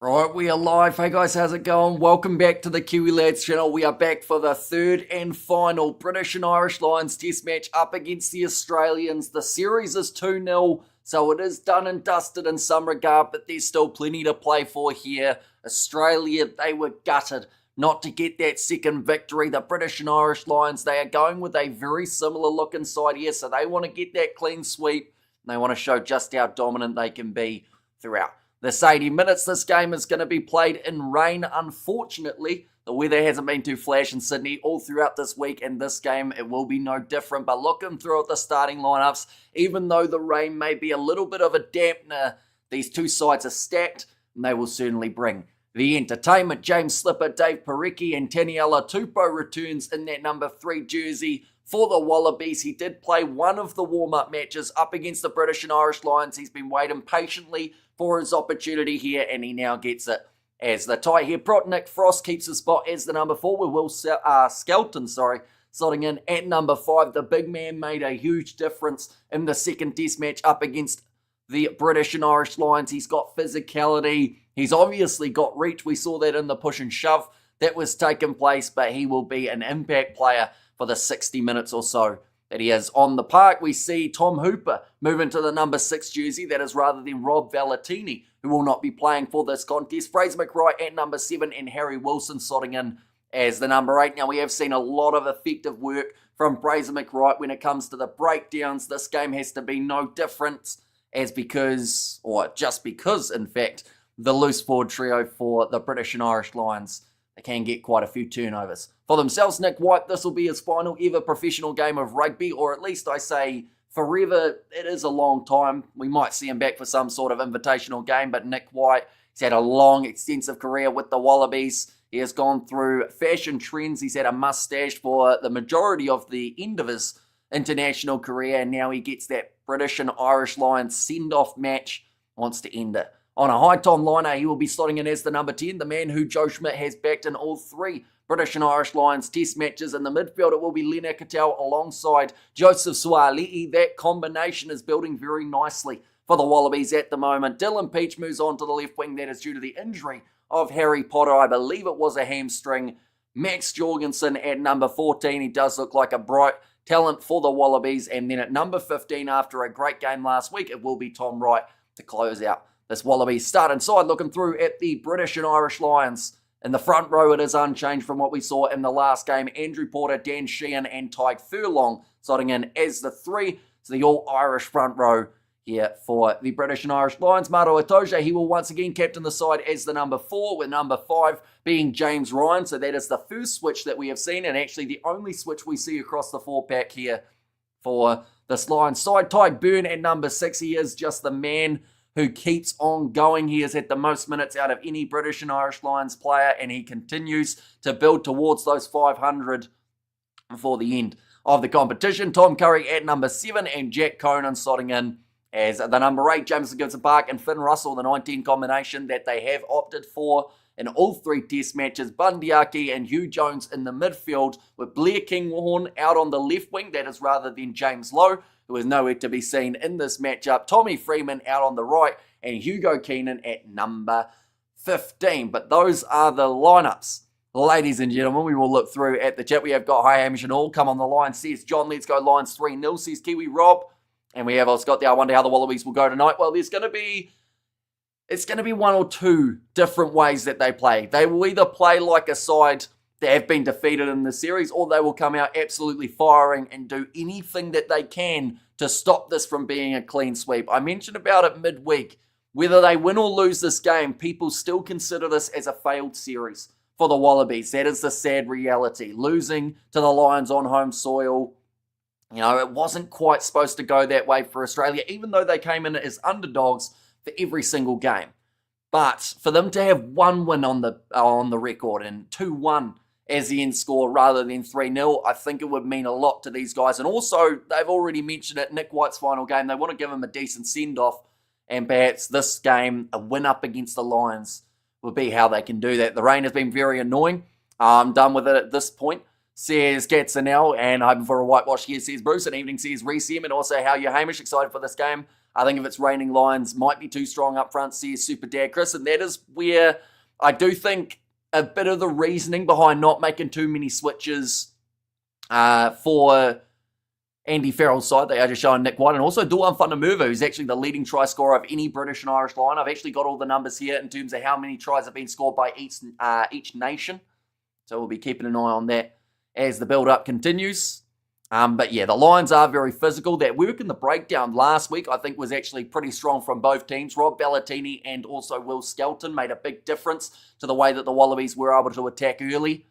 Right, we are live. Hey guys, how's it going? Welcome back to the Kiwi Lads channel. We are back for the third and final British and Irish Lions test match up against the Australians. The series is 2-0, so it is done and dusted in some regard, but there's still plenty to play for here. Australia, they were gutted not to get that second victory. The British and Irish Lions, they are going with a very similar look inside here, so they want to get that clean sweep, and they want to show just how dominant they can be throughout this 80 minutes. This game is going to be played in rain. Unfortunately, the weather hasn't been too flash in Sydney all throughout this week, and this game, it will be no different. But looking through at the starting lineups, even though the rain may be a little bit of a dampener, these two sides are stacked, and they will certainly bring the entertainment. James Slipper, Dave Parecki, and Taniela Tupou returns in that number 3 jersey for the Wallabies. He did play one of the warm-up matches up against the British and Irish Lions. He's been waiting patiently for his opportunity here, and he now gets it as the tie here. Nick Frost keeps his spot as the number 4, with Will Skelton, slotting in at number 5. The big man made a huge difference in the second test match up against the British and Irish Lions. He's got physicality. He's obviously got reach. We saw that in the push and shove that was taking place, but he will be an impact player for the 60 minutes or so that he is on the park. We see Tom Hooper move into the number 6 jersey. That is rather than Rob Valentini, who will not be playing for this contest. Fraser McRae at number 7 and Harry Wilson slotting in as the number 8. Now, we have seen a lot of effective work from Fraser McRae when it comes to the breakdowns. This game has to be no different just because, in fact, the loose forward trio for the British and Irish Lions, they can get quite a few turnovers for themselves. Nick White, this will be his final ever professional game of rugby, or at least I say forever. It is a long time. We might see him back for some sort of invitational game, but Nick White, he's had a long, extensive career with the Wallabies. He has gone through fashion trends. He's had a mustache for the majority of the end of his international career, and now he gets that British and Irish Lions send-off match, wants to end it on a high. Tom Liner, he will be slotting in as the number 10, the man who Joe Schmidt has backed in all 3 British and Irish Lions test matches. In the midfield, it will be Lena Cattell alongside Joseph Suaalii. That combination is building very nicely for the Wallabies at the moment. Dylan Peach moves on to the left wing. That is due to the injury of Harry Potter. I believe it was a hamstring. Max Jorgensen at number 14. He does look like a bright talent for the Wallabies. And then at number 15, after a great game last week, it will be Tom Wright to close out this Wallabies start inside. Looking through at the British and Irish Lions. In the front row, it is unchanged from what we saw in the last game. Andrew Porter, Dan Sheehan, and Tyke Furlong slotting in as the 3. So the all-Irish front row here for the British and Irish Lions. Mato Itoje, he will once again captain the side as the number 4, with number 5 being James Ryan. So that is the first switch that we have seen, and actually the only switch we see across the 4-pack here for this Lions side. Ty Byrne at number 6, he is just the man who keeps on going. He has had the most minutes out of any British and Irish Lions player, and he continues to build towards those 500 before the end of the competition. Tom Curry at number 7, and Jack Conan slotting in as the number 8. Jameson Gibson Park and Finn Russell, the 19 combination that they have opted for in all 3 test matches. Bundyaki and Hugh Jones in the midfield, with Blair Kinghorn out on the left wing. That is rather than James Lowe, who is nowhere to be seen in this matchup. Tommy Freeman out on the right, and Hugo Keenan at number 15. But those are the lineups. Ladies and gentlemen, we will look through at the chat. We have got Hi Hamish and all come on the line. Says John, let's go Lions 3-0, says Kiwi Rob. And we have Scott there. I wonder how the Wallabies will go tonight. Well, it's going to be one or two different ways that they play. They will either play like a side that have been defeated in the series, or they will come out absolutely firing and do anything that they can to stop this from being a clean sweep. I mentioned about it midweek. Whether they win or lose this game, people still consider this as a failed series for the Wallabies. That is the sad reality. Losing to the Lions on home soil, it wasn't quite supposed to go that way for Australia, even though they came in as underdogs for every single game. But for them to have 1 win on the record and 2-1 as the end score rather than 3-0, I think it would mean a lot to these guys. And also, they've already mentioned it, Nick White's final game. They want to give him a decent send-off, and perhaps this game, a win up against the Lions, would be how they can do that. The rain has been very annoying. I'm done with it at this point, says Gatsanel, and hoping for a whitewash here, says Bruce. And evening, says Reese M, and also how you Hamish, excited for this game. I think if it's raining Lions, might be too strong up front, says Super Dad Chris. And that is where I do think a bit of the reasoning behind not making too many switches for Andy Farrell's side. They are just showing Nick White and also Duan Fundamerva, who's actually the leading try scorer of any British and Irish line. I've actually got all the numbers here in terms of how many tries have been scored by each nation. So we'll be keeping an eye on that as the build-up continues. But yeah, the Lions are very physical. That work in the breakdown last week, I think, was actually pretty strong from both teams. Rob Ballatini and also Will Skelton made a big difference to the way that the Wallabies were able to attack early.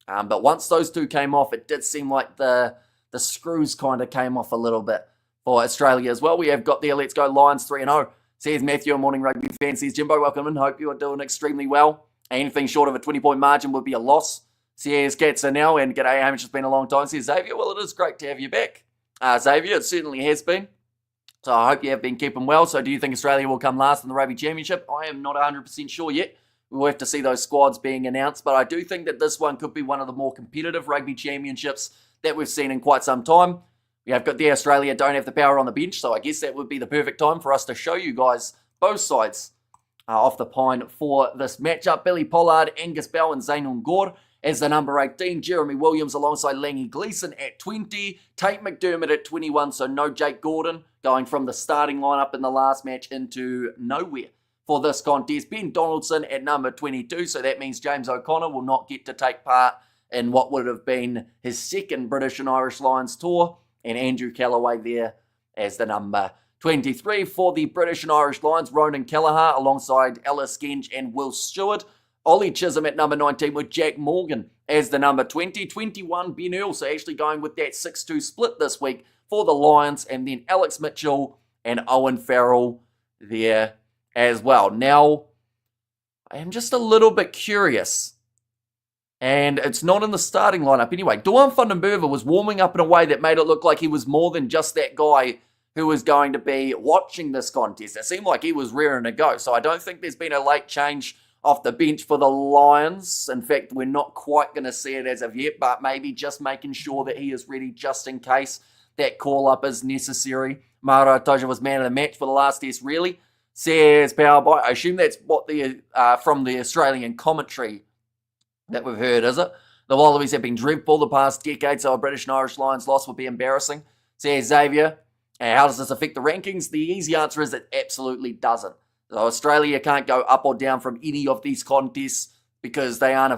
But once those two came off, it did seem like the screws kind of came off a little bit for Australia as well. We have got there, let's go Lions 3-0. Says Matthew, a morning rugby fan. Says Jimbo, welcome in. Hope you are doing extremely well. Anything short of a 20-point margin would be a loss. Says Katsanel, and g'day Hamish, it's been a long time. Says Xavier, well, it is great to have you back. Xavier, it certainly has been. So I hope you have been keeping well. So do you think Australia will come last in the Rugby Championship? I am not 100% sure yet. We'll have to see those squads being announced. But I do think that this one could be one of the more competitive Rugby Championships that we've seen in quite some time. We have got the Australia don't have the power on the bench. So I guess that would be the perfect time for us to show you guys both sides off the pine for this matchup. Billy Pollard, Angus Bell and Zainul Gore as the number 18, Jeremy Williams alongside Langy Gleeson at 20, Tate McDermott at 21, so no Jake Gordon, going from the starting lineup in the last match into nowhere for this contest. Ben Donaldson at number 22, so that means James O'Connor will not get to take part in what would have been his second British and Irish Lions tour, and Andrew Callaway there as the number 23 for the British and Irish Lions, Ronan Kelleher alongside Ellis Genge and Will Stewart. Ollie Chisholm at number 19 with Jack Morgan as the number 20. 21, Ben Earl, so actually going with that 6-2 split this week for the Lions. And then Alex Mitchell and Owen Farrell there as well. Now, I am just a little bit curious. And it's not in the starting lineup anyway. Duan Fundamerva was warming up in a way that made it look like he was more than just that guy who was going to be watching this contest. It seemed like he was raring to go. So I don't think there's been a late change off the bench for the Lions. In fact, we're not quite going to see it as of yet, but maybe just making sure that he is ready just in case that call-up is necessary. Mara Toja was man of the match for the last test, really, says Powerboy. I assume that's what from the Australian commentary that we've heard, is it? The Wallabies have been dreadful the past decade, so a British and Irish Lions loss would be embarrassing, says Xavier. How does this affect the rankings? The easy answer is it absolutely doesn't. So Australia can't go up or down from any of these contests because they aren't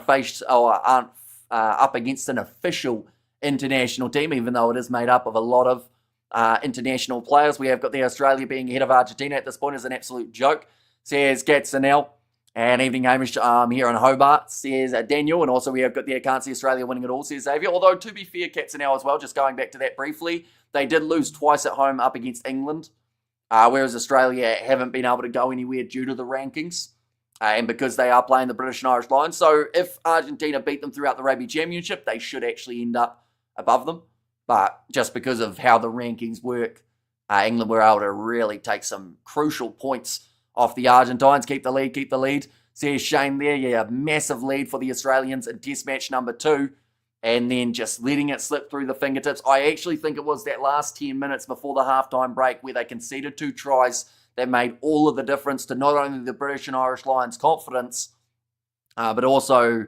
up against an official international team, even though it is made up of a lot of international players. We have got the Australia being ahead of Argentina at this point is an absolute joke, says Gatsanel. And evening Hamish here in Hobart, says Daniel. And also we have got the I can't see Australia winning it all, says Xavier. Although to be fair, Gatsanel as well, just going back to that briefly, they did lose twice at home up against England. Whereas Australia haven't been able to go anywhere due to the rankings and because they are playing the British and Irish Lions. So if Argentina beat them throughout the Rugby Championship, they should actually end up above them. But just because of how the rankings work, England were able to really take some crucial points off the Argentines. Keep the lead, says Shane there. Yeah, massive lead for the Australians in Test match number 2. And then just letting it slip through the fingertips. I actually think it was that last 10 minutes before the halftime break where they conceded 2 tries that made all of the difference to not only the British and Irish Lions' confidence, but also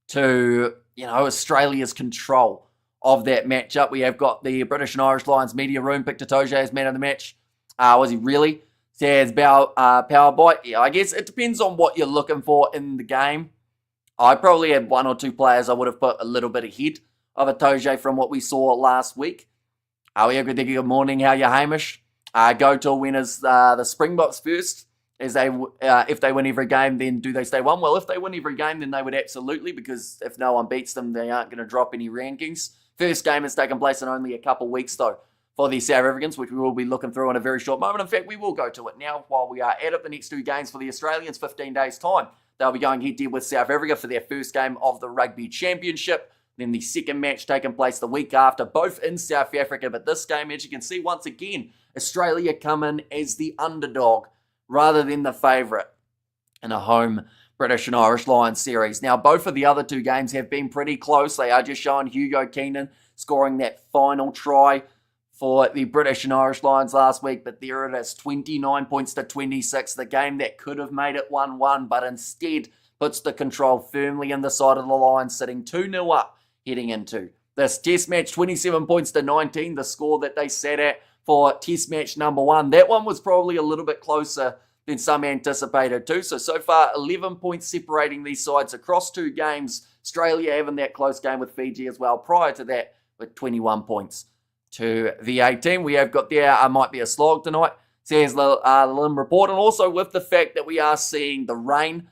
to, Australia's control of that matchup. We have got the British and Irish Lions media room picked Toja as man of the match. Was he really? Says Powerboy. Yeah, I guess it depends on what you're looking for in the game. I probably had 1 or 2 players I would have put a little bit ahead of Toja from what we saw last week. Good morning. How are you, Hamish? Go to winners the Springboks first. If they win every game, then do they stay 1? Well, if they win every game, then they would absolutely, because if no one beats them, they aren't going to drop any rankings. First game has taken place in only a couple weeks, though, for the South Africans, which we will be looking through in a very short moment. In fact, we will go to it now while we are at it. The next 2 games for the Australians, 15 days' time. They'll be going head-to-head with South Africa for their first game of the Rugby Championship. Then the second match taking place the week after, both in South Africa. But this game, as you can see, once again, Australia come in as the underdog rather than the favourite in a home British and Irish Lions series. Now, both of the other 2 games have been pretty close. They are just showing Hugo Keenan scoring that final try for the British and Irish Lions last week, but there it is, 29 points to 26. The game that could have made it 1-1, but instead puts the control firmly in the side of the Lions, sitting 2-0 up heading into this Test match. 27 points to 19, the score that they sat at for Test match number 1. That one was probably a little bit closer than some anticipated too. So far, 11 points separating these sides across 2 games. Australia having that close game with Fiji as well prior to that with 21 points to the 18. We have got there, might be a slog tonight, says the Lim report. And also with the fact that we are seeing the rain,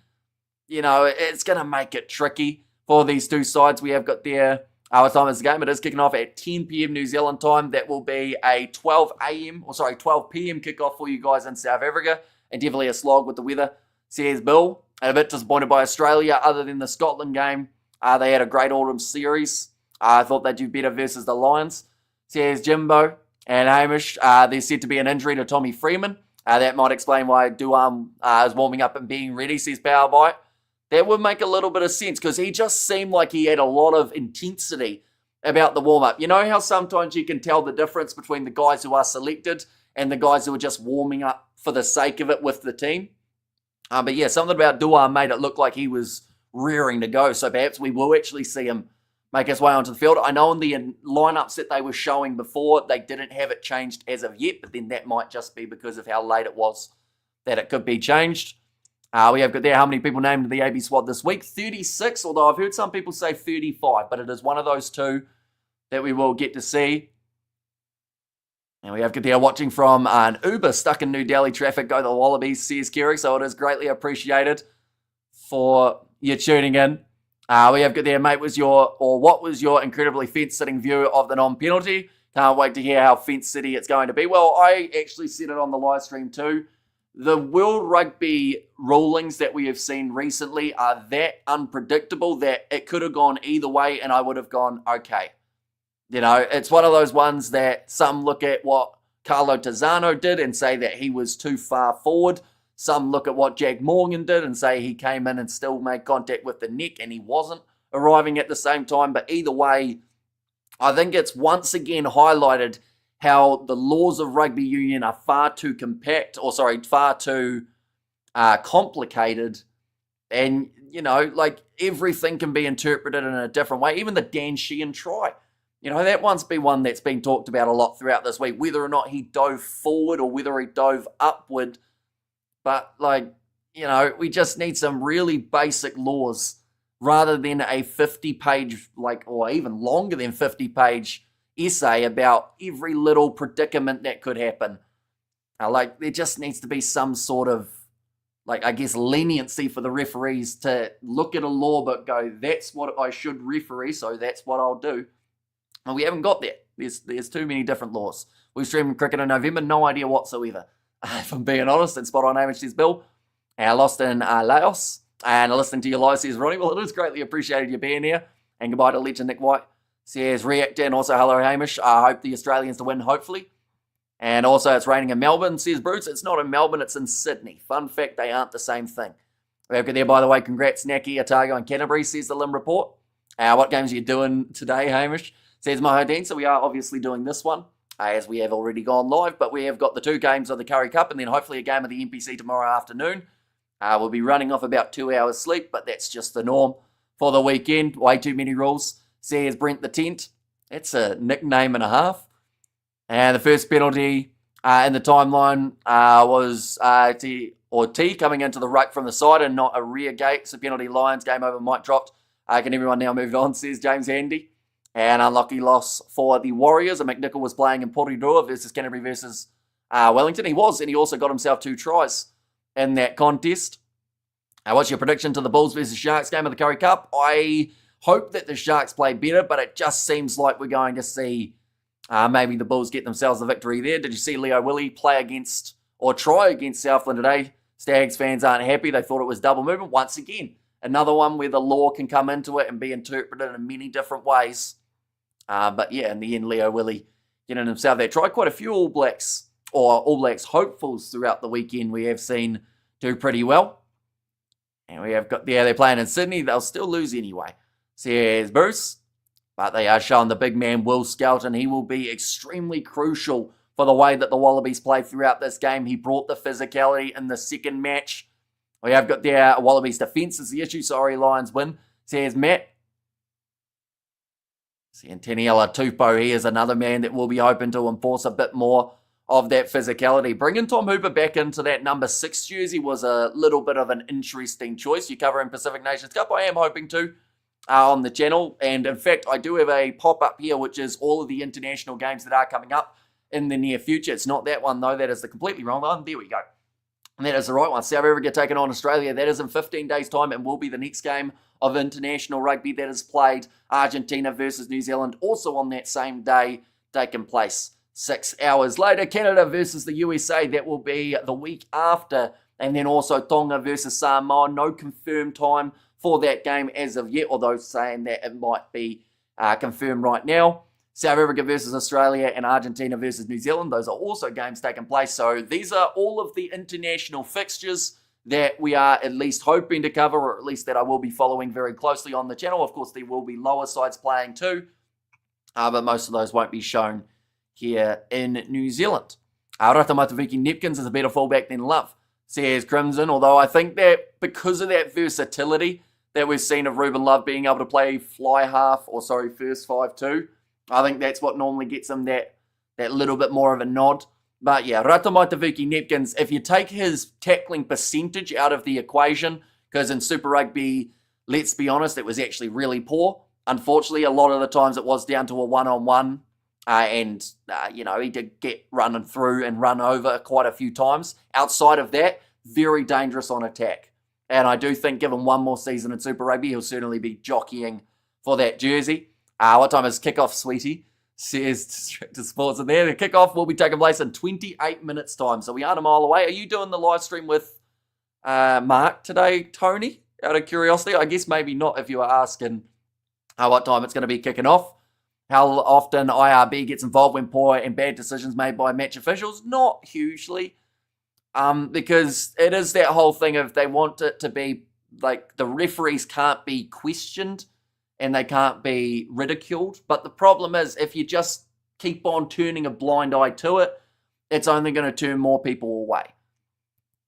it's going to make it tricky for these 2 sides. We have got there, what time is the game? It is kicking off at 10 p.m. New Zealand time. That will be a 12 p.m. kickoff for you guys in South Africa. And definitely a slog with the weather, says Bill. And a bit disappointed by Australia other than the Scotland game. They had a great autumn series. I thought they'd do better versus the Lions, says Jimbo. And Hamish, there's said to be an injury to Tommy Freeman. That might explain why Duam is warming up and being ready, says Powerbite. That would make a little bit of sense because he just seemed like he had a lot of intensity about the warm-up. You know how sometimes you can tell the difference between the guys who are selected and the guys who are just warming up for the sake of it with the team? But yeah, something about Duam made it look like he was rearing to go. So perhaps we will actually see him make his way onto the field. I know in the lineups that they were showing before, they didn't have it changed as of yet, but then that might just be because of how late it was that it could be changed. We have got there how many people named in the AB squad this week. 36, although I've heard some people say 35, but it is one of those 2 that we will get to see. And we have got there watching from an Uber stuck in New Delhi traffic. Go the Wallabies, says Kerry. So it is greatly appreciated for you tuning in. We have got there, mate, what was your incredibly fence-sitting view of the non-penalty? Can't wait to hear how fence-city it's going to be. Well, I actually said it on the live stream too. The World Rugby rulings that we have seen recently are that unpredictable that it could have gone either way and I would have gone, okay. It's one of those ones that some look at what Carlo Tizzano did and say that he was too far forward. Some look at what Jack Morgan did and say he came in and still made contact with the neck and he wasn't arriving at the same time. But either way, I think it's once again highlighted how the laws of rugby union are far too complicated. And, everything can be interpreted in a different way. Even the Dan Sheehan try. That one's been one that's been talked about a lot throughout this week, whether or not he dove forward or whether he dove upward. But, we just need some really basic laws rather than a 50-page, or even longer than 50-page essay about every little predicament that could happen. There just needs to be some sort of, leniency for the referees to look at a law but go, that's what I should referee, so that's what I'll do. And we haven't got that. There's too many different laws. We've streamed cricket in November, no idea whatsoever. If I'm being honest, and spot on Hamish says Bill. Lost in Laos. And listening to your live says Ronnie. Well, it is greatly appreciated you being here. And goodbye to legend Nick White. Says Reactor and also hello Hamish. I hope the Australians to win, hopefully. And also it's raining in Melbourne, says Bruce. It's not in Melbourne, it's in Sydney. Fun fact, they aren't the same thing. We've got there, by the way, congrats Naki, Otago and Canterbury, says the Lim report. What games are you doing today, Hamish? Says Mahadeen. So we are obviously doing this one, as we have already gone live, but we have got the 2 games of the Curry Cup and then hopefully a game of the NPC tomorrow afternoon. We'll be running off about 2 hours sleep, but that's just the norm for the weekend. Way too many rules, says Brent the Tent. It's a nickname and a half. And the first penalty in the timeline was T coming into the ruck from the side and not a rear gate. So penalty Lions, game over, mic dropped. Can everyone now move on, says James Handy. And unlucky loss for the Warriors. And McNichol was playing in Porirua versus Canterbury versus Wellington. He was, and he also got himself 2 tries in that contest. What's your prediction to the Bulls versus Sharks game of the Curry Cup? I hope that the Sharks play better, but it just seems like we're going to see maybe the Bulls get themselves the victory there. Did you see Leo Willie play against or try against Southland today? Stags fans aren't happy. They thought it was double movement. Once again, another one where the law can come into it and be interpreted in many different ways. But yeah, in the end, Leo Willie getting himself there. Tried quite a few All Blacks hopefuls throughout the weekend we have seen do pretty well. And we have got, they're playing in Sydney. They'll still lose anyway, says Bruce. But they are showing the big man Will Skelton. He will be extremely crucial for the way that the Wallabies played throughout this game. He brought the physicality in the second match. We have got their Wallabies defence is the issue. Sorry, Lions win. Says Matt. Taniela Tupou, he is another man that will be hoping to enforce a bit more of that physicality. Bringing Tom Hooper back into that number 6 jersey was a little bit of an interesting choice. You cover in Pacific Nations Cup. I am hoping to on the channel. And in fact, I do have a pop-up here, which is all of the international games that are coming up in the near future. It's not that one, though. That is the completely wrong one. There we go. And that is the right one. South Africa taking on Australia. That is in 15 days' time and will be the next game of international rugby that is played. Argentina versus New Zealand also on that same day, taking place 6 hours later. Canada versus the USA. That will be the week after. And then also Tonga versus Samoa. No confirmed time for that game as of yet, although saying that it might be confirmed right now. South Africa versus Australia and Argentina versus New Zealand. Those are also games taking place. So these are all of the international fixtures that we are at least hoping to cover, or at least that I will be following very closely on the channel. Of course, there will be lower sides playing too, but most of those won't be shown here in New Zealand. Ratamataviki Nepkins is a better fullback than Love, says Crimson, although I think that because of that versatility that we've seen of Ruben Love being able to play first 5 too, I think that's what normally gets him that little bit more of a nod. But yeah, Ratamataviki Nepkins, if you take his tackling percentage out of the equation, because in Super Rugby, let's be honest, it was actually really poor. Unfortunately, a lot of the times it was down to a one-on-one, and he did get running through and run over quite a few times. Outside of that, very dangerous on attack. And I do think given one more season in Super Rugby, he'll certainly be jockeying for that jersey. What time is kickoff, sweetie? Says Distracted Sports in there. The kickoff will be taking place in 28 minutes' time. So we aren't a mile away. Are you doing the live stream with Mark today, Tony? Out of curiosity? I guess maybe not if you were asking what time it's going to be kicking off. How often IRB gets involved when poor and bad decisions made by match officials? Not hugely. Because it is that whole thing of they want it to be like the referees can't be questioned and they can't be ridiculed. But the problem is, if you just keep on turning a blind eye to it, it's only going to turn more people away.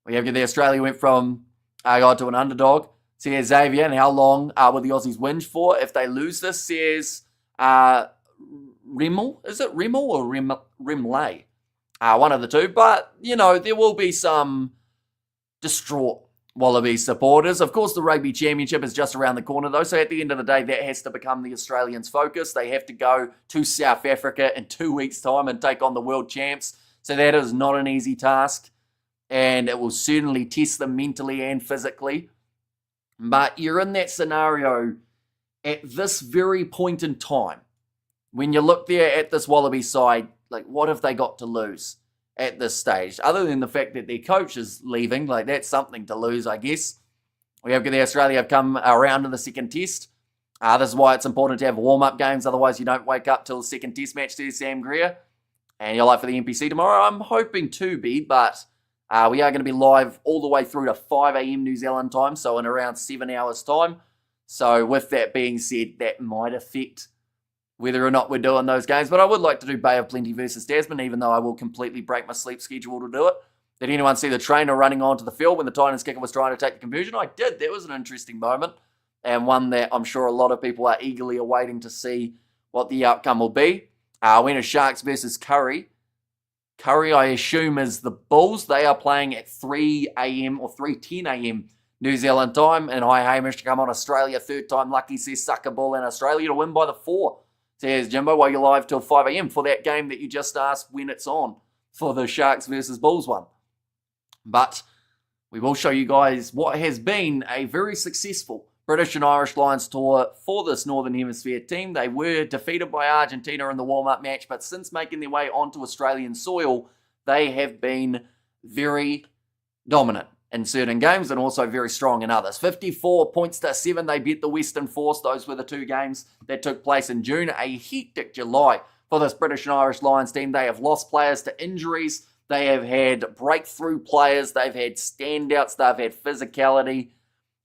We have the Australia went from God to an underdog. Says Xavier, and how long will the Aussies whinge for if they lose this? Says Rimmel. Is it Rimmel or Rimley? One of the two. But, there will be some distraught Wallabies supporters. Of course, the Rugby Championship is just around the corner, though. So at the end of the day, that has to become the Australians' focus. They have to go to South Africa in 2 weeks' time and take on the World Champs. So that is not an easy task. And it will certainly test them mentally and physically. But you're in that scenario at this very point in time. When you look there at this Wallaby side, like, what have they got to lose at this stage? Other than the fact that their coach is leaving, like, that's something to lose, I guess. We have the Australia have come around in the second test. This is why it's important to have warm-up games. Otherwise, you don't wake up till the second test match, to Sam Greer. And you're live for the NPC tomorrow. I'm hoping to be, but we are going to be live all the way through to 5 a.m. New Zealand time, so in around 7 hours' time. So with that being said, that might affect whether or not we're doing those games. But I would like to do Bay of Plenty versus Tasman, even though I will completely break my sleep schedule to do it. Did anyone see the trainer running onto the field when the Titans kicker was trying to take the conversion? I did. That was an interesting moment, and one that I'm sure a lot of people are eagerly awaiting to see what the outcome will be. When is Sharks versus Curry? Curry, I assume, is the Bulls. They are playing at 3 a.m. or 3:10 a.m. New Zealand time. And hi, Hamish, to come on Australia. Third time lucky, says Sucker Ball in Australia to win by the 4. Says Jimbo, while you're live till 5 a.m. for that game that you just asked when it's on for the Sharks versus Bulls one. But we will show you guys what has been a very successful British and Irish Lions tour for this Northern Hemisphere team. They were defeated by Argentina in the warm-up match, but since making their way onto Australian soil, they have been very dominant in certain games and also very strong in others. 54 points to 7, they beat the Western Force. Those were the 2 games that took place in June. A hectic July for this British and Irish Lions team. They have lost players to injuries. They have had breakthrough players. They've had standouts. They've had physicality.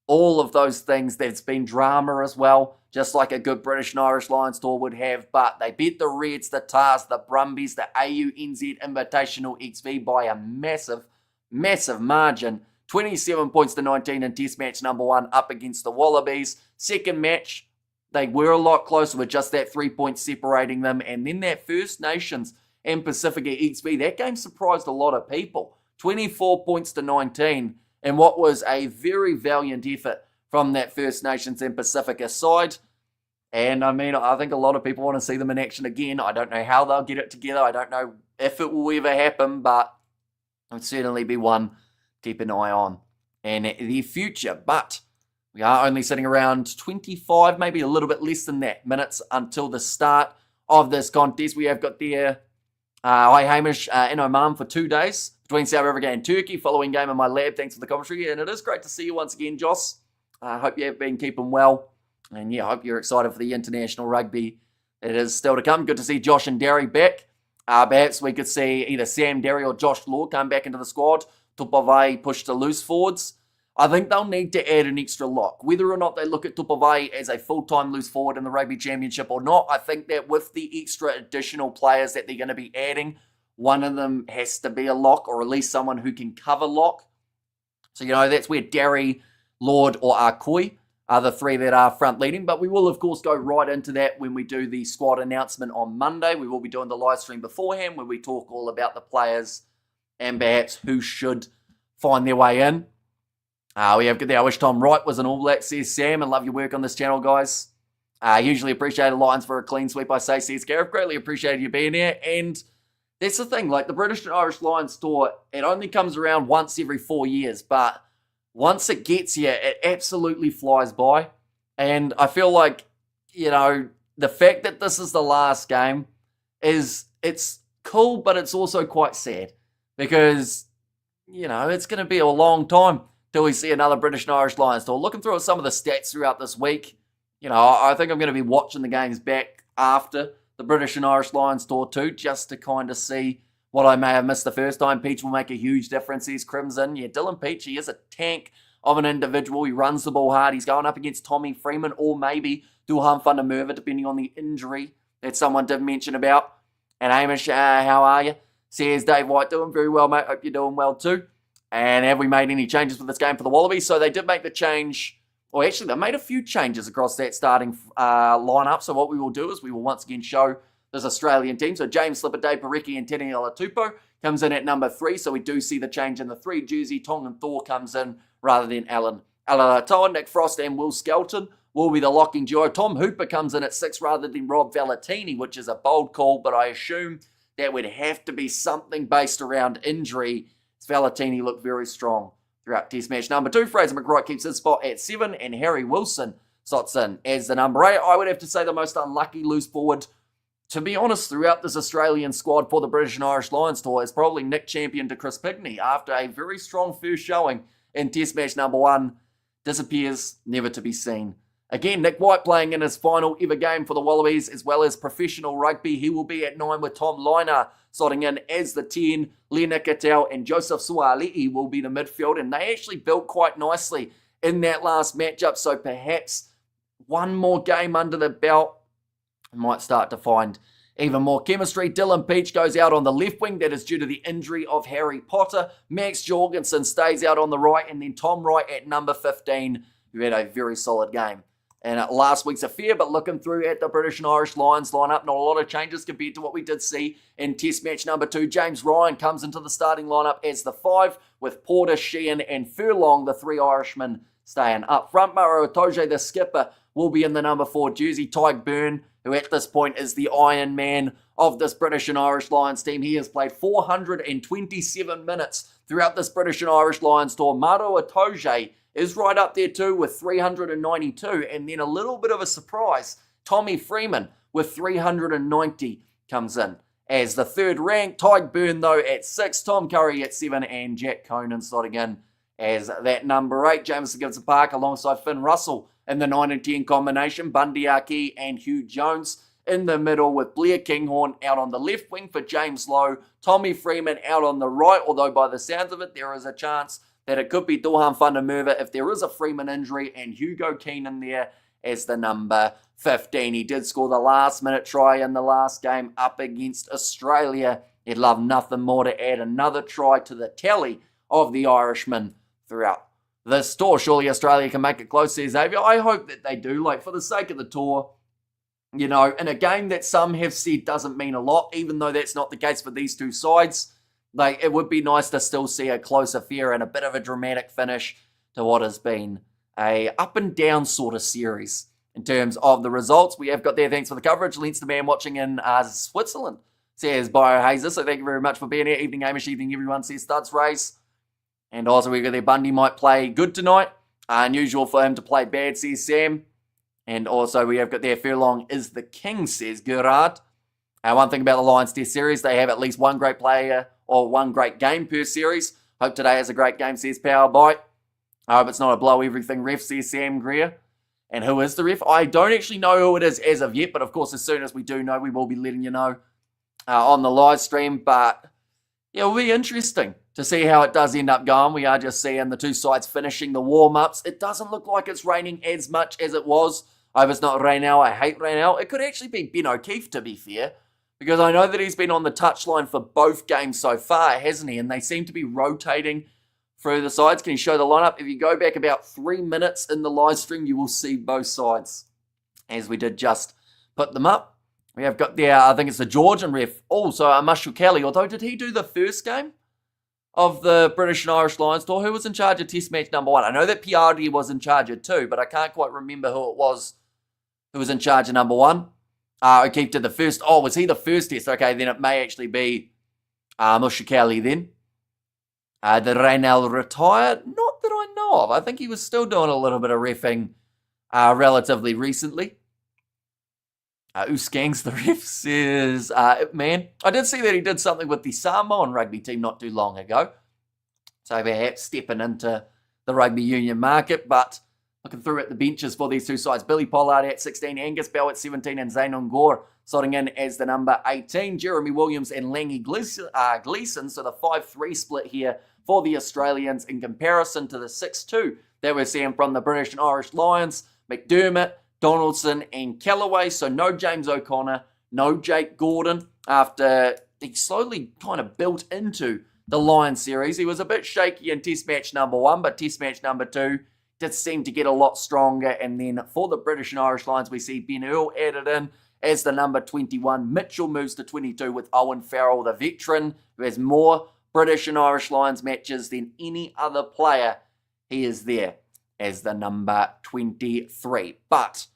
all of those things. There's been drama as well, just like a good British and Irish Lions tour would have, but they beat the Reds, the Tars, the Brumbies, the AUNZ Invitational XV by a massive, massive margin. 27 points to 19 in Test match number 1 up against the Wallabies. Second match, they were a lot closer with just that 3 points separating them. And then that First Nations and Pacifica XV, that game surprised a lot of people. 24 points to 19 in what was a very valiant effort from that First Nations and Pacifica side. And I mean, I think a lot of people want to see them in action again. I don't know how they'll get it together. I don't know if it will ever happen, but it would certainly be one to keep an eye on in the future. But we are only sitting around 25, maybe a little bit less than that, minutes until the start of this contest. We have got there, hi Hamish, in Oman for 2 days between South Africa and Turkey. Following game in my lab. Thanks for the commentary. And it is great to see you once again, Joss. I hope you have been keeping well. And yeah, I hope you're excited for the international rugby that is still to come. Good to see Josh and Derry back. Perhaps we could see either Sam Derry or Josh Law come back into the squad. Tupavai pushed to loose forwards. I think they'll need to add an extra lock. Whether or not they look at Tupavai as a full-time loose forward in the Rugby Championship or not, I think that with the extra additional players that they're going to be adding, one of them has to be a lock, or at least someone who can cover lock. So, that's where Derry, Lord, or Arkoi are the three that are front leading. But we will, of course, go right into that when we do the squad announcement on Monday. We will be doing the live stream beforehand where we talk all about the players and perhaps who should find their way in. We have good there. I wish Tom Wright was an All Black, says Sam, and love your work on this channel, guys. Usually appreciate the Lions for a clean sweep, I say, says Gareth. Greatly appreciated you being here. And that's the thing, like the British and Irish Lions tour, it only comes around once every 4 years, but once it gets here, it absolutely flies by. And I feel like, the fact that this is the last game it's cool, but it's also quite sad because, it's going to be a long time till we see another British and Irish Lions tour. Looking through some of the stats throughout this week, I think I'm going to be watching the games back after the British and Irish Lions tour too, just to kind of see what I may have missed the first time. Peach will make a huge difference. He's Crimson. Yeah, Dylan Peach, he is a tank of an individual. He runs the ball hard. He's going up against Tommy Freeman or maybe Duhan van der Merwe, depending on the injury that someone did mention about. And Hamish, how are you? Says Dave White, doing very well, mate. Hope you're doing well too. And have we made any changes for this game for the Wallabies? So they did make the change, or actually they made a few changes across that starting lineup. So what we will do is we will once again show this Australian team. So James Slipper, Dave Parecki and Tene Alatupo comes in at number 3. So we do see the change in the 3 jersey. Tongan Thor comes in rather than Alan Alatoa. Nick Frost and Will Skelton will be the locking duo. Tom Hooper comes in at 6 rather than Rob Valentini, which is a bold call, but I assume that would have to be something based around injury. Valentini looked very strong throughout Test match number 2. Fraser McWright keeps his spot at 7, and Harry Wilson slots in as the number 8. I would have to say the most unlucky loose forward, to be honest, throughout this Australian squad for the British and Irish Lions tour is probably Nick Champion to Chris Pigney. After a very strong first showing in Test match number 1, disappears, never to be seen. Again, Nick White playing in his final ever game for the Wallabies as well as professional rugby. He will be at 9 with Tom Liner slotting in as the 10. Lena Cattell and Joseph Suali'i will be the midfield, and they actually built quite nicely in that last matchup, so perhaps one more game under the belt might start to find even more chemistry. Dylan Peach goes out on the left wing. That is due to the injury of Harry Potter. Max Jorgensen stays out on the right, and then Tom Wright at number 15, who had a very solid game and last week's affair. But looking through at the British and Irish Lions lineup, not a lot of changes compared to what we did see in Test match number 2. James Ryan comes into the starting lineup as the 5, with Porter, Sheehan and Furlong, the 3 Irishmen, staying up front. Maro Itoje, the skipper, will be in the number 4 jersey. Tyke Byrne, who at this point is the Iron Man of this British and Irish Lions team. He has played 427 minutes throughout this British and Irish Lions tour. Maro Itoje is right up there too with 392. And then a little bit of a surprise, Tommy Freeman with 390 comes in as the 3rd rank. Tyke Byrne though at 6, Tom Curry at 7 and Jack Conan slotting in as that number 8. Jameson Gibson Park alongside Finn Russell in the 9 and 10 combination. Bundy Aki and Hugh Jones in the middle, with Blair Kinghorn out on the left wing for James Lowe. Tommy Freeman out on the right, although by the sounds of it there is a chance that it could be Duhan van der Merwe if there is a Freeman injury, and Hugo Keenan there as the number 15. He did score the last-minute try in the last game up against Australia. He'd love nothing more to add another try to the tally of the Irishman throughout this tour. Surely Australia can make it close, says Xavier. I hope that they do, like, for the sake of the tour. You know, in a game that some have said doesn't mean a lot, even though that's not the case for these two sides, like, it would be nice to still see a close affair and a bit of a dramatic finish to what has been a up and down sort of series. In terms of the results, we have got there. Thanks for the coverage. Leinster man watching in Switzerland, says Biohazer. So thank you very much for being here. Evening, Amish. Evening, everyone, says Studs Race. And also we got there. Bundy might play good tonight. Unusual for him to play bad, says Sam. And also we have got there. Furlong is the king, says Gerard. One thing about the Lions Test series, they have at least one great player or one great game per series. Hope today is a great game, says Power Bite. I hope it's not a blow everything ref, says Sam Greer. And who is the ref? I don't actually know who it is as of yet, but of course, as soon as we do know, we will be letting you know on the live stream. But yeah, it'll be interesting to see how it does end up going. We are just seeing the two sides finishing the warm-ups. It doesn't look like it's raining as much as it was. I hope it's not Raynell. I hate Raynell. It could actually be Ben O'Keefe, to be fair, because I know that he's been on the touchline for both games so far, hasn't he? And they seem to be rotating through the sides. Can you show the lineup? If you go back about 3 minutes in the live stream, you will see both sides, as we did just put them up. We have got there, I think it's the Georgian ref. Also, Mushel Kelly, although did he do the first game of the British and Irish Lions tour? Who was in charge of Test match number 1? I know that Piardi was in charge of 2, but I can't quite remember who it was who was in charge of number 1. O'Keefe did the first. Oh, was he the first test? Okay, then it may actually be Mushel Kelly then. Did Raynell retire? Not that I know of. I think he was still doing a little bit of reffing relatively recently. Uskangs, the ref, says, man, I did see that he did something with the Samoan rugby team not too long ago. So perhaps stepping into the rugby union market, but looking through at the benches for these two sides. Billy Pollard at 16, Angus Bell at 17, and Zane Gore slotting in as the number 18. Jeremy Williams and Langy Gleeson, so the 5-3 split here for the Australians in comparison to the 6-2 that we're seeing from the British and Irish Lions. McDermott, Donaldson, and Callaway. So no James O'Connor, no Jake Gordon. After he slowly kind of built into the Lions series, he was a bit shaky in Test match number 1, but Test match number 2 did seem to get a lot stronger. And then for the British and Irish Lions, we see Ben Earl added in as the number 21. Mitchell moves to 22 with Owen Farrell, the veteran, who has more British and Irish Lions matches than any other player. He is there as the number 23. But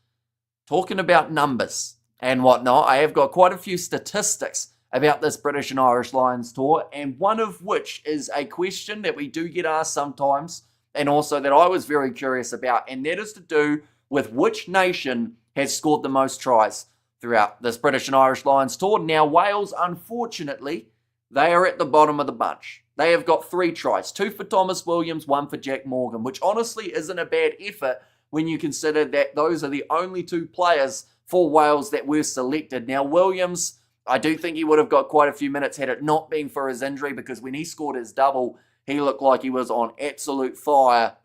talking about numbers and whatnot, I have got quite a few statistics about this British and Irish Lions tour, and one of which is a question that we do get asked sometimes, and also that I was very curious about, and that is to do with which nation has scored the most tries throughout this British and Irish Lions tour. Now, Wales, unfortunately, they are at the bottom of the bunch. They have got 3 tries, 2 for Thomas Williams, 1 for Jack Morgan, which honestly isn't a bad effort when you consider that those are the only 2 players for Wales that were selected. Now, Williams, I do think he would have got quite a few minutes had it not been for his injury, because when he scored his double, he looked like he was on absolute fire.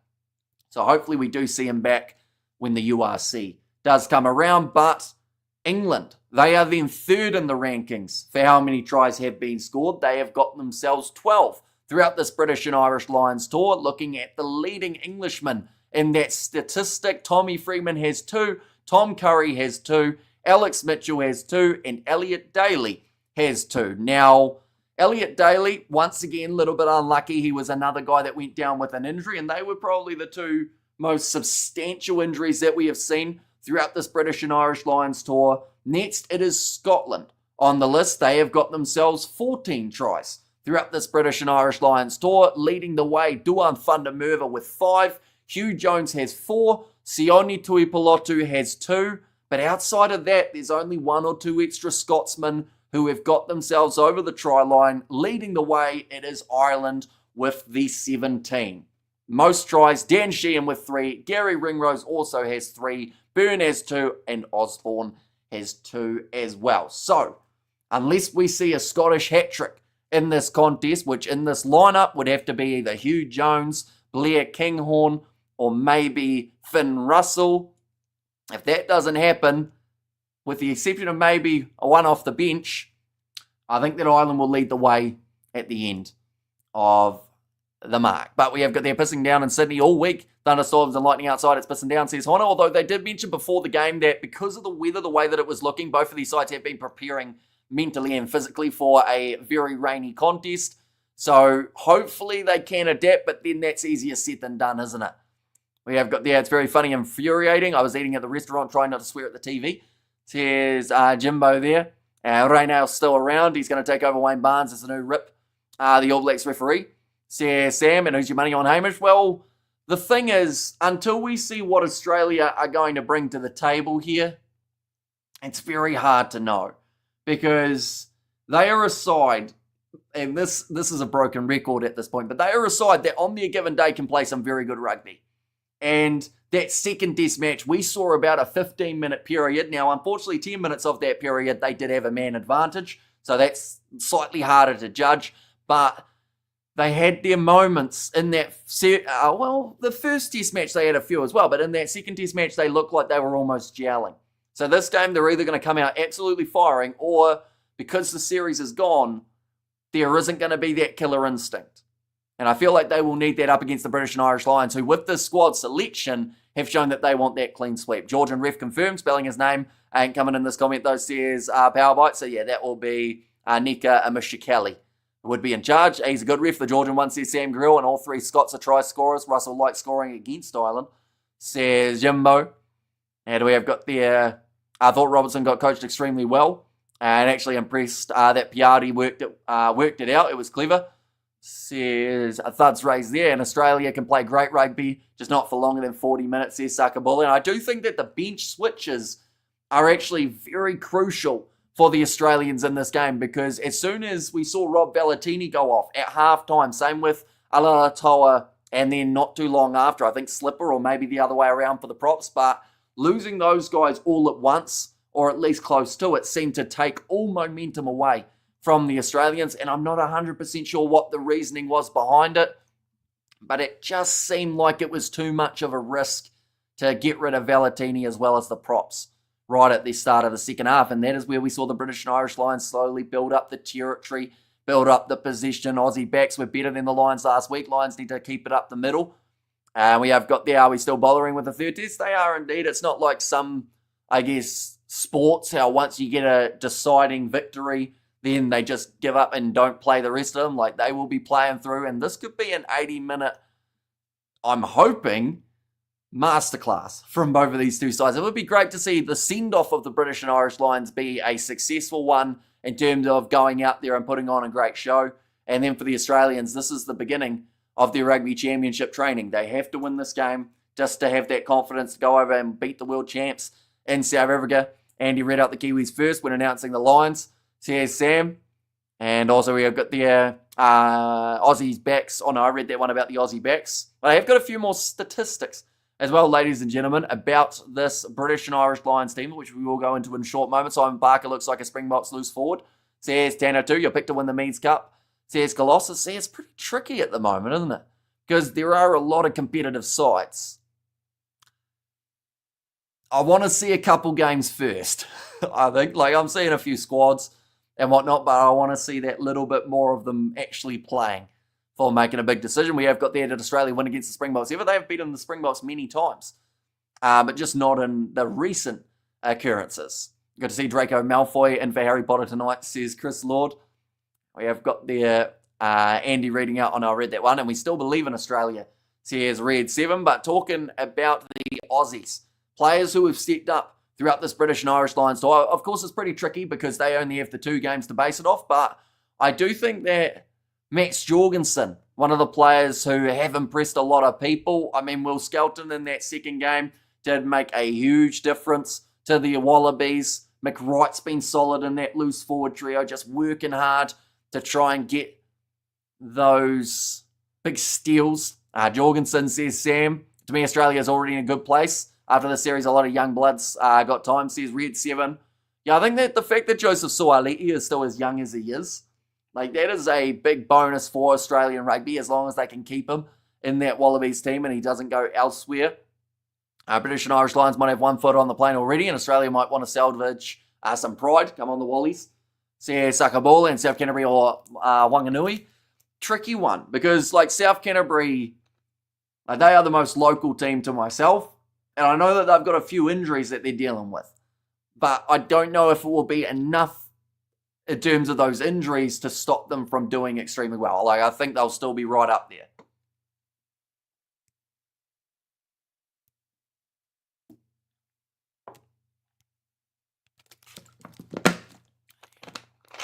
So hopefully we do see him back when the URC does come around. But England, they are then 3rd in the rankings for how many tries have been scored. They have got themselves 12 throughout this British and Irish Lions tour. Looking at the leading Englishman in that statistic, Tommy Freeman has 2, Tom Curry has 2, Alex Mitchell has 2, and Elliot Daly has 2. Now, Elliot Daly, once again, a little bit unlucky. He was another guy that went down with an injury, and they were probably the 2 most substantial injuries that we have seen throughout this British and Irish Lions tour. Next, it is Scotland on the list. They have got themselves 14 tries throughout this British and Irish Lions tour. Leading the way, Duhan van der Merwe with 5. Hugh Jones has 4. Sione Tuipulotu has 2. But outside of that, there's only 1 or 2 extra Scotsmen who have got themselves over the try line. Leading the way, it is Ireland with the 17. Most tries, Dan Sheehan with 3. Gary Ringrose also has 3. Byrne has 2. And Osborne has 2 as well. So, unless we see a Scottish hat-trick in this contest, which in this lineup would have to be either Hugh Jones, Blair Kinghorn, or maybe Finn Russell. If that doesn't happen, with the exception of maybe a one off the bench, I think that Ireland will lead the way at the end of the mark. But we have got they're pissing down in Sydney all week. Thunderstorms and lightning outside, it's pissing down, says Honor. Although they did mention before the game that because of the weather, the way that it was looking, both of these sides have been preparing mentally and physically for a very rainy contest. So hopefully they can adapt, but then that's easier said than done, isn't it? We have got there, it's very funny and infuriating. I was eating at the restaurant trying not to swear at the TV. Says Jimbo there. Reynald's still around. He's going to take over Wayne Barnes as the new Rip, the All Blacks referee. Says Sam, and who's your money on Hamish? Well, the thing is, until we see what Australia are going to bring to the table here, it's very hard to know. Because they are a side, and this is a broken record at this point, but they are a side that on their given day can play some very good rugby. And that second test match, we saw about a 15-minute period. Now, unfortunately, 10 minutes of that period, they did have a man advantage. So that's slightly harder to judge. But they had their moments in that, the first test match, they had a few as well. But in that second test match, they looked like they were almost gelling. So this game, they're either going to come out absolutely firing, or because the series is gone, there isn't going to be that killer instinct. And I feel like they will need that up against the British and Irish Lions, who with this squad selection have shown that they want that clean sweep. Georgian ref confirmed, spelling his name ain't coming in this comment though, says Power Bite. So yeah, that will be Nika Amishikali would be in charge. He's a good ref. The Georgian one, says Sam Grill, and all three Scots are try scorers. Russell likes scoring against Ireland, says Jimbo. And we have got there, I thought Robertson got coached extremely well and actually impressed that Piatti worked it out. It was clever. Says a Thud's raised there, and Australia can play great rugby, just not for longer than 40 minutes, says Sakabulli. And I do think that the bench switches are actually very crucial for the Australians in this game, because as soon as we saw Rob Valentini go off at halftime, same with Alatoa, and then not too long after, I think Slipper, or maybe the other way around for the props, but losing those guys all at once, or at least close to it, seemed to take all momentum away from the Australians, and I'm not 100% sure what the reasoning was behind it, but it just seemed like it was too much of a risk to get rid of Valentini as well as the props right at the start of the second half, and that is where we saw the British and Irish Lions slowly build up the territory, build up the position. Aussie backs were better than the Lions last week. Lions need to keep it up the middle. We have got there, are we still bothering with the third test? They are indeed. It's not like some, I guess, sports, how once you get a deciding victory, then they just give up and don't play the rest of them. Like, they will be playing through, and this could be an 80-minute, I'm hoping, masterclass from both of these two sides. It would be great to see the send-off of the British and Irish Lions be a successful one in terms of going out there and putting on a great show. And then for the Australians, this is the beginning of their Rugby Championship training. They have to win this game just to have that confidence to go over and beat the world champs in South Africa. Andy read out the Kiwis first when announcing the Lions. So here's Sam. And also we have got the Aussies backs. Oh no, I read that one about the Aussie backs. But I have got a few more statistics as well, ladies and gentlemen, about this British and Irish Lions team, which we will go into in short moments. Simon Parker looks like a Springboks loose forward. Says Tanner too, you're picked to win the Meads Cup. Says Colossus. See, it's pretty tricky at the moment, isn't it? Because there are a lot of competitive sides. I want to see a couple games first, I think. Like, I'm seeing a few squads and whatnot, but I want to see that little bit more of them actually playing for making a big decision. We have got there, did Australia win against the Springboks ever? They have beaten the Springboks many times, but just not in the recent occurrences. Good to see Draco Malfoy in for Harry Potter tonight, says Chris Lord. We have got there Andy reading out, I read that one, and we still believe in Australia, says Red 7. But talking about the Aussies, players who have stepped up throughout this British and Irish Lions tour, of course it's pretty tricky because they only have the 2 games to base it off, but I do think that Max Jorgensen, one of the players who have impressed a lot of people. I mean, Will Skelton in that second game did make a huge difference to the Wallabies. McWright's been solid in that loose forward trio, just working hard to try and get those big steals. Jorgensen, says Sam, to me, Australia's already in a good place. After the series, a lot of young bloods got time, says Red 7. Yeah, I think that the fact that Joseph Suaalii is still as young as he is Like, that is a big bonus for Australian rugby as long as they can keep him in that Wallabies team and he doesn't go elsewhere. British and Irish Lions might have one foot on the plane already, and Australia might want to salvage some pride. Come on, the Wallies. Say Sakabula and South Canterbury or Wanganui. Tricky one, because like South Canterbury, they are the most local team to myself, and I know that they've got a few injuries that they're dealing with, but I don't know if it will be enough in terms of those injuries to stop them from doing extremely well. Like, I think they'll still be right up there.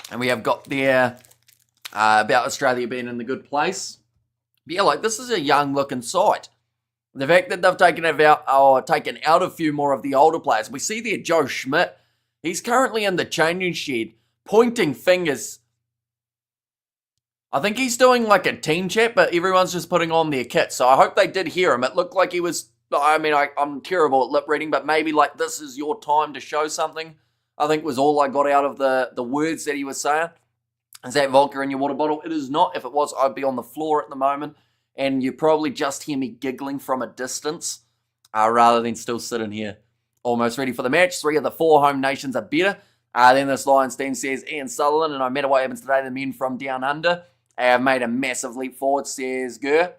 And we have got there about Australia being in the good place. But yeah, like, this is a young-looking side. The fact that they've taken out a few more of the older players. We see there Joe Schmidt. He's currently in the changing shed, pointing fingers. I think he's doing like a team chat, but everyone's just putting on their kit. So I hope they did hear him. It looked like he was, I'm terrible at lip reading, but maybe like, this is your time to show something, I think was all I got out of the words that he was saying. Is that vodka in your water bottle? It is not. If it was, I'd be on the floor at the moment. And you probably just hear me giggling from a distance rather than still sitting here almost ready for the match. 3 of the 4 home nations are better. Then this Lions team says Ian Sutherland, and no matter what happens today, the men from down under have made a massive leap forward, says Gurr.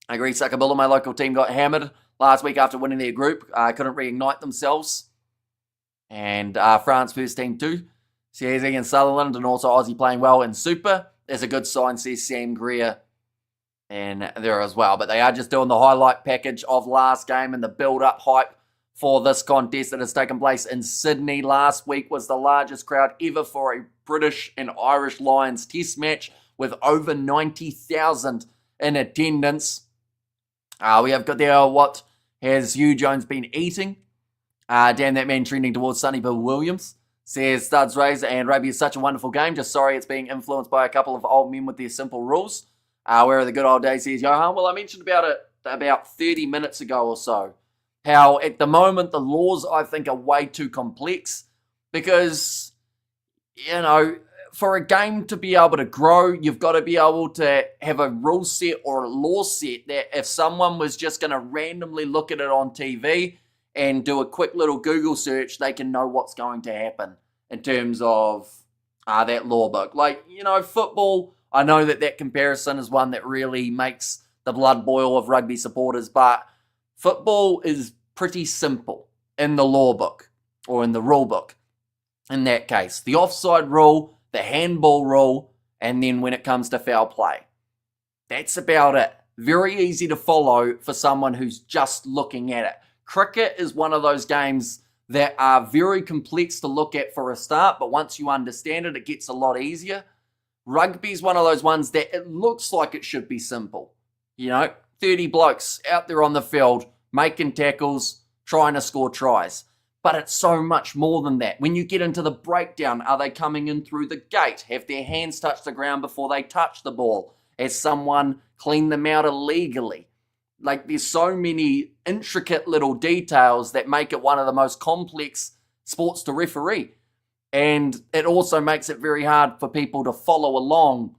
I agree, Sakabula, my local team, got hammered last week after winning their group. Couldn't reignite themselves. And France first team too, says Ian Sutherland, and also Aussie playing well in Super. There's a good sign, says Sam Greer. And there as well. But they are just doing the highlight package of last game and the build-up hype for this contest that has taken place in Sydney. Last week was the largest crowd ever for a British and Irish Lions test match with over 90,000 in attendance. We have got there what has Hugh Jones been eating. Damn that man trending towards Sonny Bill Williams. Says Studs Razor, and rugby is such a wonderful game. Just sorry it's being influenced by a couple of old men with their simple rules. Where are the good old days, says Johan? Well, I mentioned about it about 30 minutes ago or so. How at the moment the laws, I think, are way too complex because, for a game to be able to grow, you've got to be able to have a rule set or a law set that if someone was just going to randomly look at it on TV and do a quick little Google search, they can know what's going to happen in terms of that law book. Like, football, I know that comparison is one that really makes the blood boil of rugby supporters, but football is pretty simple in the law book, or in the rule book, in that case. The offside rule, the handball rule, and then when it comes to foul play. That's about it. Very easy to follow for someone who's just looking at it. Cricket is one of those games that are very complex to look at for a start, but once you understand it, it gets a lot easier. Rugby is one of those ones that it looks like it should be simple. 30 blokes out there on the field, making tackles, trying to score tries. But it's so much more than that. When you get into the breakdown, are they coming in through the gate? Have their hands touched the ground before they touch the ball? Has someone cleaned them out illegally? Like, there's so many intricate little details that make it one of the most complex sports to referee. And it also makes it very hard for people to follow along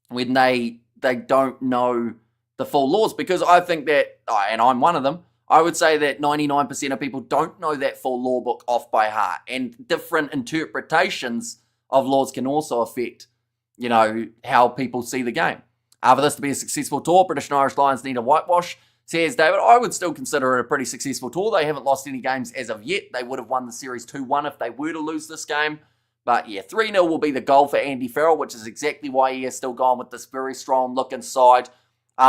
when they don't know the full laws. Because I think that, and I'm one of them, I would say that 99% of people don't know that full law book off by heart. And different interpretations of laws can also affect, how people see the game. For this to be a successful tour, British and Irish Lions need a whitewash. Says David, I would still consider it a pretty successful tour. They haven't lost any games as of yet. They would have won the series 2-1 if they were to lose this game. But yeah, 3-0 will be the goal for Andy Farrell, which is exactly why he has still gone with this very strong looking side.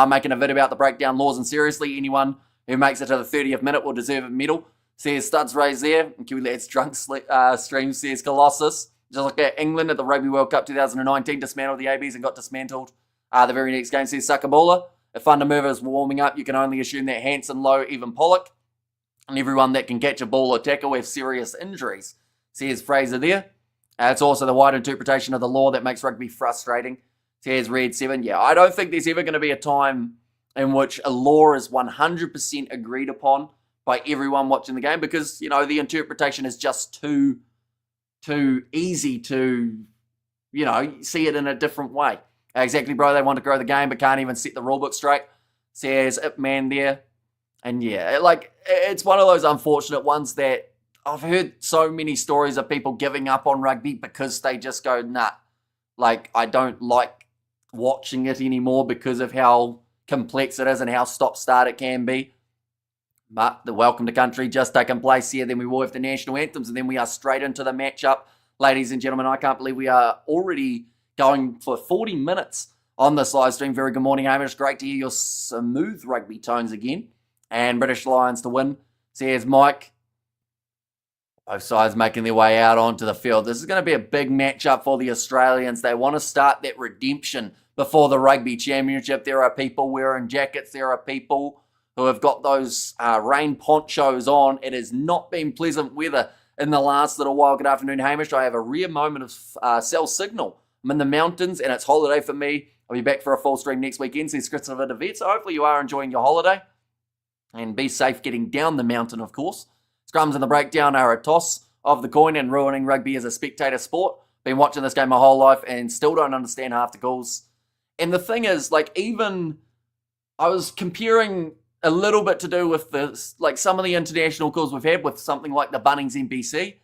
Making a vid about the breakdown laws, and seriously, anyone who makes it to the 30th minute will deserve a medal. Says Studs Rays there. And Kiwi Lads Drunk Stream says Colossus. Just look at England at the Rugby World Cup 2019, dismantled the ABs and got dismantled. The very next game, says Sakabula. If Thundermover is warming up, you can only assume that Hanson, Lowe, even Pollock, and everyone that can catch a ball or tackle have serious injuries, says Fraser there. It's also the wide interpretation of the law that makes rugby frustrating, says Red 7. Yeah, I don't think there's ever going to be a time in which a law is 100% agreed upon by everyone watching the game because, the interpretation is just too easy to see it in a different way. Exactly, bro. They want to grow the game, but can't even set the rulebook straight. Says Ip Man there. And yeah, it's one of those unfortunate ones that I've heard so many stories of people giving up on rugby because they just go, nah, I don't like watching it anymore because of how complex it is and how stop-start it can be. But the welcome to country just taking place here. Then we will have the national anthems, and then we are straight into the matchup. Ladies and gentlemen, I can't believe we are already going for 40 minutes on this live stream. Very good morning, Hamish. Great to hear your smooth rugby tones again. And British Lions to win, says Mike. Both sides making their way out onto the field. This is going to be a big matchup for the Australians. They want to start that redemption before the Rugby Championship. There are people wearing jackets. There are people who have got those rain ponchos on. It has not been pleasant weather in the last little while. Good afternoon, Hamish. I have a rare moment of cell signal. I'm in the mountains and it's holiday for me. I'll be back for a full stream next weekend, says Christopher DeVette. So hopefully you are enjoying your holiday. And be safe getting down the mountain, of course. Scrums in the breakdown are a toss of the coin and ruining rugby as a spectator sport. Been watching this game my whole life and still don't understand half the calls. And the thing is, even I was comparing a little bit to do with this, some of the international calls we've had with something like the Bunnings NBC.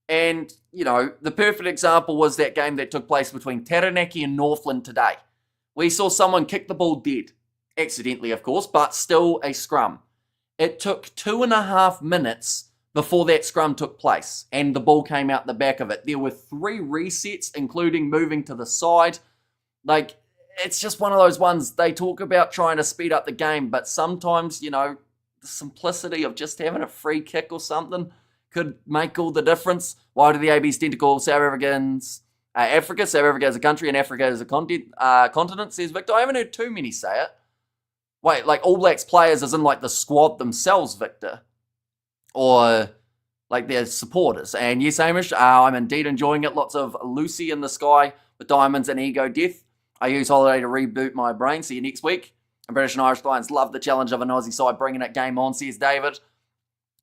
And, the perfect example was that game that took place between Taranaki and Northland today. We saw someone kick the ball dead. Accidentally, of course, but still a scrum. It took 2.5 minutes before that scrum took place and the ball came out the back of it. There were 3 resets, including moving to the side. It's just one of those ones they talk about trying to speed up the game, but sometimes, the simplicity of just having a free kick or something could make all the difference. Why do the ABs tend to call South Africans Africa? South Africa as a country and Africa as a continent, says Victor. I haven't heard too many say it. Wait, All Blacks players as in the squad themselves, Victor? Or their supporters? And yes, Hamish, I'm indeed enjoying it. Lots of Lucy in the sky with diamonds and ego death. I use holiday to reboot my brain. See you next week. And British and Irish Lions love the challenge of an Aussie side bringing it game on, says David.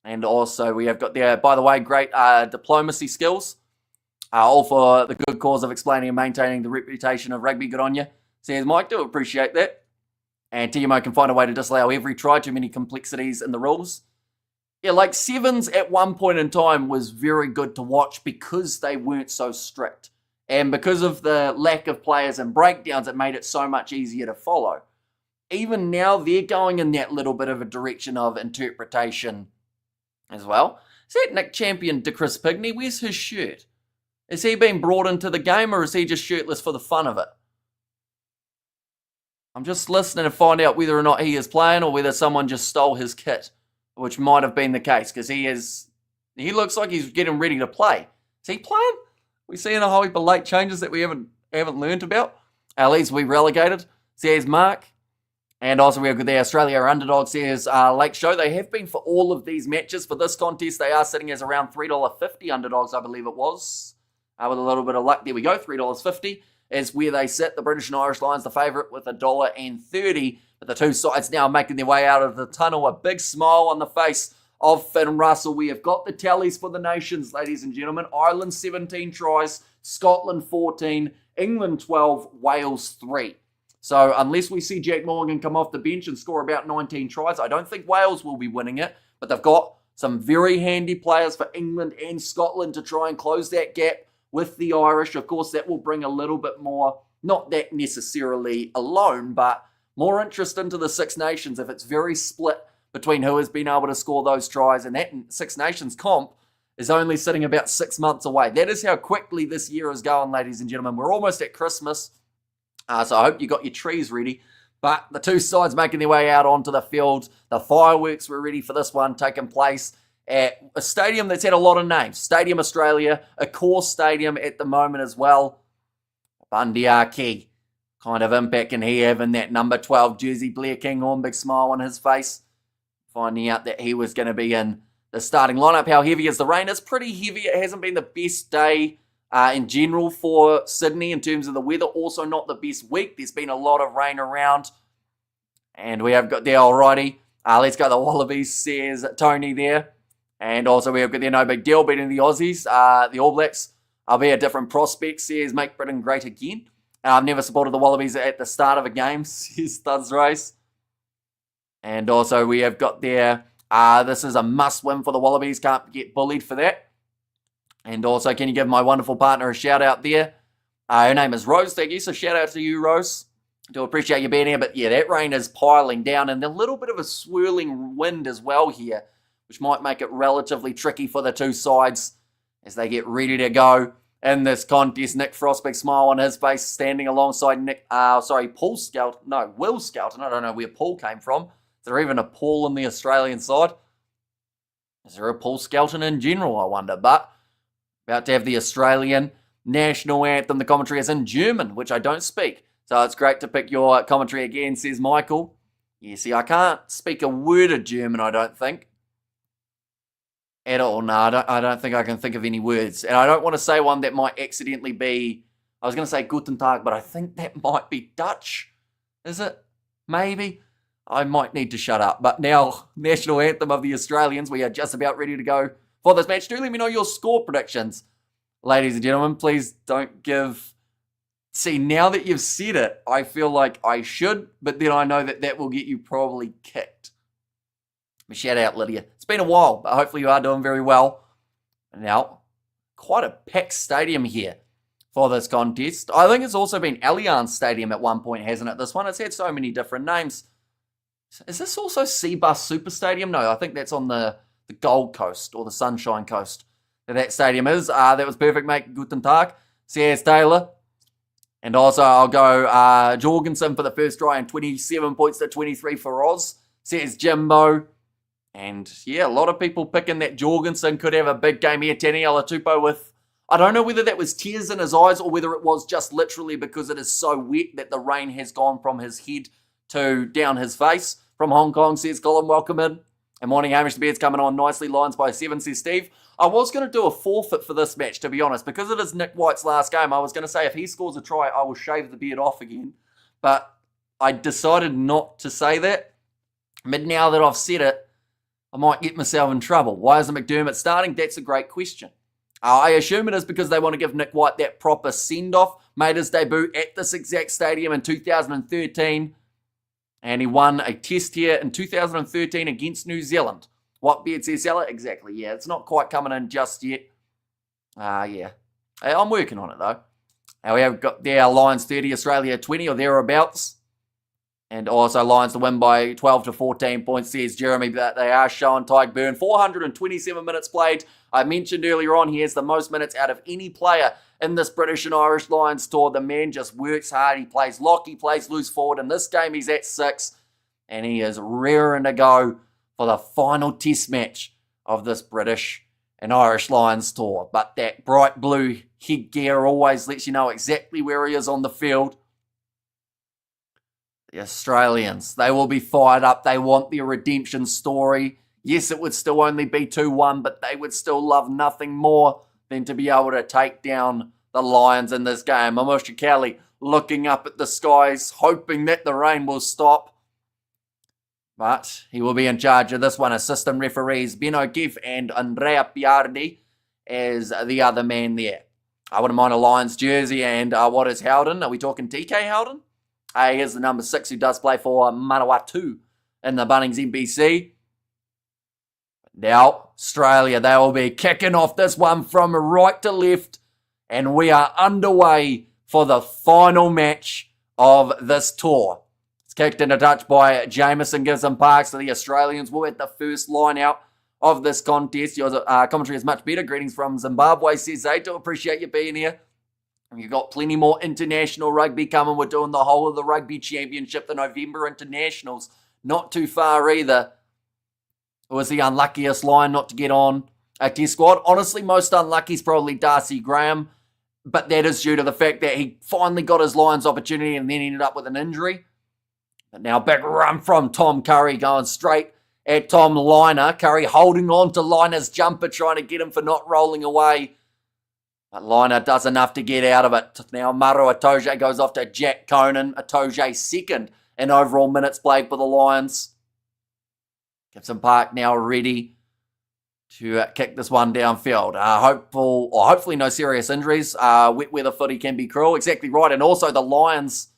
And also we have got there, by the way, great diplomacy skills. All for the good cause of explaining and maintaining the reputation of rugby. Good on you, says Mike. Do appreciate that. And TMO can find a way to disallow every try. Too many complexities in the rules. Yeah, sevens at one point in time was very good to watch because they weren't so strict. And because of the lack of players and breakdowns, it made it so much easier to follow. Even now, they're going in that little bit of a direction of interpretation as well. Is that Nick Champion to Chris Pigney? Where's his shirt? Has he been brought into the game or is he just shirtless for the fun of it? I'm just listening to find out whether or not he is playing or whether someone just stole his kit, which might have been the case because he looks like he's getting ready to play. Is he playing? We seeing a whole heap of late changes that we haven't learned about. At least we relegated, says Mark. And also we have the Australia underdog, says Lake Show. They have been for all of these matches. For this contest, they are sitting as around $3.50 underdogs, I believe it was. With a little bit of luck, there we go, $3.50. Is where they sit. The British and Irish Lions, the favourite, with $1.30. But the two sides now making their way out of the tunnel. A big smile on the face of Finn Russell. We have got the tallies for the nations, ladies and gentlemen. Ireland 17 tries, Scotland 14, England 12, Wales 3. So unless we see Jack Morgan come off the bench and score about 19 tries, I don't think Wales will be winning it. But they've got some very handy players for England and Scotland to try and close that gap with the Irish. Of course, that will bring a little bit more, not that necessarily alone, but more interest into the Six Nations if it's very split between who has been able to score those tries. And that Six Nations comp is only sitting about 6 months away. That is how quickly this year is going, ladies and gentlemen. We're almost at Christmas, so I hope you got your trees ready. But the two sides making their way out onto the field. The fireworks were ready for this one, taking place at a stadium that's had a lot of names. Stadium Australia, Accor Stadium at the moment as well. Bundyaki, kind of impact can he have in that number 12 jersey? Blair Kinghorn, big smile on his face. Finding out that he was going to be in the starting lineup. How heavy is the rain? It's pretty heavy. It hasn't been the best day in general for Sydney in terms of the weather. Also not the best week. There's been a lot of rain around. And we have got the alrighty. Let's go the Wallabies, says Tony there. And also we have got the no big deal beating the Aussies, the All Blacks. I'll be a different prospect, says Make Britain Great Again. I've never supported the Wallabies at the start of a game, says Studs Race. And also we have got there, this is a must win for the Wallabies, can't get bullied for that. And also, can you give my wonderful partner a shout out there? Her name is Rose, thank you, so shout out to you, Rose. Do appreciate you being here, but yeah, that rain is piling down and a little bit of a swirling wind as well here, which might make it relatively tricky for the two sides as they get ready to go in this contest. Nick Frost, big smile on his face, standing alongside Paul Skelton. No, Will Skelton. I don't know where Paul came from. Is there even a Paul on the Australian side? Is there a Paul Skelton in general, I wonder? But about to have the Australian national anthem. The commentary is in German, which I don't speak. So it's great to pick your commentary again, says Michael. Yeah, see, I can't speak a word of German, I don't think. At all, no, I don't think I can think of any words. And I don't want to say one that might accidentally be, I was going to say Guten Tag, but I think that might be Dutch. Is it? Maybe. I might need to shut up. But now, national anthem of the Australians. We are just about ready to go for this match. Do let me know your score predictions. Ladies and gentlemen, please don't give... See, now that you've said it, I feel like I should, but then I know that that will get you probably kicked. Shout out, Lydia. It's been a while, but hopefully you are doing very well. Now, quite a packed stadium here for this contest. I think it's also been Allianz Stadium at one point, hasn't it? This one, it's had so many different names. Is this also Seabus Super Stadium? No, I think that's on the Gold Coast or the Sunshine Coast that stadium is. That was perfect, mate. Guten Tag. Says Taylor. And also, I'll go Jorgensen for the first try and 27 points to 23 for Oz. Says Jimbo. And yeah, a lot of people picking that Jorgensen could have a big game here. Taniela Tupou with, I don't know whether that was tears in his eyes or whether it was just literally because it is so wet that the rain has gone from his head to down his face. From Hong Kong, says Colin, welcome in. And morning, Hamish, the Beard's coming on nicely. Lions by 7, says Steve. I was going to do a forfeit for this match, to be honest. Because it is Nick White's last game, I was going to say if he scores a try, I will shave the beard off again. But I decided not to say that. But now that I've said it, I might get myself in trouble. Why isn't McDermott starting? That's a great question. I assume it is because they want to give Nick White that proper send-off. Made his debut at this exact stadium in 2013. And he won a test here in 2013 against New Zealand. What Beard says, Seller? Exactly, yeah. It's not quite coming in just yet. Yeah. I'm working on it, though. And we have got there Lions 30, Australia 20 or thereabouts. And also Lions to win by 12 to 14 points, says Jeremy, that they are showing Tyke Byrne. 427 minutes played. I mentioned earlier on, he has the most minutes out of any player in this British and Irish Lions tour. The man just works hard. He plays lock, he plays loose forward. In this game, he's at 6. And he is raring to go for the final test match of this British and Irish Lions tour. But that bright blue headgear always lets you know exactly where he is on the field. The Australians, they will be fired up. They want their redemption story. Yes, it would still only be 2-1, but they would still love nothing more than to be able to take down the Lions in this game. Mamusha Kelly looking up at the skies, hoping that the rain will stop. But he will be in charge of this one. Assistant referees Ben O'Keefe and Andrea Piardi as the other man there. I wouldn't mind a Lions jersey. And what is Howden? Are we talking TK Howden? He is the number 6 who does play for Manawatu in the Bunnings NBC. Now, Australia, they will be kicking off this one from right to left. And we are underway for the final match of this tour. It's kicked into touch by Jameson, gives them Parks. So the Australians will at the first line out of this contest. Your commentary is much better. Greetings from Zimbabwe, says Zato. Appreciate you being here. You've got plenty more international rugby coming. We're doing the whole of the Rugby Championship, the November internationals. Not too far either. It was the unluckiest line not to get on a test squad. Honestly, most unlucky is probably Darcy Graham, but that is due to the fact that he finally got his Lions opportunity and then ended up with an injury. But now big run from Tom Curry going straight at Tom Liner. Curry holding on to Liner's jumper, trying to get him for not rolling away. But Liner does enough to get out of it. Now Maru Atoje goes off to Jack Conan. Atoje second in overall minutes played for the Lions. Gibson Park now ready to kick this one downfield. Hopefully no serious injuries. Wet weather footy can be cruel. Exactly right. And also the Lions,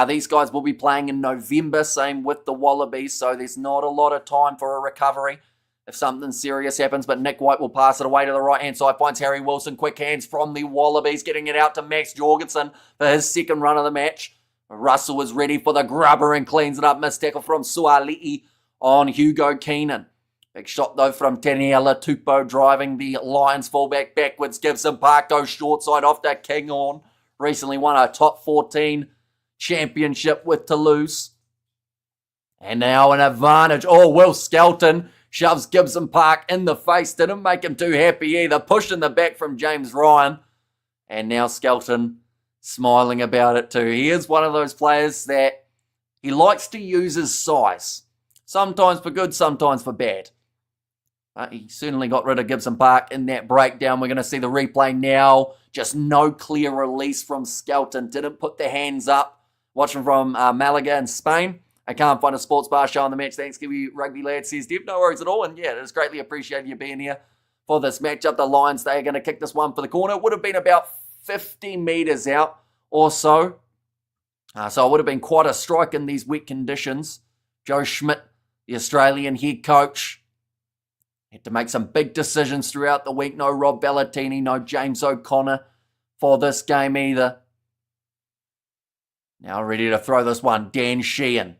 these guys will be playing in November, same with the Wallabies, so there's not a lot of time for a recovery if something serious happens. But Nick White will pass it away to the right-hand side, finds Harry Wilson, quick hands from the Wallabies, getting it out to Max Jorgensen for his second run of the match. Russell is ready for the grubber and cleans it up. Missed tackle from Suali'i on Hugo Keenan. Big shot though from Taniela Tupou driving the Lions fullback backwards. Gibson Park goes short side off to Kinghorn. Recently won a top 14 championship with Toulouse. And now an advantage. Oh, Will Skelton shoves Gibson Park in the face. Didn't make him too happy either. Pushed in the back from James Ryan. And now Skelton smiling about it too. He is one of those players that he likes to use his size. Sometimes for good, sometimes for bad. He certainly got rid of Gibson Park in that breakdown. We're going to see the replay now. Just no clear release from Skelton. Didn't put the hands up. Watching from Malaga in Spain. I can't find a sports bar show on the match. Thanks, Kiwi Rugby Lad, says Dev. No worries at all. And yeah, it is greatly appreciated you being here for this matchup. The Lions, they are going to kick this one for the corner. It would have been about 50 metres out or so. So it would have been quite a strike in these wet conditions. Joe Schmidt, the Australian head coach, had to make some big decisions throughout the week. No Rob Bellatini, no James O'Connor for this game either. Now ready to throw this one, Dan Sheehan.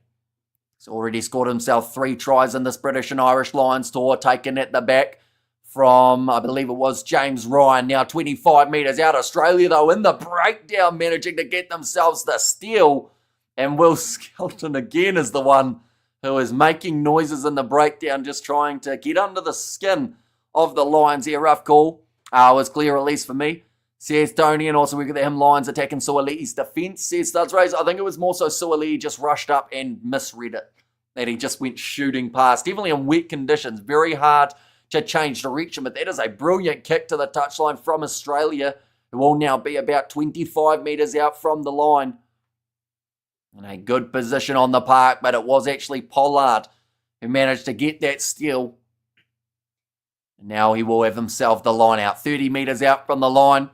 He's already scored himself 3 tries in this British and Irish Lions tour, taken at the back from, I believe it was James Ryan. Now 25 metres out. Australia, though, in the breakdown, managing to get themselves the steal. And Will Skelton again is the one who is making noises in the breakdown, just trying to get under the skin of the Lions here. Rough call. Was clear release for me, says Tony. And also we got him Lions attacking Suali'i's defence, says Studs Rays. I think it was more so Suali'i just rushed up and misread it, that he just went shooting past. Definitely in wet conditions, very hard to change direction. But that is a brilliant kick to the touchline from Australia, who will now be about 25 metres out from the line. In a good position on the park, but it was actually Pollard who managed to get that steal. And now he will have himself the line out. 30 metres out from the line.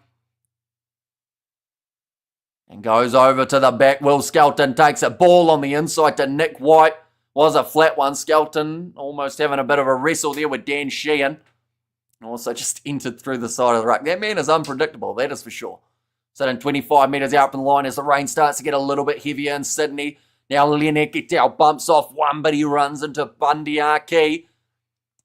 And goes over to the back. Will Skelton takes a ball on the inside to Nick White. Was a flat one. Skelton almost having a bit of a wrestle there with Dan Sheehan. And also just entered through the side of the ruck. That man is unpredictable, that is for sure. Sitting 25 metres out from the line as the rain starts to get a little bit heavier in Sydney. Now Lenekitau bumps off one, but he runs into Bundy Aki.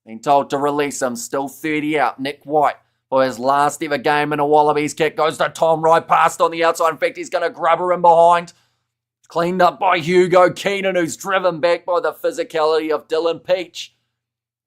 Being told to release him. Still 30 out. Nick White for his last ever game in a Wallabies kick. Goes to Tom Wright, passed on the outside. In fact, he's going to grubber him behind. Cleaned up by Hugo Keenan, who's driven back by the physicality of Dylan Peach.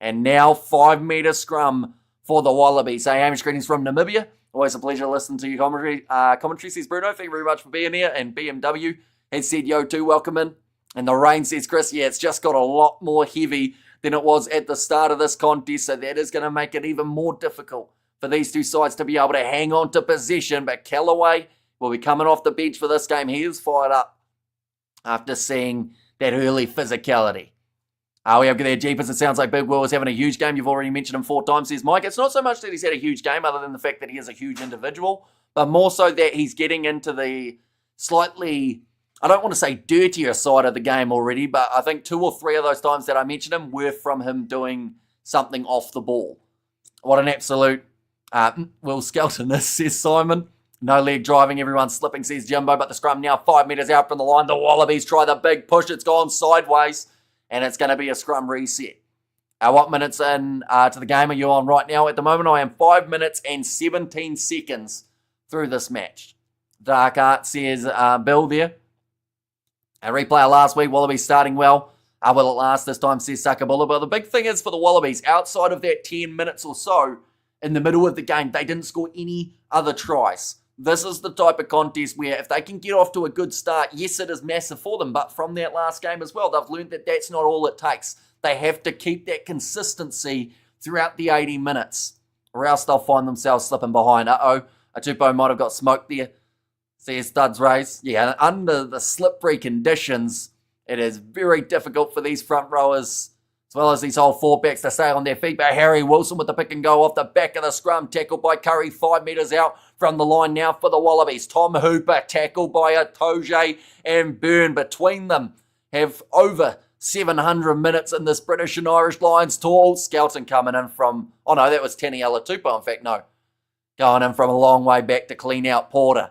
And now 5 metre scrum for the Wallabies. Hey, Hamish, greetings from Namibia. Always a pleasure to listen to your commentary, says Bruno. Thank you very much for being here. And BMW has said, yo, too, welcome in. And the rain, says Chris, yeah, it's just got a lot more heavy than it was at the start of this contest. So that is going to make it even more difficult for these two sides to be able to hang on to possession. But Callaway will be coming off the bench for this game. He is fired up after seeing that early physicality. We have there, Jeepers. It sounds like Big Will is having a huge game. You've already mentioned him 4 times, says Mike. It's not so much that he's had a huge game, other than the fact that he is a huge individual, but more so that he's getting into the slightly, I don't want to say dirtier side of the game already, but I think 2 or 3 of those times that I mentioned him were from him doing something off the ball. What an absolute Will Skelton is, says Simon. No leg driving, everyone slipping, says Jimbo, but the scrum now 5 metres out from the line. The Wallabies try the big push. It's gone sideways. And it's going to be a scrum reset. What minutes in to the game are you on right now? At the moment, I am 5 minutes and 17 seconds through this match. Dark Art says Bill there. A replay of last week, Wallabies starting well. Will it last this time, says Sakabula. But the big thing is for the Wallabies, outside of that 10 minutes or so, in the middle of the game, they didn't score any other tries. This is the type of contest where if they can get off to a good start, yes, it is massive for them, but from that last game as well, they've learned that that's not all it takes. They have to keep that consistency throughout the 80 minutes, or else they'll find themselves slipping behind. Atupo might have got smoked there, says Studs Rays. Yeah, under the slippery conditions, it is very difficult for these front rowers as well as these whole fullbacks to stay on their feet. But Harry Wilson with the pick and go off the back of the scrum, tackled by Curry 5 metres out from the line now for the Wallabies. Tom Hooper tackled by Atoje and Byrne. Between them have over 700 minutes in this British and Irish Lions tour. Skelton coming in from, oh no, that was Taniela Tupou, in fact, no. Going in from a long way back to clean out Porter.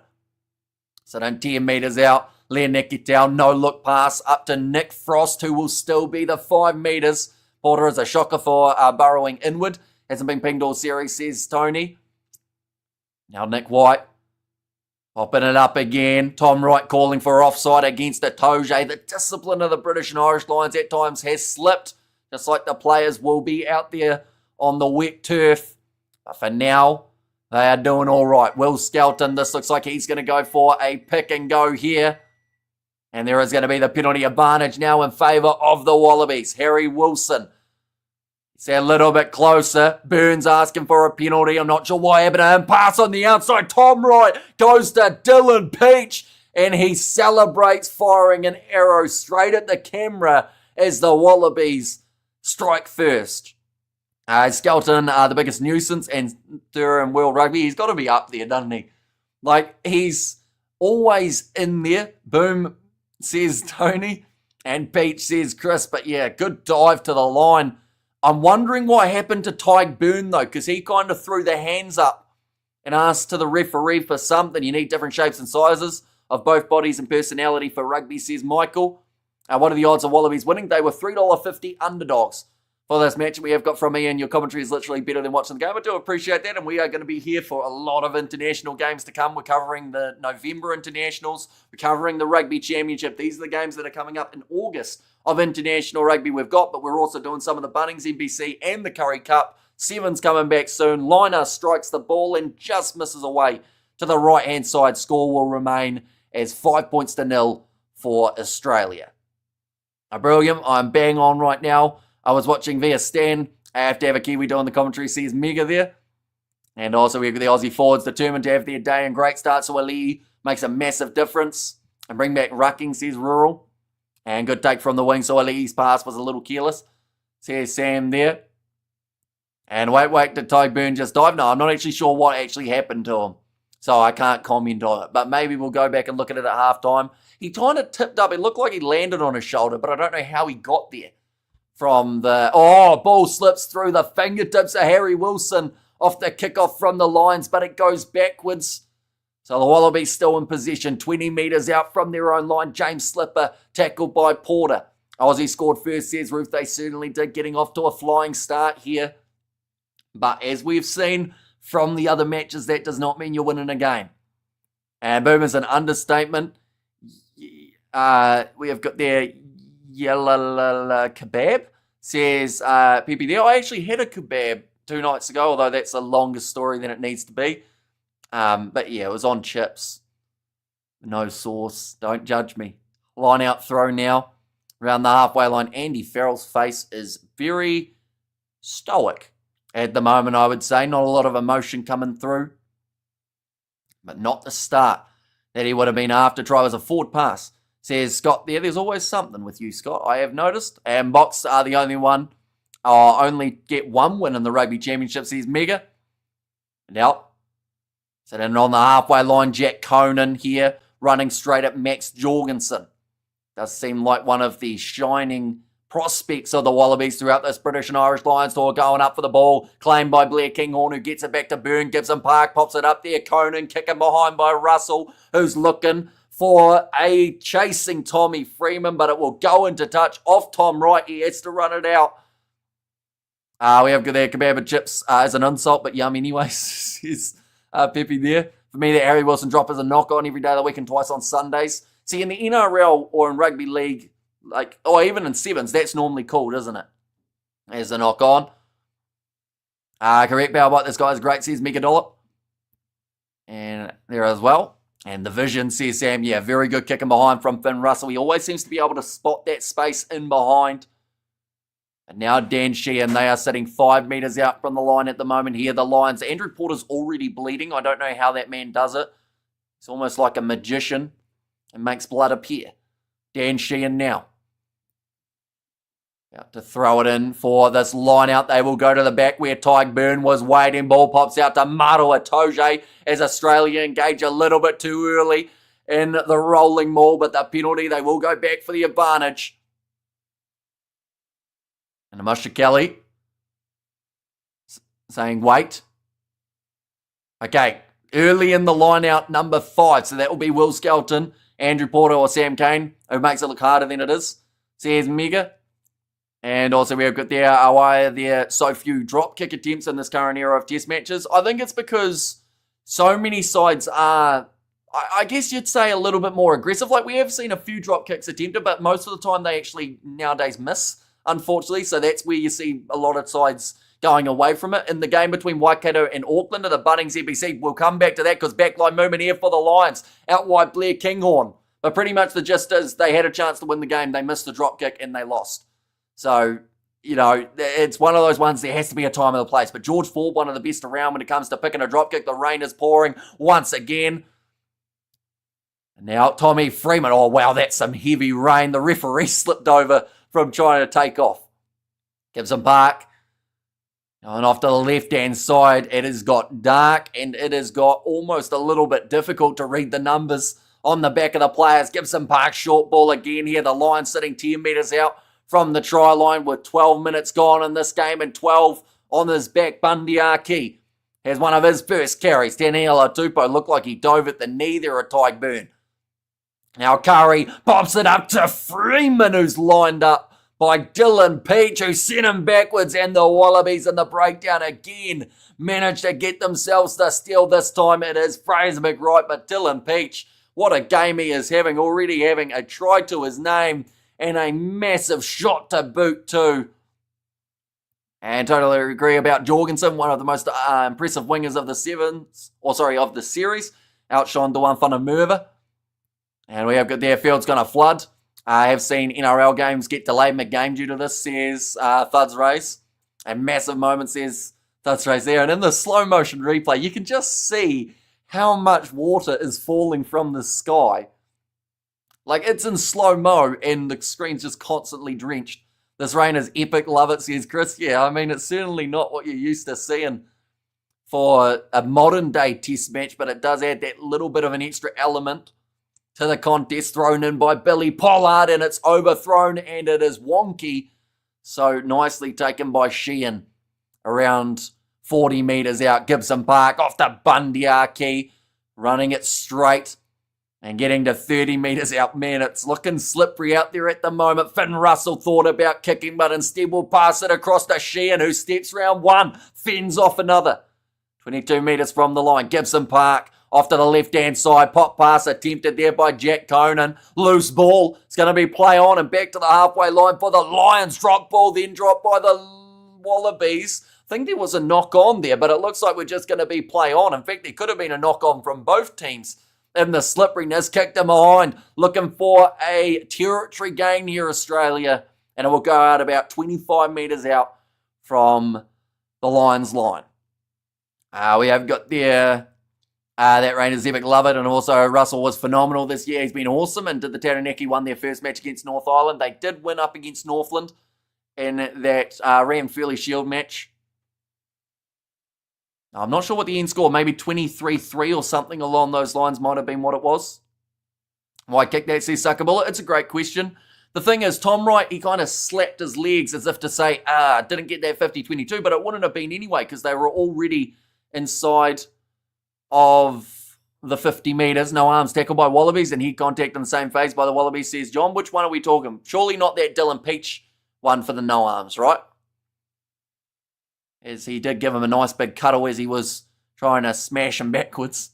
So then 10 metres out. Leoneki down, no look pass up to Nick Frost, who will still be the 5 metres. Porter is a shocker for burrowing inward. Hasn't been pinged all series, says Tony. Now Nick White popping it up again. Tom Wright calling for offside against Atoje. The discipline of the British and Irish Lions at times has slipped, just like the players will be out there on the wet turf. But for now, they are doing all right. Will Skelton, this looks like he's going to go for a pick and go here. And there is going to be the penalty advantage now in favour of the Wallabies. Harry Wilson. It's a little bit closer. Burns asking for a penalty. I'm not sure why happened to him. Pass on the outside. Tom Wright goes to Dylan Peach. And he celebrates firing an arrow straight at the camera as the Wallabies strike first. Skelton, the biggest nuisance and stirrer in world rugby. He's got to be up there, doesn't he? Like, he's always in there. Boom, says Tony. And Peach says Chris. But yeah, good dive to the line. I'm wondering what happened to Tyke Byrne, though, because he kind of threw the hands up and asked to the referee for something. You need different shapes and sizes of both bodies and personality for rugby, says Michael. What are the odds of Wallabies winning? They were $3.50 underdogs for this match we have got from Ian. Your commentary is literally better than watching the game. I do appreciate that, and we are going to be here for a lot of international games to come. We're covering the November internationals. We're covering the Rugby Championship. These are the games that are coming up in August of international rugby we've got, but we're also doing some of the Bunnings NBC and the Curry Cup. Seven's coming back soon. Liner strikes the ball and just misses away to the right-hand side. Score will remain as 5-0 for Australia. Brilliant. I'm bang on right now. I was watching via Stan. I have to have a Kiwi doing the commentary, sees Mega there. And also we've got the Aussie forwards determined to have their day and great start. So Ali makes a massive difference. And bring back Rucking, says Rural. And good take from the wing. So Ali's pass was a little careless. Says Sam there. And wait, did Ty Byrne just dive? No, I'm not actually sure what actually happened to him. So I can't comment on it. But maybe we'll go back and look at it at halftime. He kind of tipped up. It looked like he landed on his shoulder, but I don't know how he got there. From the, ball slips through the fingertips of Harry Wilson off the kickoff from the Lions, but it goes backwards. So the Wallabies still in possession, 20 metres out from their own line. James Slipper tackled by Porter. Aussie scored first, says Ruth. They certainly did, getting off to a flying start here. But as we've seen from the other matches, that does not mean you're winning a game. And boom is an understatement. We have got there Yelala Kebab, says PP there. I actually had a kebab 2 nights ago, although that's a longer story than it needs to be. But yeah, it was on chips. No sauce. Don't judge me. Line out throw now. Around the halfway line. Andy Farrell's face is very stoic at the moment, I would say. Not a lot of emotion coming through. But not the start that he would have been after. Try was a forward pass. Says Scott there. There's always something with you, Scott, I have noticed. And Box are the only one. Only get one win in the Rugby Championship, says Mega. And out. So then on the halfway line, Jack Conan here, running straight at Max Jorgensen. Does seem like one of the shining prospects of the Wallabies throughout this British and Irish Lions tour, going up for the ball. Claimed by Blair Kinghorn, who gets it back to Byrne. Gibson Park pops it up there. Conan kicking behind by Russell, who's looking for a chasing Tommy Freeman, but it will go into touch off Tom Wright. He has to run it out. We have got there kebab and chips as an insult, but yum anyways, says Pepe there. For me, the Harry Wilson drop is a knock-on every day of the week and twice on Sundays. See, in the NRL or in rugby league, or even in sevens, that's normally called, isn't it? As a knock-on. Correct, Powerbot, this guy's great, says Mega Dollop. And there as well. And the vision, says Sam, yeah, very good kicking behind from Finn Russell. He always seems to be able to spot that space in behind. And now Dan Sheehan, they are sitting 5 metres out from the line at the moment here. The Lions, Andrew Porter's already bleeding. I don't know how that man does it. It's almost like a magician and makes blood appear. Dan Sheehan now. Out to throw it in for this line out. They will go to the back where Tyg Byrne was waiting. Ball pops out to Maru Atoje as Australia engage a little bit too early in the rolling maul, but the penalty, they will go back for the advantage. And Musha Kelly saying wait. Okay, early in the line out, number 5. So that will be Will Skelton, Andrew Porter or Sam Cane, who makes it look harder than it is. Says Mega. And also we have got there, why are there so few drop kick attempts in this current era of test matches? I think it's because so many sides are, I guess you'd say, a little bit more aggressive. Like, we have seen a few drop kicks attempted, but most of the time they actually nowadays miss, unfortunately. So that's where you see a lot of sides going away from it. In the game between Waikato and Auckland at the Bunnings EBC, we'll come back to that because backline movement here for the Lions. Out wide, Blair Kinghorn. But pretty much the gist is they had a chance to win the game. They missed the drop kick and they lost. So, you know, it's one of those ones, there has to be a time and a place. But George Ford, one of the best around when it comes to picking a drop kick. The rain is pouring once again. And now Tommy Freeman. Oh, wow, that's some heavy rain. The referee slipped over from trying to take off. Gibson Park. And off to the left-hand side, it has got dark and it has got almost a little bit difficult to read the numbers on the back of the players. Gibson Park short ball again here. The Lions sitting 10 metres out from the try line with 12 minutes gone in this game and 12 on his back. Bundy Aki has one of his first carries. Daniela Tupou looked like he dove at the knee there at Tyg Byrne. Now Curry pops it up to Freeman, who's lined up by Dylan Peach, who sent him backwards, and the Wallabies in the breakdown again managed to get themselves the steal. This time it is Fraser McWright, but Dylan Peach, what a game he is having, already having a try to his name and a massive shot to boot too. And totally agree about Jorgensen, one of the most impressive wingers of the series. Outshone Dewan Whanamurva. And we have got their field's going to flood. I have seen NRL games get delayed mid-game due to this, says Thuds Race. A massive moment, says Thuds Race there. And in the slow motion replay, you can just see how much water is falling from the sky. Like, it's in slow-mo, and the screen's just constantly drenched. This rain is epic, love it, says Chris. Yeah, I mean, it's certainly not what you're used to seeing for a modern-day test match, but it does add that little bit of an extra element to the contest, thrown in by Billy Pollard, and it's overthrown, and it is wonky. So nicely taken by Sheehan. Around 40 metres out, Gibson Park off to Bundyaki, running it straight. And getting to 30 metres out, man, it's looking slippery out there at the moment. Finn Russell thought about kicking, but instead will pass it across to Sheehan, who steps round one, fends off another. 22 metres from the line, Gibson Park off to the left-hand side. Pop pass attempted there by Jack Conan. Loose ball. It's going to be play on and back to the halfway line for the Lions. Drop ball, then dropped by the Wallabies. I think there was a knock on there, but it looks like we're just going to be play on. In fact, there could have been a knock on from both teams. In the slipperiness, kicked him behind, looking for a territory gain here, Australia, and it will go out about 25 metres out from the Lions line. We have got there, that Rangers epic, love it, and also Russell was phenomenal this year. He's been awesome, and did the Taranaki won their first match against North Island. They did win up against Northland in that Ram Fairley Shield match. I'm not sure what the end score, maybe 23-3 or something along those lines might have been what it was. Why kick that, says Suckabullet? It's a great question. The thing is, Tom Wright, he kind of slapped his legs as if to say, didn't get that 50-22, but it wouldn't have been anyway because they were already inside of the 50 metres. No arms tackle by Wallabies, and head contact in the same phase by the Wallabies, says John. Which one are we talking? Surely not that Dylan Peach one for the no arms, right? As he did give him a nice big cuddle as he was trying to smash him backwards.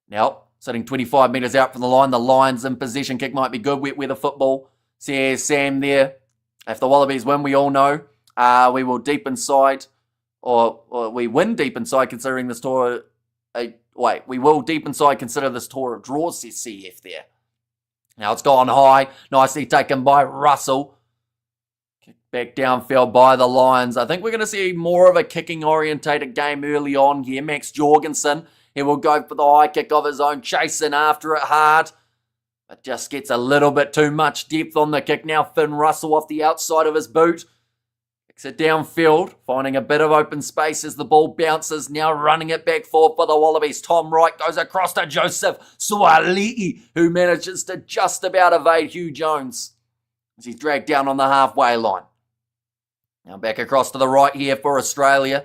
Now, sitting 25 metres out from the line, the Lions in possession. Kick might be good. Wet weather football, says Sam there. If the Wallabies win, we all know we will deep inside, or we win deep inside considering this tour. We will deep inside consider this tour of draws, says CF there. Now it's gone high. Nicely taken by Russell. Back downfield by the Lions. I think we're going to see more of a kicking-orientated game early on here. Max Jorgensen, he will go for the high kick of his own, chasing after it hard. But just gets a little bit too much depth on the kick now. Finn Russell off the outside of his boot. Kicks it downfield, finding a bit of open space as the ball bounces. Now running it back forward for the Wallabies. Tom Wright goes across to Joseph Suali'i, who manages to just about evade Hugh Jones as he's dragged down on the halfway line. Now back across to the right here for Australia.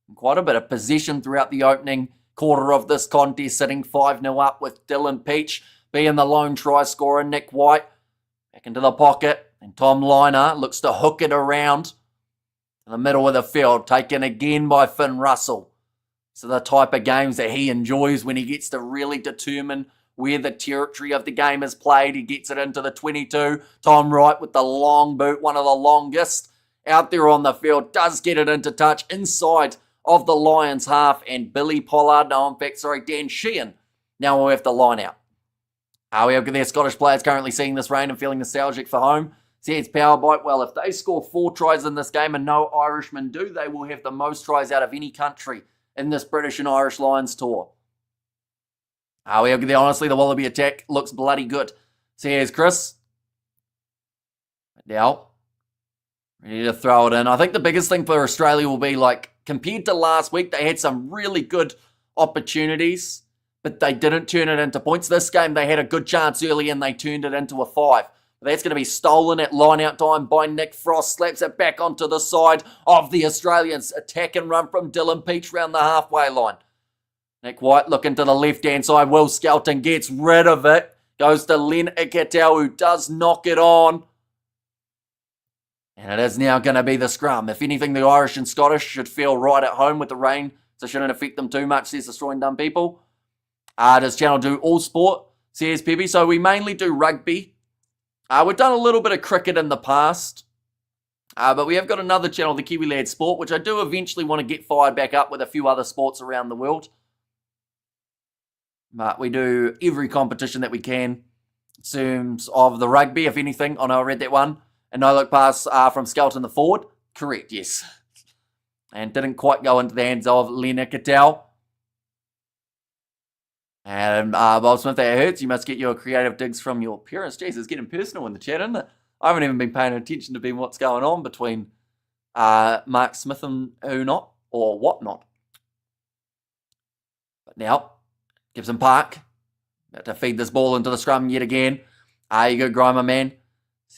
And quite a bit of possession throughout the opening quarter of this contest, sitting 5-0 up with Dylan Peach being the lone try scorer. Nick White back into the pocket, and Tom Liner looks to hook it around in the middle of the field, taken again by Finn Russell. So the type of games that he enjoys when he gets to really determine where the territory of the game is played. He gets it into the 22. Tom Wright with the long boot, one of the longest out there on the field, does get it into touch inside of the Lions half, and Billy Pollard, Dan Sheehan now will have the line out. We have their Scottish players currently seeing this rain and feeling nostalgic for home. See, it's power bite. Well, if they score 4 tries in this game and no Irishmen do, they will have the most tries out of any country in this British and Irish Lions tour. Honestly, the Wallaby attack looks bloody good. See, here's Chris. Now, ready to throw it in. I think the biggest thing for Australia will be, like, compared to last week, they had some really good opportunities, but they didn't turn it into points. This game, they had a good chance early and they turned it into a 5. That's going to be stolen at line-out time by Nick Frost. Slaps it back onto the side of the Australians. Attack and run from Dylan Peach round the halfway line. Nick White looking to the left-hand side. Will Skelton gets rid of it. Goes to Len Iketel, who does knock it on. And it is now going to be the scrum. If anything, the Irish and Scottish should feel right at home with the rain, so it shouldn't affect them too much, says Destroying Dumb People. Does channel do all sport, says Peppy? So we mainly do rugby. We've done a little bit of cricket in the past, but we have got another channel, the Kiwi Lad Sport, which I do eventually want to get fired back up with a few other sports around the world. But we do every competition that we can in terms of the rugby, if anything. Oh no, I read that one. And no look pass from Skelton the forward. Correct, yes. And didn't quite go into the hands of Lena Cattell. And Bob Smith, that hurts. You must get your creative digs from your parents. Jeez, it's getting personal in the chat, isn't it? I haven't even been paying attention to what's going on between Mark Smith and who not, or what not. But now, Gibson Park, about to feed this ball into the scrum yet again. You go, Grimer, man.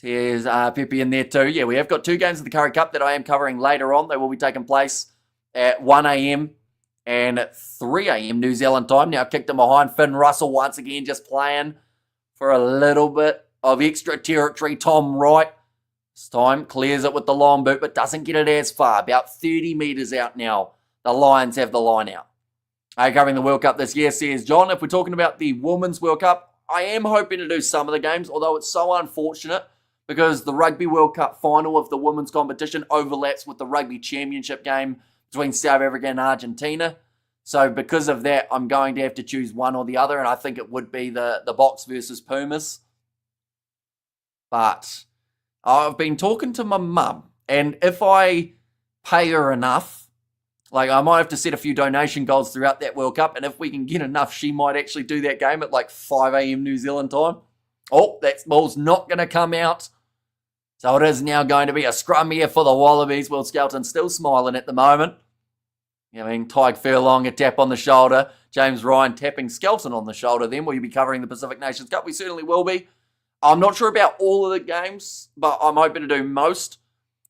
Here's Pepe in there too. Yeah, we have got 2 games of the Curry Cup that I am covering later on. They will be taking place at 1 a.m. and 3 a.m. New Zealand time. Now kicked him behind. Finn Russell once again just playing for a little bit of extra territory. Tom Wright this time clears it with the long boot, but doesn't get it as far. About 30 metres out now. The Lions have the line out. Covering the World Cup this year, says John. If we're talking about the Women's World Cup, I am hoping to do some of the games, although it's so unfortunate because the Rugby World Cup final of the women's competition overlaps with the Rugby Championship game between South Africa and Argentina. So because of that, I'm going to have to choose one or the other, and I think it would be the Box versus Pumas. But I've been talking to my mum, and if I pay her enough, like I might have to set a few donation goals throughout that World Cup, and if we can get enough, she might actually do that game at like 5 a.m. New Zealand time. Oh, that ball's not going to come out. So it is now going to be a scrum here for the Wallabies. Will Skelton still smiling at the moment. I mean, Tyke Furlong, a tap on the shoulder. James Ryan tapping Skelton on the shoulder then. Will you be covering the Pacific Nations Cup? We certainly will be. I'm not sure about all of the games, but I'm hoping to do most.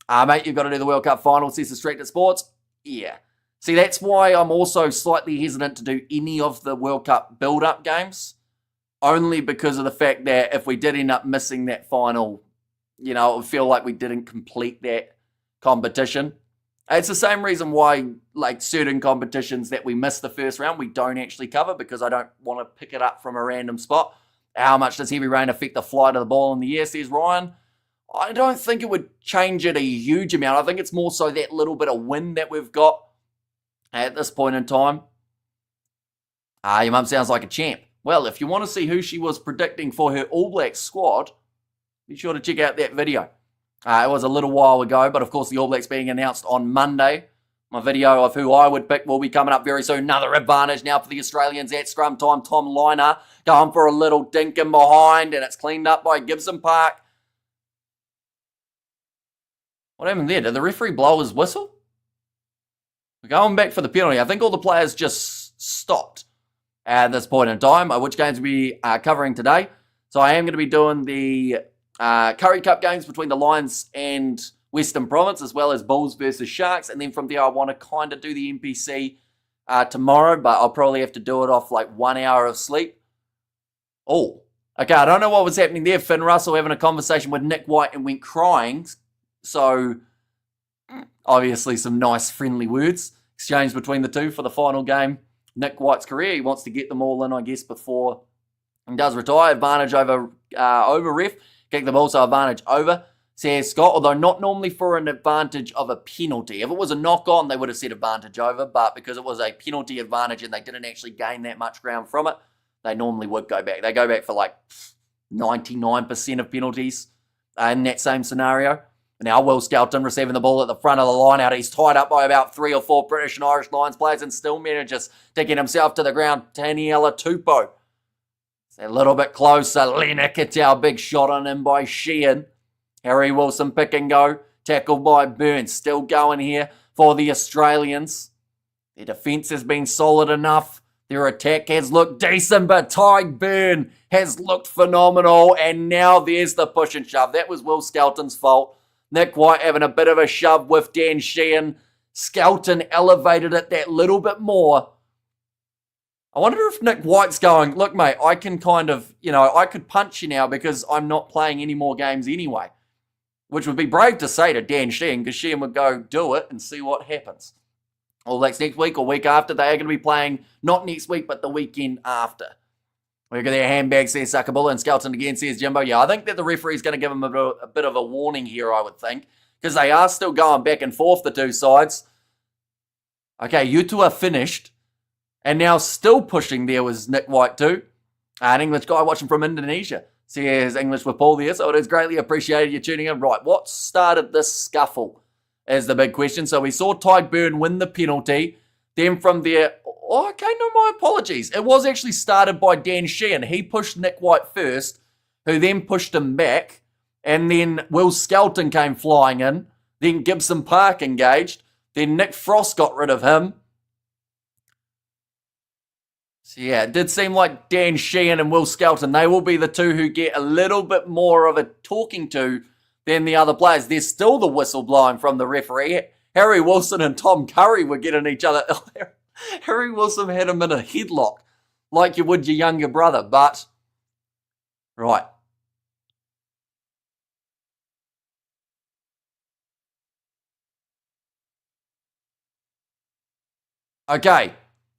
Mate, you've got to do the World Cup final, says the Street at Sports. Yeah. See, that's why I'm also slightly hesitant to do any of the World Cup build-up games. Only because of the fact that if we did end up missing that final, you know, it would feel like we didn't complete that competition. It's the same reason why, like, certain competitions that we miss the first round, we don't actually cover because I don't want to pick it up from a random spot. How much does heavy rain affect the flight of the ball in the air, says Ryan? I don't think it would change it a huge amount. I think it's more so that little bit of wind that we've got at this point in time. Your mum sounds like a champ. Well, if you want to see who she was predicting for her All Blacks squad, be sure to check out that video. It was a little while ago, but of course the All Blacks being announced on Monday My video of who I would pick will be coming up very soon. Another advantage now for the Australians at scrum time. Tom Liner going for a little dink in behind, and it's cleaned up by Gibson Park. What happened there? Did the referee blow his whistle? We're going back for the penalty. I think all the players just stopped at this point in time, which games we are covering today. So I am going to be doing the Curry Cup games between the Lions and Western Province, as well as Bulls versus Sharks. And then from there, I want to kind of do the NPC tomorrow, but I'll probably have to do it off like 1 hour of sleep. Oh, okay. I don't know what was happening there. Finn Russell having a conversation with Nick White and went crying. So obviously some nice friendly words exchanged between the two for the final game. Nick White's career. He wants to get them all in, I guess, before he does retire. Advantage over ref. Kick the ball, so advantage over. Says Scott, although not normally for an advantage of a penalty. If it was a knock-on, they would have said advantage over, but because it was a penalty advantage and they didn't actually gain that much ground from it, they normally would go back. They go back for like 99% of penalties in that same scenario. Now Will Skelton receiving the ball at the front of the line out. He's tied up by about 3 or 4 British and Irish Lions players and still manages to get himself to the ground. Taniela Tupou. It's a little bit closer. Lena Kitau, big shot on him by Sheehan. Harry Wilson pick and go. Tackled by Burns. Still going here for the Australians. Their defence has been solid enough. Their attack has looked decent, but Tyg Burn has looked phenomenal. And now there's the push and shove. That was Will Skelton's fault. Nick White having a bit of a shove with Dan Sheehan. Skelton elevated it that little bit more. I wonder if Nick White's going, look, mate, I can kind of, I could punch you now because I'm not playing any more games anyway. Which would be brave to say to Dan Sheehan, because Sheehan would go, do it and see what happens. All that's next week or week after. They are going to be playing not next week, but the weekend after. Look at their handbags there, Sakabula, and Skelton again, says Jimbo. Yeah, I think that the referee's going to give them a bit of a warning here, I would think, because they are still going back and forth, the two sides. Okay, you two are finished. And now still pushing there was Nick White too. An English guy watching from Indonesia. Says English with Paul there, so it is greatly appreciated you tuning in. Right, what started this scuffle is the big question. So we saw Tyg Burn win the penalty. Then from there, my apologies. It was actually started by Dan Sheehan. He pushed Nick White first, who then pushed him back. And then Will Skelton came flying in. Then Gibson Park engaged. Then Nick Frost got rid of him. So yeah, it did seem like Dan Sheehan and Will Skelton, they will be the two who get a little bit more of a talking to than the other players. There's still the whistle blowing from the referee. Harry Wilson and Tom Curry were getting each other. Harry Wilson had him in a headlock like you would your younger brother, but right. Okay.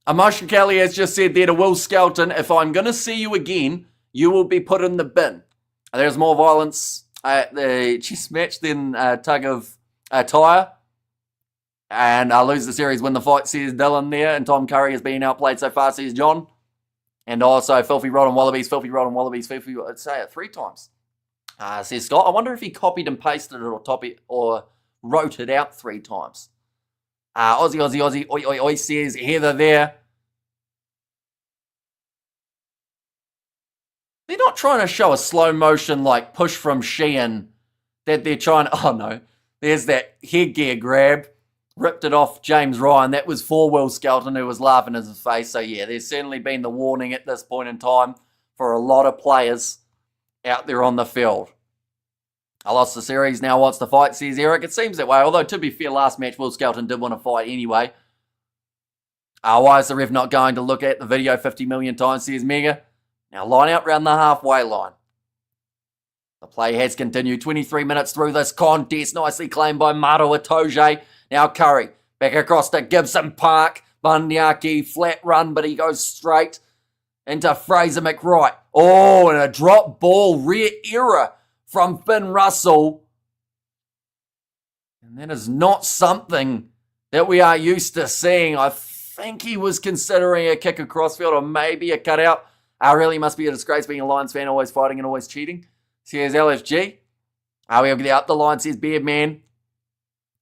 Emotion Kelly has just said there to Will Skelton, if I'm going to see you again, you will be put in the bin. There's more violence at the chess match than tug of tire. And I'll lose the series, win the fight, says Dylan there. And Tom Curry has been outplayed so far, says John. And also, Filthy Rotten Wallabies, I'd say it 3 times. Says Scott, I wonder if he copied and pasted it or wrote it out 3 times. Aussie, oi, says Heather there. They're not trying to show a slow motion like push from Sheehan that they're trying to, oh no, there's that headgear grab, ripped it off James Ryan. That was for Will Skelton who was laughing in his face. So yeah, there's certainly been the warning at this point in time for a lot of players out there on the field. I lost the series, now wants to fight, says Eric. It seems that way, although to be fair, last match Will Skelton did want to fight anyway. Why is the ref not going to look at the video 50 million times, says Mega. Now line out round the halfway line. The play has continued. 23 minutes through this contest. Nicely claimed by Maro Itoje. Now Curry, back across to Gibson Park. Bundyaki, flat run, but he goes straight into Fraser McWright. Oh, and a drop ball, rear error from Finn Russell. And that is not something that we are used to seeing. I think he was considering a kick across field or maybe a cutout. Really must be a disgrace being a Lions fan, always fighting and always cheating. Says LFG. We'll get out the line, says Beardman.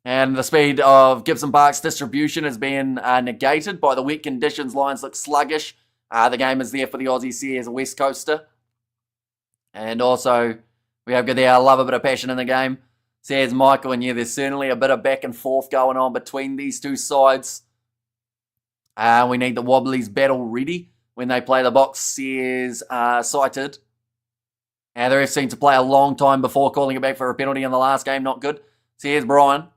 And the speed of Gibson Park's distribution has been negated by the wet conditions. Lions look sluggish. The game is there for the Aussies here as a West Coaster. And also, we have there. I love a bit of passion in the game, says Michael. And yeah, there's certainly a bit of back and forth going on between these two sides. We need the Wobblies battle ready when they play the box, says Cited. And the ref seemed to play a long time before calling it back for a penalty in the last game. Not good, says Brian.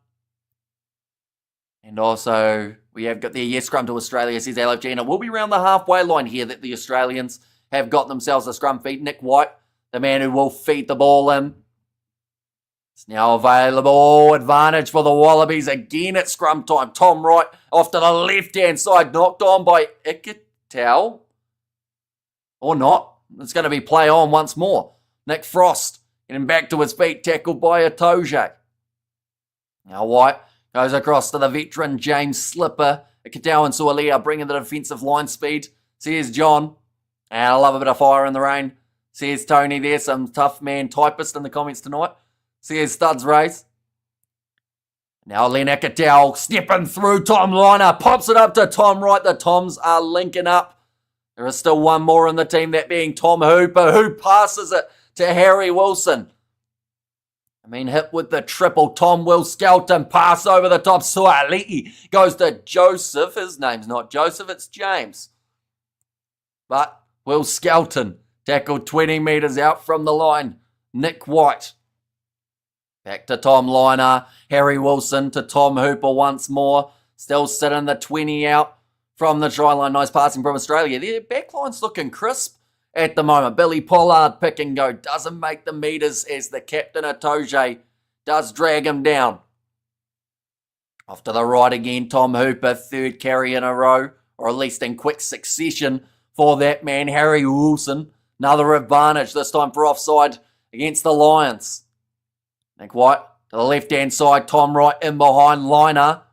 And also, we have got the scrum to Australia, says LFG. We'll be around the halfway line here that the Australians have got themselves a scrum feed. Nick White, the man who will feed the ball in. It's now available. Advantage for the Wallabies again at scrum time. Tom Wright off to the left-hand side. Knocked on by Ikitau. Or not. It's going to be play on once more. Nick Frost getting back to his feet. Tackled by Atoje. Now White goes across to the veteran James Slipper. Ikitau and Sualia bringing the defensive line speed. Says John. And I love a bit of fire in the rain. Says Tony there. Some tough man typist in the comments tonight. Says Studs Race. Now Len Ikitau stepping through Tom Liner. Pops it up to Tom Wright. The Toms are linking up. There is still one more in the team, that being Tom Hooper, who passes it to Harry Wilson. Hit with the triple. Tom Will Skelton pass over the top. Suali'i goes to Joseph. His name's not Joseph, it's James. But Will Skelton tackled 20 metres out from the line. Nick White. Back to Tom Liner. Harry Wilson to Tom Hooper once more. Still sitting the 20 out from the try line. Nice passing from Australia. Their backline's looking crisp at the moment. Billy Pollard pick and go. Doesn't make the metres as the captain Atoje does drag him down. Off to the right again. Tom Hooper, third carry in a row, or at least in quick succession for that man. Harry Wilson, another advantage, this time for offside against the Lions. Nick White to the left-hand side. Tom Wright in behind Liner.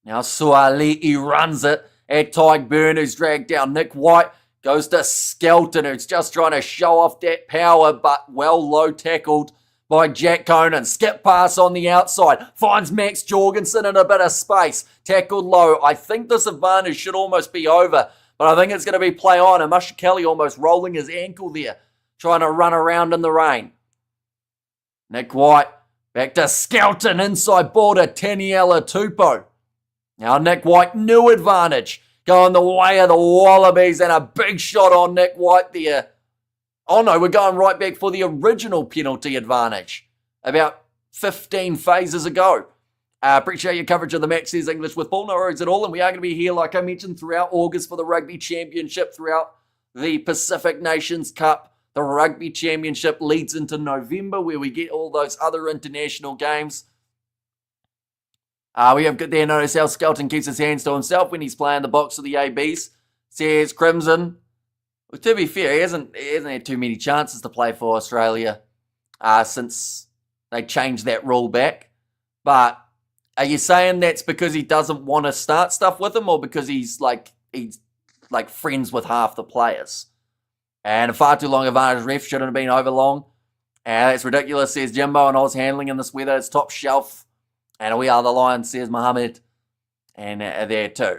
Now Suali'i runs it at Tyke Byrne, who's dragged down. Nick White goes to Skelton, who's just trying to show off that power, but well low tackled by Jack Conan. Skip pass on the outside. Finds Max Jorgensen in a bit of space. Tackled low. I think this advantage should almost be over, but I think it's going to be play on. And Musha Kelly almost rolling his ankle there, trying to run around in the rain. Nick White back to Skelton. Inside ball to Taniela Tupou. Now Nick White, new advantage. Going the way of the Wallabies, and a big shot on Nick White there. Oh no, we're going right back for the original penalty advantage. About 15 phases ago. Appreciate your coverage of the match, says English with ball. No worries at all. And we are going to be here, like I mentioned, throughout August for the Rugby Championship, throughout the Pacific Nations Cup. The Rugby Championship leads into November, where we get all those other international games. We have got there, notice how Skelton keeps his hands to himself when he's playing the box of the ABs. Says Crimson. Well, to be fair, he hasn't had too many chances to play for Australia since they changed that rule back. But are you saying that's because he doesn't want to start stuff with him, or because he's like friends with half the players? And a far too long advantage ref, shouldn't have been over long. And that's ridiculous, says Jimbo, and Oz handling in this weather. It's top shelf. And we are the Lions, says Mohammed. And there too.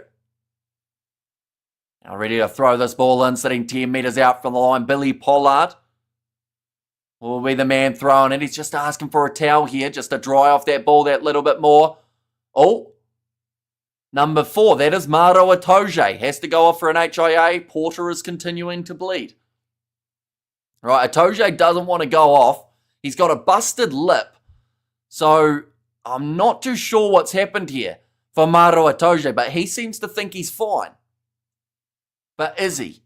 Now ready to throw this ball in, sitting 10 metres out from the line. Billy Pollard will be the man throwing it. He's just asking for a towel here, just to dry off that ball that little bit more. Oh, number 4, that is Maro Atoje. Has to go off for an HIA. Porter is continuing to bleed. Right, Atoje doesn't want to go off. He's got a busted lip. So I'm not too sure what's happened here for Maro Atoje, but he seems to think he's fine. But is he?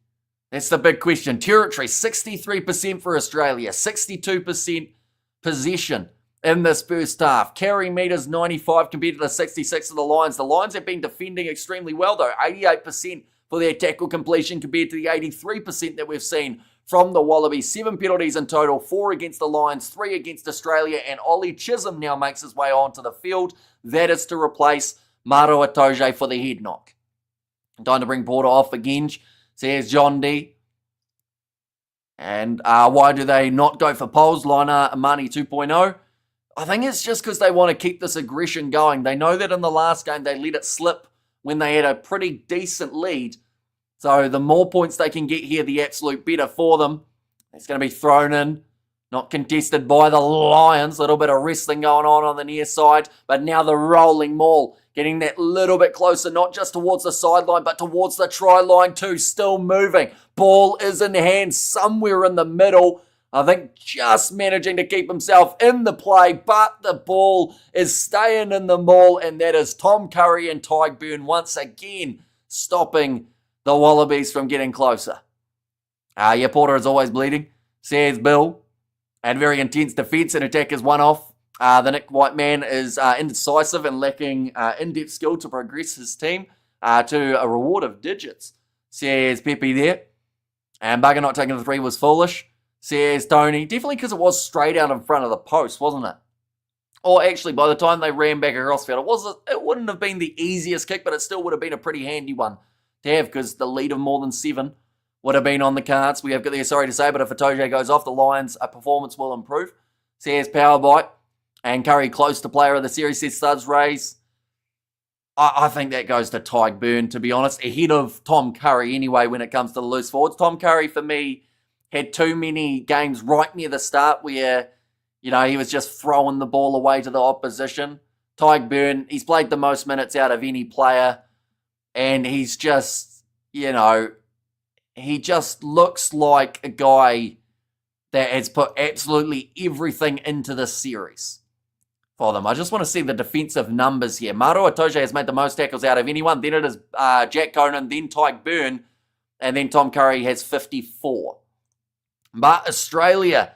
That's the big question. Territory, 63% for Australia, 62% possession in this first half. Carry meters, 95 compared to the 66 of the Lions. The Lions have been defending extremely well, though. 88% for their tackle completion compared to the 83% that we've seen from the Wallabies. 7 penalties in total, 4 against the Lions, 3 against Australia, and Ollie Chisholm now makes his way onto the field. That is to replace Maro Atoje for the head knock. Time to bring Porter off again, says John D. And why do they not go for poles? Liner Amani 2.0. I think it's just because they want to keep this aggression going. They know that in the last game they let it slip when they had a pretty decent lead. So the more points they can get here, the absolute better for them. It's going to be thrown in. Not contested by the Lions. A little bit of wrestling going on the near side. But now the rolling maul. Getting that little bit closer, not just towards the sideline, but towards the try line too. Still moving. Ball is in hand somewhere in the middle. I think just managing to keep himself in the play, but the ball is staying in the maul, and that is Tom Curry and Tyburn once again stopping the Wallabies from getting closer. Porter is always bleeding, says Bill. And very intense defence and attack is one off. The Nick White man is indecisive and lacking in-depth skill to progress his team to a reward of digits, says Pepe there. And Bugger not taking the 3 was foolish, says Tony. Definitely because it was straight out in front of the post, wasn't it? Or actually, by the time they ran back across field, it wouldn't have been the easiest kick, but it still would have been a pretty handy one to have because the lead of more than 7 would have been on the cards. We have got there, sorry to say, but if Itoje goes off, the Lions' performance will improve, says Powerbite. And Curry close to player of the series, says Studs Rays. I think that goes to Tyburn, to be honest, ahead of Tom Curry anyway when it comes to the loose forwards. Tom Curry, for me, had too many games right near the start where, he was just throwing the ball away to the opposition. Tyburn, he's played the most minutes out of any player, and he's just, he just looks like a guy that has put absolutely everything into this series for them. I just want to see the defensive numbers here. Maro Itoje has made the most tackles out of anyone. Then it is Jack Conan, then Tyburn, and then Tom Curry has 54. But Australia,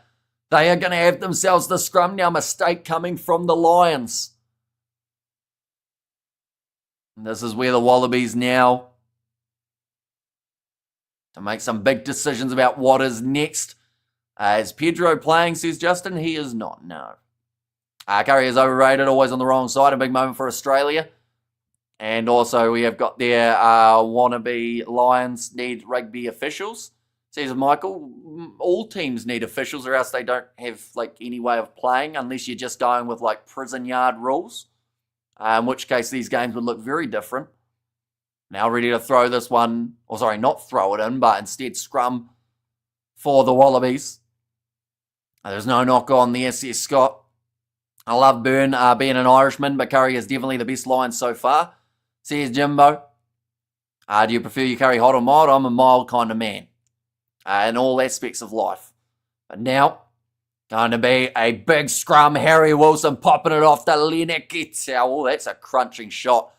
they are going to have themselves the scrum now. Mistake coming from the Lions. And this is where the Wallabies now to make some big decisions about what is next. Is Pedro playing, says Justin? He is not, no. Curry is overrated, always on the wrong side. A big moment for Australia. And also we have got their wannabe Lions need rugby officials. Says Michael, all teams need officials or else they don't have any way of playing unless you're just going with prison yard rules. In which case these games would look very different. Now ready to throw this one, not throw it in, but instead scrum for the Wallabies. There's no knock on the SS Scott. I love Byrne being an Irishman, but Curry is definitely the best line so far, says Jimbo. Do you prefer your curry hot or mild? I'm a mild kind of man in all aspects of life. But now, going to be a big scrum. Harry Wilson popping it off to Lenekitau. Oh, that's a crunching shot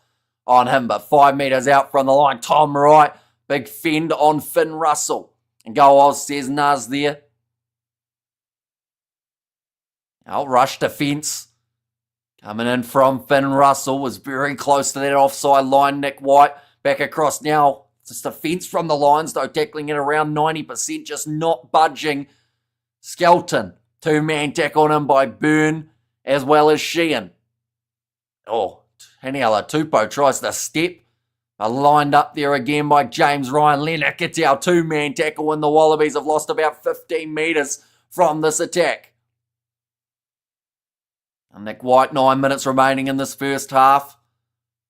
on him, but 5 metres out from the line. Tom Wright, big fend on Finn Russell. And go Oz, says Naz there. Now, rush defence. Coming in from Finn Russell. Was very close to that offside line. Nick White back across now. Just defence from the Lions, though, tackling it around 90%. Just not budging. Skelton. 2-man tackle on him by Byrne as well as Sheehan. Oh, Haniala Tupou tries to step. Lined up there again by James Ryan. Lenekitau, 2-man tackle, and the Wallabies have lost about 15 metres from this attack. And Nick White, 9 minutes remaining in this first half.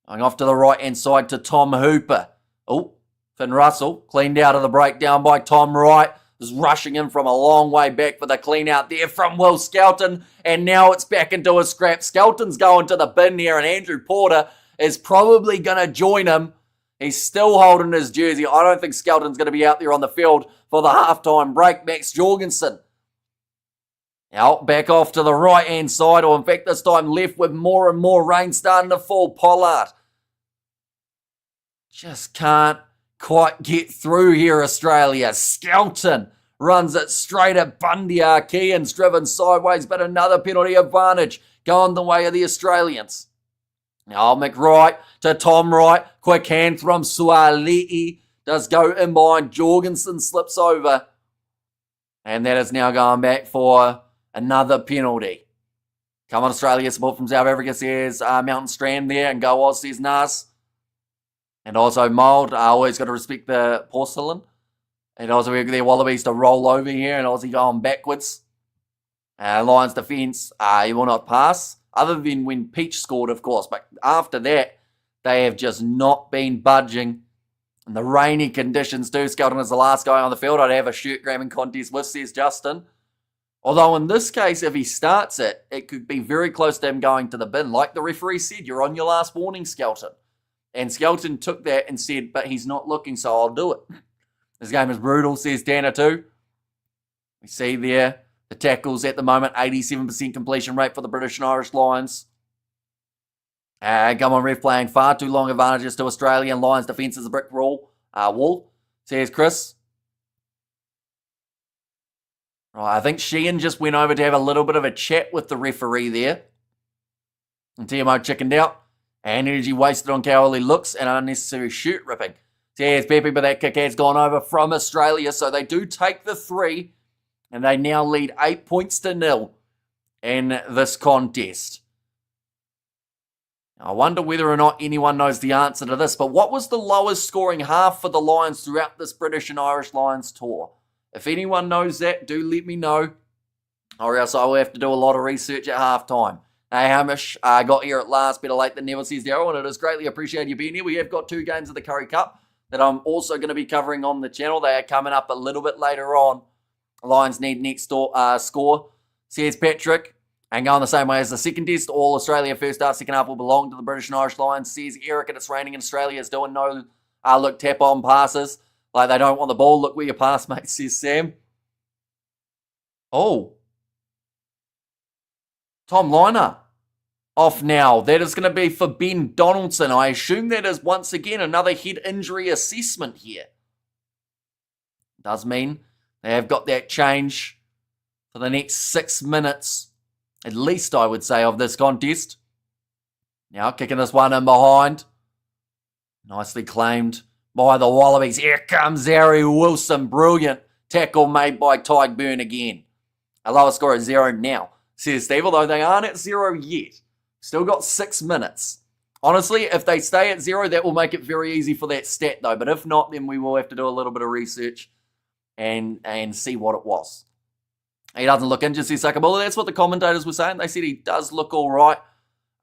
Going off to the right-hand side to Tom Hooper. Oh, Finn Russell cleaned out of the breakdown by Tom Wright. Is rushing in from a long way back for the clean out there from Will Skelton. And now it's back into a scrap. Skelton's going to the bin here, and Andrew Porter is probably going to join him. He's still holding his jersey. I don't think Skelton's going to be out there on the field for the halftime break. Max Jorgensen. Now back off to the right-hand side, or in fact this time left with more and more rain starting to fall. Pollard. Just can't quite get through here, Australia. Skelton runs it straight at Bundy. Kean's driven sideways, but another penalty advantage going the way of the Australians. Now McWright to Tom Wright. Quick hand from Suali'i. Does go in behind. Jorgensen slips over. And that is now going back for another penalty. Come on, Australia. Support from South Africa, says Mountain Strand there. And go Oz, says Nas. And also Mould. Always got to respect the porcelain. And also we have their Wallabies to roll over here. And Aussie going backwards. Lions defence, he will not pass, other than when Peach scored, of course. But after that, they have just not been budging. And the rainy conditions too. Skelton is the last guy on the field I'd have a shirt grabbing contest with, says Justin. Although in this case, if he starts it, it could be very close to him going to the bin. Like the referee said, you're on your last warning, Skelton. And Skelton took that and said, but he's not looking, so I'll do it. This game is brutal, says Tanner too. We see there the tackles at the moment, 87% completion rate for the British and Irish Lions. Come on, ref, playing far too long advantages to Australian Lions defence is a brick wall, says Chris. Right, I think Sheehan just went over to have a little bit of a chat with the referee there. And TMO chickened out. And energy wasted on cowardly looks and unnecessary shirt ripping. Says Pepe, but that kick has gone over from Australia. So they do take the 3. And they now lead 8 points to 0 in this contest. I wonder whether or not anyone knows the answer to this. But what was the lowest scoring half for the Lions throughout this British and Irish Lions tour? If anyone knows that, do let me know. Or else I will have to do a lot of research at halftime. Hey, Hamish, I got here at last. Better late than never, says Daryl. And it is greatly appreciated you being here. We have got 2 games of the Curry Cup that I'm also going to be covering on the channel. They are coming up a little bit later on. Lions need next score, says Patrick. And going the same way as the second test. All Australia first half, second half will belong to the British and Irish Lions, says Eric. And it's raining in Australia. Is doing no look tap on passes. Like they don't want the ball. Look where you pass, mate, says Sam. Oh. Tom Liner off now. That is going to be for Ben Donaldson. I assume that is once again another head injury assessment here. Does mean they have got that change for the next 6 minutes, at least I would say, of this contest. Now kicking this one in behind. Nicely claimed by the Wallabies. Here comes Harry Wilson. Brilliant tackle made by Tyke Byrne again. A lower score is 0 now, says Steve, although they aren't at 0 yet. Still got 6 minutes. Honestly, if they stay at 0, that will make it very easy for that stat, though. But if not, then we will have to do a little bit of research and see what it was. He doesn't look injured, says Sakabula. That's what the commentators were saying. They said he does look all right.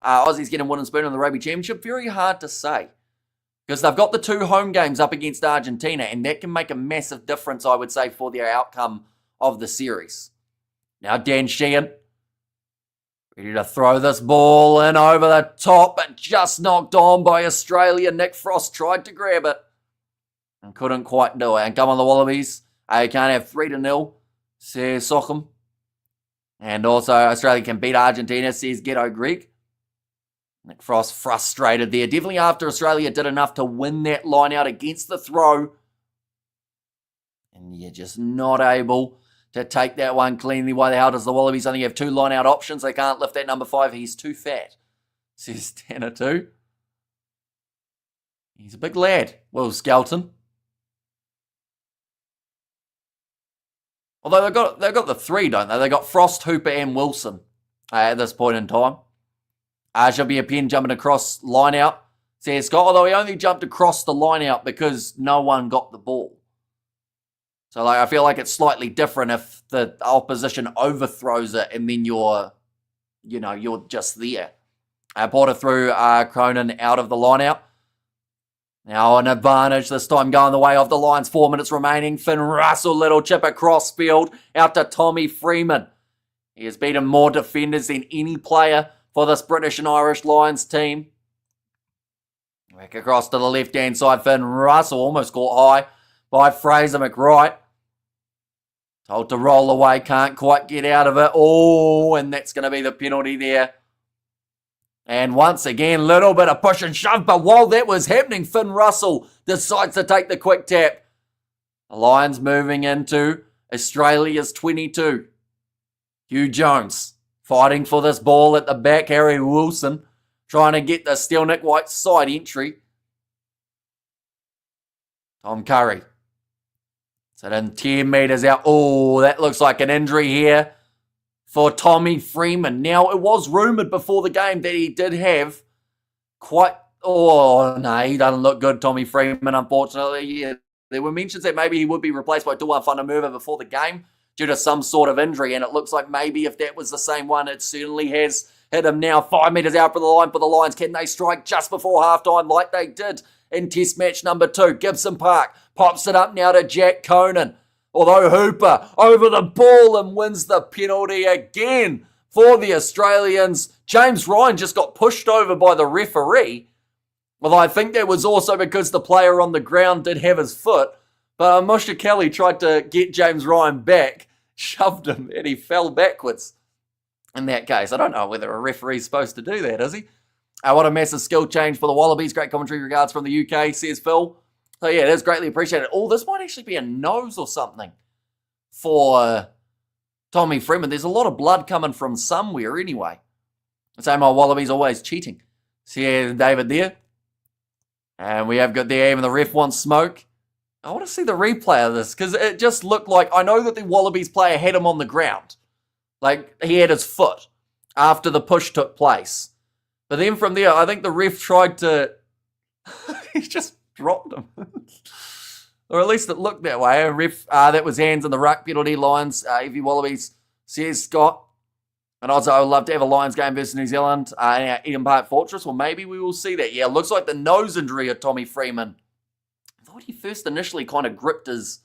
Aussie's getting wooden spoon in the Rugby Championship. Very hard to say. Because they've got the 2 home games up against Argentina, and that can make a massive difference, I would say, for their outcome of the series. Now Dan Sheehan, ready to throw this ball in over the top, but just knocked on by Australia. Nick Frost tried to grab it and couldn't quite do it. And come on, the Wallabies. You can't have 3-0, says Sockham. And also, Australia can beat Argentina, says Ghetto Greg. Nick Frost frustrated there. Definitely after Australia did enough to win that line out against the throw. And you're just not able to take that one cleanly. Why the hell does the Wallabies only have 2 line out options? They can't lift that number 5. He's too fat, says Tanner too. He's a big lad, Will Skelton. Although they've got the 3, don't they? They've got Frost, Hooper, and Wilson at this point in time. Should be a pen jumping across line out, says Scott. Although he only jumped across the line out because no one got the ball. So I feel like it's slightly different if the opposition overthrows it and then you're just there. Porter threw Cronin out of the line out. Now an advantage, this time going the way of the Lions. 4 minutes remaining. Finn Russell, little chip across field out to Tommy Freeman. He has beaten more defenders than any player for this British and Irish Lions team. Back across to the left-hand side. Finn Russell almost caught high by Fraser McWright. Told to roll away, can't quite get out of it. Oh, and that's going to be the penalty there. And once again, little bit of push and shove. But while that was happening, Finn Russell decides to take the quick tap. The Lions moving into Australia's 22. Hugh Jones fighting for this ball at the back. Harry Wilson trying to get the Steel Nick White side entry. Tom Curry. So then 10 metres out. Oh, that looks like an injury here for Tommy Freeman. Now, it was rumoured before the game that he did have quite... Oh, no, he doesn't look good, Tommy Freeman, unfortunately. Yeah, there were mentions that maybe he would be replaced by Duan Whanamuva before the game. due to some sort of injury, and it looks like maybe if that was the same one, it certainly has hit him now. 5 metres out from the line for the Lions. Can they strike just before halftime like they did in Test match number 2? Gibson Park pops it up now to Jack Conan. Although Hooper over the ball and wins the penalty again for the Australians. James Ryan just got pushed over by the referee. Well, I think that was also because the player on the ground did have his foot. But Musha Kelly tried to get James Ryan back, shoved him, and he fell backwards. In that case, I don't know whether a referee's supposed to do that, is he? What a massive skill change for the Wallabies. Great commentary regards from the UK, says Phil. So yeah, it is greatly appreciated. Oh, this might actually be a nose or something for Tommy Freeman. There's a lot of blood coming from somewhere anyway. Same old Wallabies always cheating. So yeah, David there. And we have got there, even the ref wants smoke. I want to see the replay of this because it just looked like, I know that the Wallabies player had him on the ground. Like, he had his foot after the push took place. But then from there, I think the ref tried to... he just dropped him. Or at least it looked that way. Ref, that was hands in the ruck penalty. Lions, Evie Wallabies, says Scott. And also, I would love to have a Lions game versus New Zealand in Eden Park Fortress. Well, maybe we will see that. Yeah, looks like the nose injury of Tommy Freeman. I thought he first initially kind of gripped his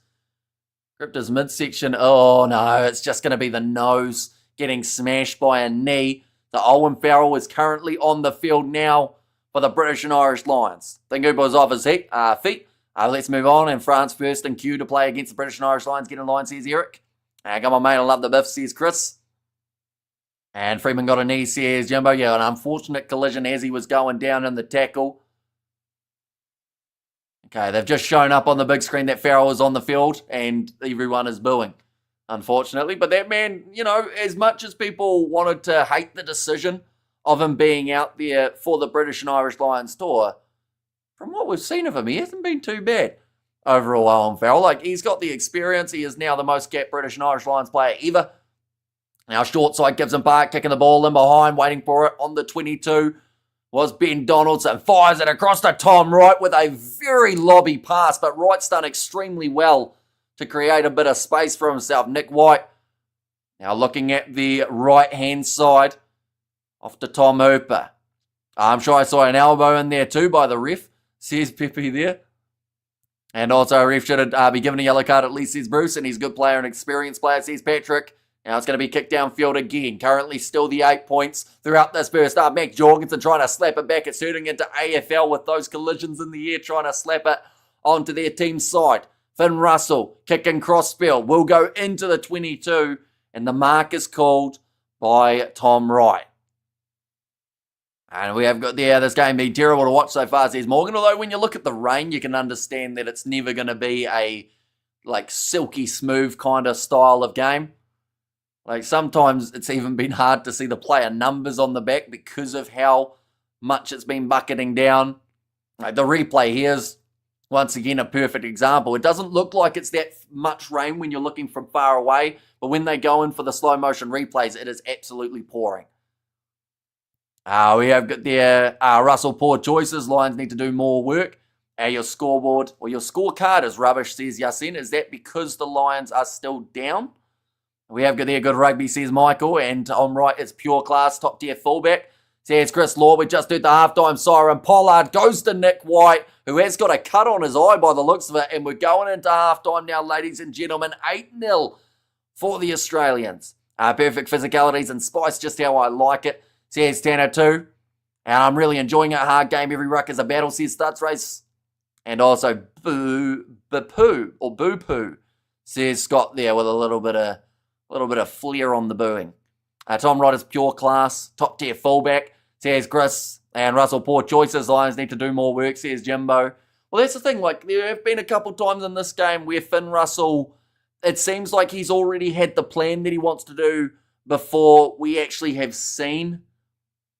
midsection. Oh, no, it's just going to be the nose getting smashed by a knee. The Owen Farrell is currently on the field now for the British and Irish Lions. Thingupa was off his feet. Let's move on. And France first in queue to play against the British and Irish Lions. Get in line, says Eric. Come on, mate, I love the biff, says Chris. And Freeman got a knee, says Jimbo. Yeah, an unfortunate collision as he was going down in the tackle. Okay, they've just shown up on the big screen that Farrell is on the field and everyone is booing, unfortunately. But that man, you know, as much as people wanted to hate the decision of him being out there for the British and Irish Lions tour, from what we've seen of him, he hasn't been too bad overall, Owen Farrell. Like, he's got the experience. He is now the most capped British and Irish Lions player ever. Now, short side, Gibson Park kicking the ball in behind, waiting for it on the 22. Was Ben Donaldson, fires it across to Tom Wright with a very lobby pass, but Wright's done extremely well to create a bit of space for himself. Nick White, now looking at the right-hand side, off to Tom Hooper. I'm sure I saw an elbow in there too by the ref, says Pepe there. And also, a ref should be given a yellow card at least, says Bruce, and he's a good player and experienced player, says Patrick. Now it's going to be kicked downfield again. Currently still the 8 points throughout this first half. Mac Jorgensen trying to slap it back. It's turning into AFL with those collisions in the air, trying to slap it onto their team side. Finn Russell, kicking crossfield, will go into the 22, and the mark is called by Tom Wright. And we have got this game being terrible to watch so far, says Morgan. Although when you look at the rain, you can understand that it's never going to be a like silky smooth kind of style of game. Like, sometimes it's even been hard to see the player numbers on the back because of how much it's been bucketing down. Like, the replay here is, once again, a perfect example. It doesn't look like it's that much rain when you're looking from far away, but when they go in for the slow motion replays, it is absolutely pouring. We have got there, Russell, poor choices. Lions need to do more work. Your scoreboard, or your scorecard is rubbish, says Yasin. Is that because the Lions are still down? We have got there good rugby, says Michael, and on right it's pure class, top tier fullback. Says Chris Law, we just did the halftime siren. Pollard goes to Nick White, who has got a cut on his eye by the looks of it, and we're going into halftime now, ladies and gentlemen. 8-0 for the Australians. Perfect physicalities and spice, just how I like it, says Tanner too. And I'm really enjoying a hard game. Every ruck is a battle, says Starts Race. And also Boo-Poo, says Scott there with a little bit of flair on the booing. Tom Wright is pure class, top tier fullback, says Chris. And Russell, poor choices. Lions need to do more work, says Jimbo. Well, that's the thing. Like, there have been a couple times in this game where Finn Russell, it seems like he's already had the plan that he wants to do before we actually have seen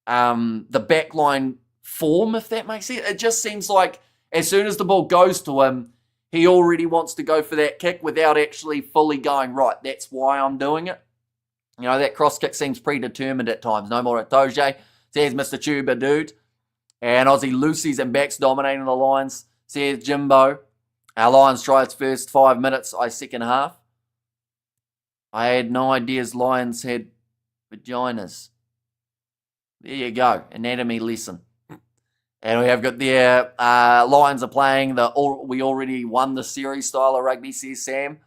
the backline form, if that makes sense. It just seems like as soon as the ball goes to him, he already wants to go for that kick without actually fully going, right, that's why I'm doing it. You know, that cross kick seems predetermined at times. No more at Doge, says Mr. Tuba Dude. And Aussie Lucy's and backs dominating the Lions, says Jimbo. Our Lions try its first 5 minutes, second half. I had no ideas lions had vaginas. There you go, anatomy lesson. And we have got there, Lions are playing, we already won the series style of rugby, says Sam.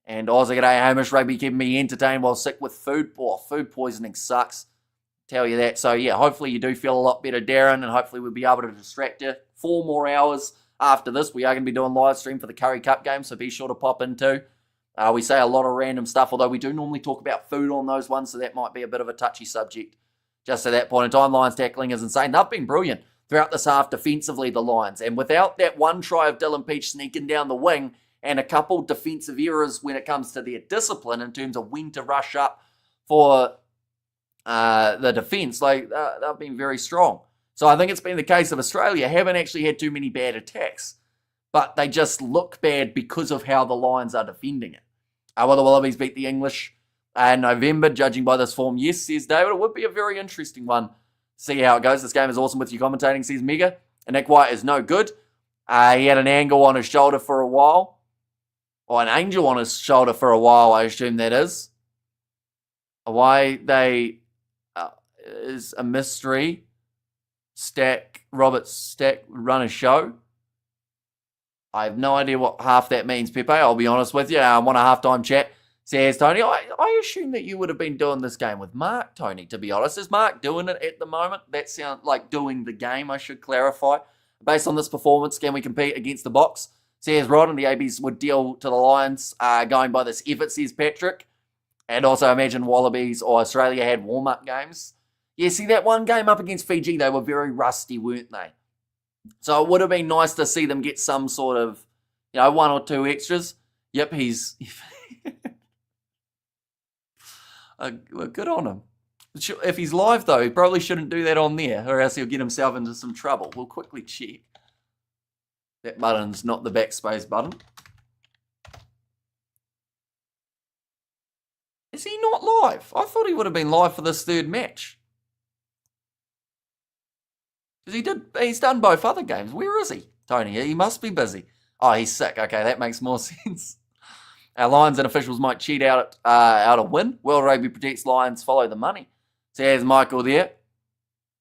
And Aussie G'day Hamish, rugby keeping me entertained while sick with food. Food poisoning sucks. Tell you that. So yeah, hopefully you do feel a lot better, Darren, and hopefully we'll be able to distract you. 4 more hours after this. We are going to be doing live stream for the Curry Cup game, so be sure to pop in too. We say a lot of random stuff, although we do normally talk about food on those ones, so that might be a bit of a touchy subject. Just at that point in time, Lions tackling is insane. They've been brilliant throughout this half defensively, the Lions. And without that one try of Dylan Peach sneaking down the wing and a couple defensive errors when it comes to their discipline in terms of when to rush up for the defence, they've been very strong. So I think it's been the case of Australia haven't actually had too many bad attacks, but they just look bad because of how the Lions are defending it. Will the Wallabies beat the English in November, judging by this form? Yes, says David. It would be a very interesting one. See how it goes. This game is awesome with you commentating, says Mega. And Nick White is no good. He had an angle on his shoulder for a while. Or an angel on his shoulder for a while, I assume that is. Why they is a mystery. Robert Stack run a show. I have no idea what half that means, Pepe. I'll be honest with you. I want a halftime chat. Says Tony, I assume that you would have been doing this game with Mark, Tony, to be honest. Is Mark doing it at the moment? That sounds like doing the game, I should clarify. Based on this performance, can we compete against the Box? Says Rod, and the ABs would deal to the Lions going by this effort, says Patrick. And also imagine Wallabies or Australia had warm-up games. Yeah, see that one game up against Fiji, they were very rusty, weren't they? So it would have been nice to see them get some sort of, 1 or 2 extras. Yep, he's... well, good on him. If he's live, though, he probably shouldn't do that on there, or else he'll get himself into some trouble. We'll quickly check. That button's not the backspace button. Is he not live? I thought he would have been live for this third match. Because he's done both other games. Where is he, Tony? He must be busy. Oh, he's sick. Okay, that makes more sense. Our Lions and officials might cheat out a win. World Rugby protects Lions, follow the money. So here's Michael there.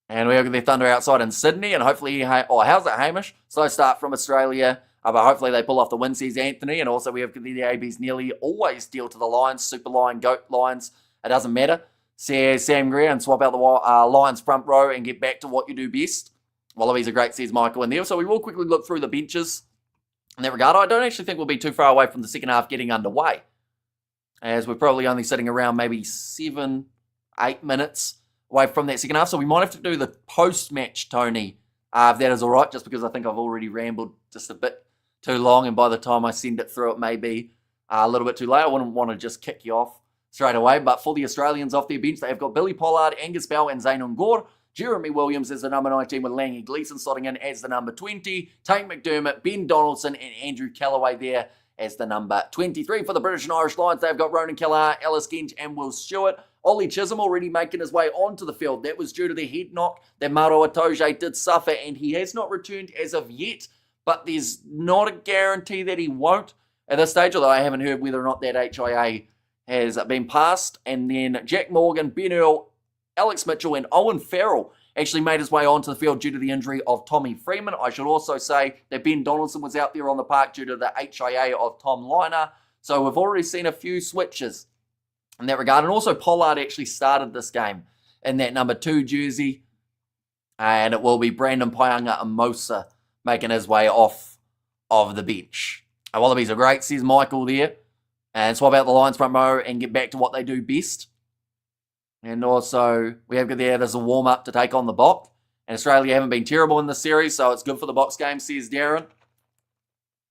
And we have the Thunder outside in Sydney. And hopefully, how's it, Hamish? Slow start from Australia. But hopefully they pull off the win, says Anthony. And also we have the ABs nearly always deal to the Lions. Super Lion, Goat Lions. It doesn't matter. Says Sam Greer, and swap out the Lions front row and get back to what you do best. Wallabies are great, says Michael in there. So we will quickly look through the benches. In that regard, I don't actually think we'll be too far away from the second half getting underway, as we're probably only sitting around maybe 7-8 minutes away from that second half. So we might have to do the post-match, Tony, if that is all right, just because I think I've already rambled just a bit too long, and by the time I send it through, it may be a little bit too late. I wouldn't want to just kick you off straight away, but for the Australians off their bench, they have got Billy Pollard, Angus Bell, and Zayn Gore. Jeremy Williams is the number 19 with Langy Gleeson slotting in as the number 20. Tate McDermott, Ben Donaldson, and Andrew Callaway there as the number 23. For the British and Irish Lions, they've got Ronan Kelleher, Ellis Genge, and Will Stewart. Ollie Chisholm already making his way onto the field. That was due to the head knock that Maro Itoje did suffer, and he has not returned as of yet, but there's not a guarantee that he won't at this stage, although I haven't heard whether or not that HIA has been passed. And then Jack Morgan, Ben Earl, Alex Mitchell, and Owen Farrell actually made his way onto the field due to the injury of Tommy Freeman. I should also say that Ben Donaldson was out there on the park due to the HIA of Tom Liner. So we've already seen a few switches in that regard. And also Pollard actually started this game in that number 2 jersey. And it will be Brandon Paianga-Amosa making his way off of the bench. Our Wallabies are great, says Michael there. And swap out the Lions front row and get back to what they do best. And also, we have there's a warm-up to take on the Box. And Australia haven't been terrible in this series, so it's good for the Box game, says Darren.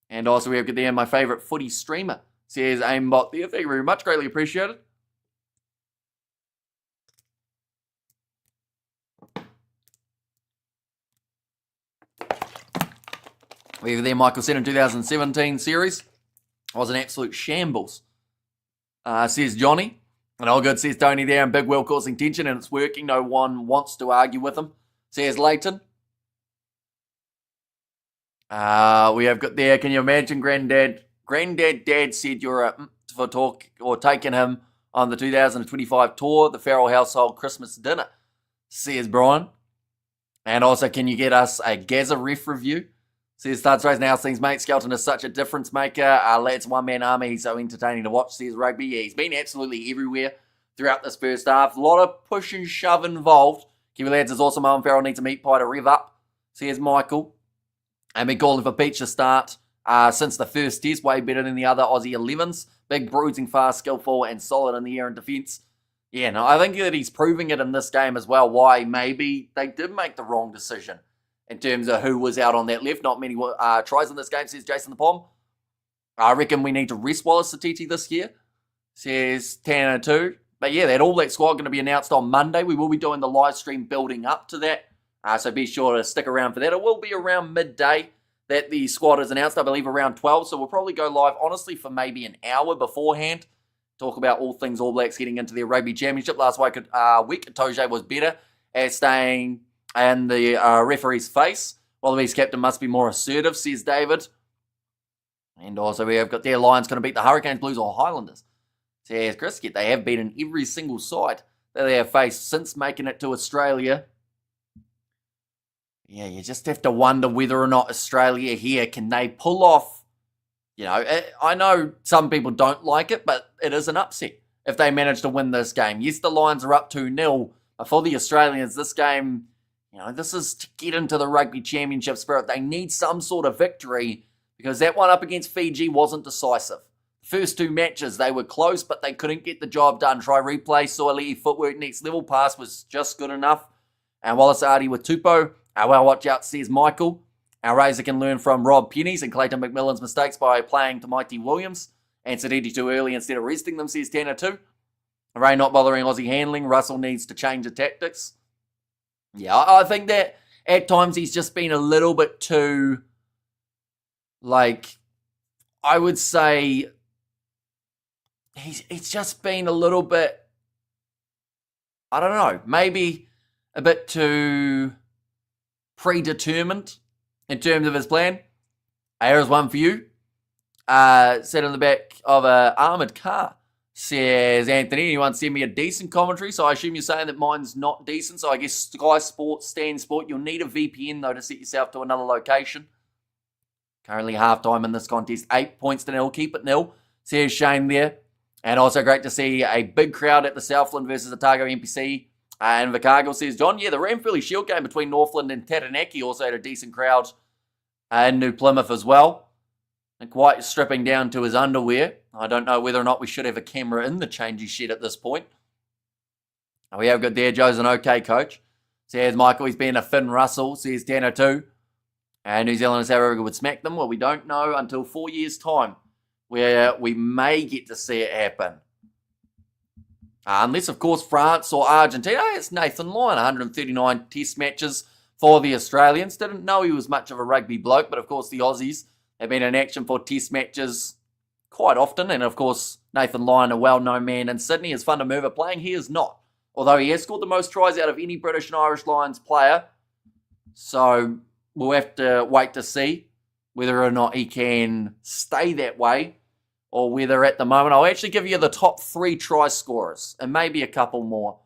And also, we have there my favourite footy streamer, says Aimbot there. Thank you very much, greatly appreciated. We have there Michael said in 2017 series was an absolute shambles, says Johnny. And all good, says Tony there, and Big Will causing tension, and it's working. No one wants to argue with him, says Leighton. We have got there, can you imagine Granddad Granddad Dad said you're for talk or taking him on the 2025 tour, the Farrell household Christmas dinner, says Brian. And also, can you get us a Gaza ref review? Says Studs Race now things, mate. Skelton is such a difference maker. Lads, one-man army. He's so entertaining to watch, says Rugby. Yeah, he's been absolutely everywhere throughout this first half. A lot of push and shove involved. Kiwi lads is awesome. Owen Farrell needs a meat pie to rev up, says Michael. And been calling for Peach to start since the first test. Way better than the other Aussie 11s. Big, bruising, fast, skillful, and solid in the air and defence. Yeah, no, I think that he's proving it in this game as well, why maybe they did make the wrong decision in terms of who was out on that left. Not many tries in this game, says Jason the Pom. I reckon we need to rest Wallace Satiti this year, says Tanner too. But yeah, that All Black squad going to be announced on Monday. We will be doing the live stream building up to that. So be sure to stick around for that. It will be around midday that the squad is announced, I believe around 12. So we'll probably go live, honestly, for maybe an hour beforehand. Talk about all things All Blacks getting into their Rugby Championship. Last week, Toje was better at staying in the referee's face. Wallabies captain must be more assertive, says David. And also we have got their Lions going to beat the Hurricanes, Blues or Highlanders. Says Chris, yet they have beaten every single side that they have faced since making it to Australia. Yeah, you just have to wonder whether or not Australia here, can they pull off, you know, I know some people don't like it, but it is an upset if they manage to win this game. Yes, the Lions are up 2-0, but for the Australians, this game, you know, this is to get into the Rugby Championship spirit. They need some sort of victory because that one up against Fiji wasn't decisive. First two matches, they were close, but they couldn't get the job done. Try replay, Soilei footwork, next level pass was just good enough. And Wallace Artie with Tupou. Well, watch out, says Michael. Our Razor can learn from Rob Penny's and Clayton McMillan's mistakes by playing to Mighty Williams. And Sadidi too early instead of resting them, says Tanner too. Ray not bothering Aussie handling. Russell needs to change the tactics. Yeah, I think that at times he's just been a little bit too, like, I would say he's just been a little bit, I don't know, maybe a bit too predetermined in terms of his plan. Here's one for you. Sat in the back of an armoured car, says Anthony. Anyone send me a decent commentary? So I assume you're saying that mine's not decent. So I guess Sky Sports, Stan Sport. You'll need a VPN, though, to set yourself to another location. Currently half-time in this contest. 8 points to 0. Keep it 0, says Shane there. And also great to see a big crowd at the Southland versus Otago NPC. And Vicargill says, John, yeah, the Ranfurly Shield game between Northland and Taranaki also had a decent crowd in New Plymouth as well. And quite stripping down to his underwear. I don't know whether or not we should have a camera in the changing shed at this point. We have got there, Joe's an okay coach. Says Michael, he's been a Finn Russell, says Tanner too. And New Zealand and South Africa would smack them. Well, we don't know until 4 years' time where we may get to see it happen. Unless, of course, France or Argentina. It's Nathan Lyon, 139 test matches for the Australians. Didn't know he was much of a rugby bloke, but of course the Aussies have been in action for test matches quite often. And of course, Nathan Lyon, a well-known man in Sydney, is fun to move. Playing he is not. Although he has scored the most tries out of any British and Irish Lions player. So we'll have to wait to see whether or not he can stay that way. Or whether at the moment, I'll actually give you the top 3 try scorers. And maybe a couple more,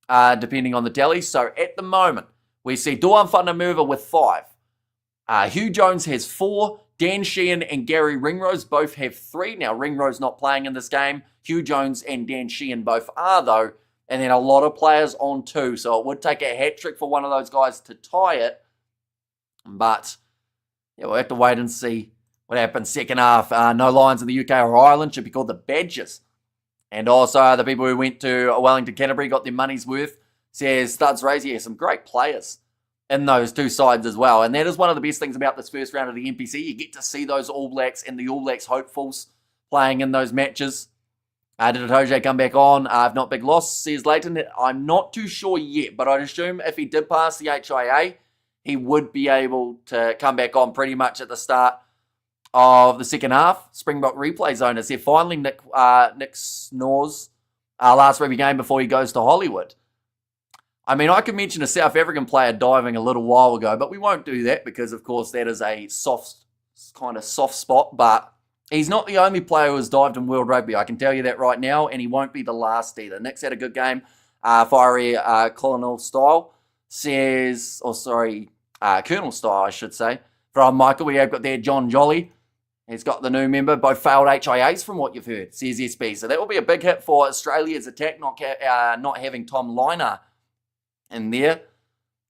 depending on the tally. So at the moment, we see Duan Fundamover with 5. Hugh Jones has 4. Dan Sheehan and Gary Ringrose both have 3. Now, Ringrose not playing in this game. Hugh Jones and Dan Sheehan both are, though. And then a lot of players on 2. So it would take a hat-trick for one of those guys to tie it. But yeah, we'll have to wait and see what happens second half. No Lions in the UK or Ireland. Should be called the Badgers. And also the people who went to Wellington, Canterbury got their money's worth. Says Studs Race, yeah, some great players in those two sides as well. And that is one of the best things about this first round of the NPC. You get to see those All Blacks and the All Blacks hopefuls playing in those matches. Did Atoje come back on? If not, big loss, says Leighton. I'm not too sure yet, but I'd assume if he did pass the HIA, he would be able to come back on pretty much at the start of the second half. Springbok replay zone is here. Finally, Nick Snor's last rugby game before he goes to Hollywood. I mean, I could mention a South African player diving a little while ago, but we won't do that because, of course, that is a soft spot. But He's not the only player who has dived in World Rugby. I can tell you that right now, and he won't be the last either. Nick's had a good game. Fiery Colonel style says, Colonel style, I should say. From Michael, we have got there John Jolly. He's got the new member. Both failed HIAs from what you've heard, says SB. So that will be a big hit for Australia's attack, not having Tom Liner in there.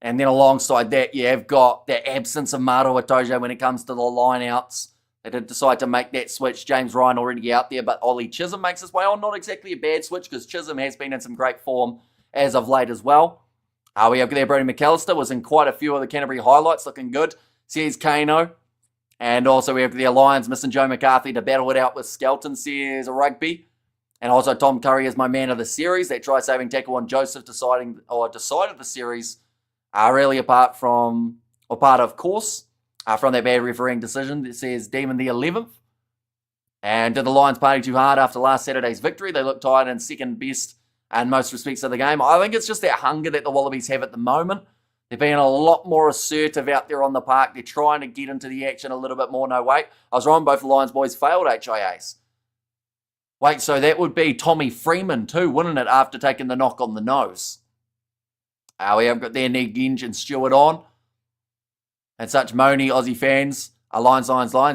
And then alongside that, you have got the absence of Maro Itoje when it comes to the line-outs. They did decide to make that switch. James Ryan already out there, but Ollie Chisholm makes his way on. Not exactly a bad switch because Chisholm has been in some great form as of late as well. We have there Brody McAllister, was in quite a few of the Canterbury highlights, looking good. Says Kano. And also we have the Lions missing Joe McCarthy to battle it out with Skelton, says Rugby. And also Tom Curry is my man of the series. That try-saving tackle on Joseph decided the series really part of course. From that bad refereeing decision that says Demon the 11th. And did the Lions party too hard after last Saturday's victory? They look tired and second best in most respects of the game. I think it's just that hunger that the Wallabies have at the moment. They're being a lot more assertive out there on the park. They're trying to get into the action a little bit more. No, wait. I was wrong. Both the Lions boys failed HIAs. Wait, so that would be Tommy Freeman too, wouldn't it, after taking the knock on the nose? We have got their Nick Ginge and Stewart on. And such moany Aussie fans, Lions,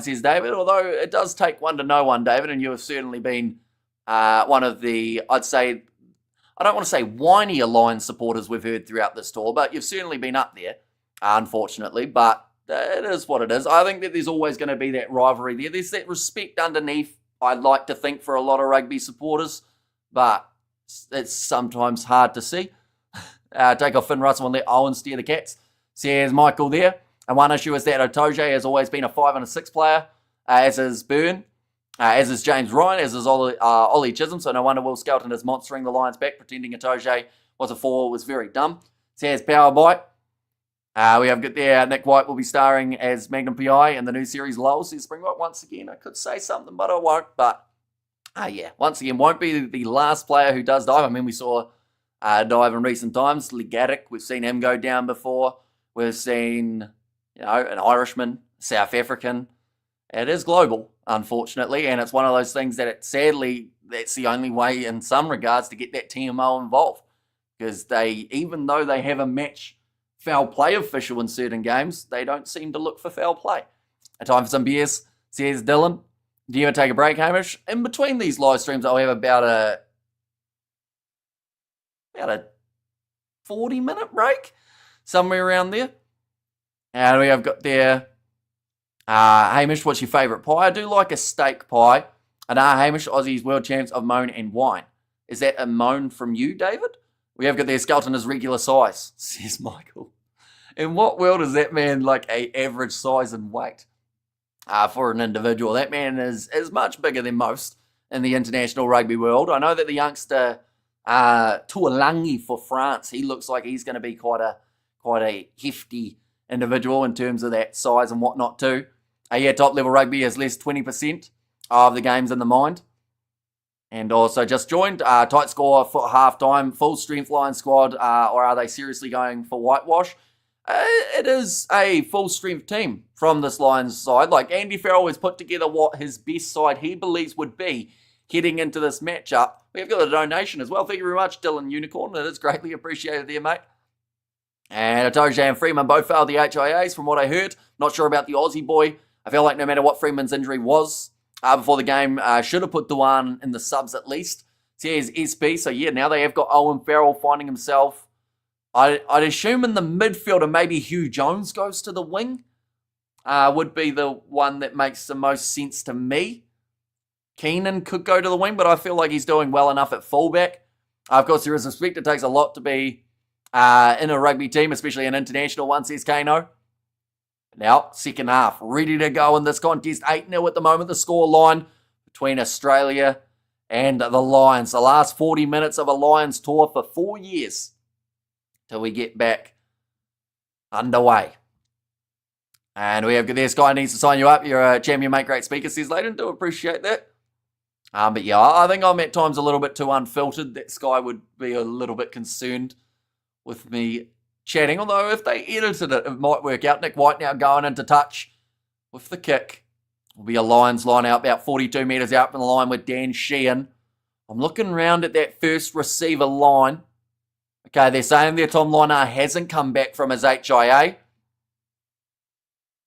says David. Although it does take one to know one, David, and you have certainly been one of the, I don't want to say whinier Lions supporters we've heard throughout this tour, but you've certainly been up there, unfortunately. But it is what it is. I think that there's always going to be that rivalry there. There's that respect underneath, I'd like to think, for a lot of rugby supporters, but it's sometimes hard to see. Take off Finn Russell and let Owen steer the Cats. Says Michael there. And one issue is that Itoje has always been a 5 and a 6 player, as is Byrne, as is James Ryan, as is Ollie Chisholm. So no wonder Will Skelton is monstering the Lions back, pretending Itoje was a 4 was very dumb. Says Power Bite. We have got there Nick White will be starring as Magnum PI in the new series Lowell, says Springbok once again. I could say something, but I won't. But once again, won't be the last player who does dive. I mean, we saw dive in recent times. Ligatic, we've seen him go down before. We've seen an Irishman, South African. It is global, unfortunately, and it's one of those things that sadly, that's the only way in some regards to get that TMO involved. Because even though they have a match foul play official in certain games, they don't seem to look for foul play. A time for some beers, says Dylan. Do you ever take a break, Hamish? In between these live streams, I'll have about a 40-minute break, somewhere around there. And we have got there, Hamish, what's your favourite pie? I do like a steak pie. And Hamish, Aussies World Champs of Moan and Wine. Is that a moan from you, David? We have got there, Skelton is regular size, says Michael. In what world is that man like a average size and weight for an individual? That man is much bigger than most in the international rugby world. I know that the youngster, Tuolangi for France, he looks like he's going to be quite a hefty individual in terms of that size and whatnot too. Top level rugby has less 20% of the games in the mind. And also just joined, tight score for half-time, full strength line squad, or are they seriously going for whitewash? It is a full strength team from this Lions side. Like Andy Farrell has put together what his best side he believes would be heading into this matchup. We've got a donation as well. Thank you very much, Dylan Unicorn. It is greatly appreciated there, mate. And Itoje and Freeman both failed the HIAs from what I heard. Not sure about the Aussie boy. I feel like no matter what Freeman's injury was before the game, should have put Dewan in the subs at least. Says SP. So yeah, now they have got Owen Farrell finding himself. I'd assume in the midfield, and maybe Hugh Jones goes to the wing. Would be the one that makes the most sense to me. Keenan could go to the wing, but I feel like he's doing well enough at fullback. Of course, there is respect. It takes a lot to be in a rugby team, especially an international one, says Kano. Now, second half, ready to go in this contest. 8-0 at the moment, the score line between Australia and the Lions. The last 40 minutes of a Lions tour for 4 years till we get back underway. And we have there, Sky needs to sign you up. You're a champion, mate. Great speaker, says Layden. Do appreciate that. But yeah, I think I'm at times a little bit too unfiltered. That Sky would be a little bit concerned with me chatting. Although if they edited it, it might work out. Nick White now going into touch with the kick Will be a Lions line out about 42 metres out from the line with Dan Sheehan. I'm looking round at that first receiver line. Okay, they're saying there Tom Lynagh hasn't come back from his HIA.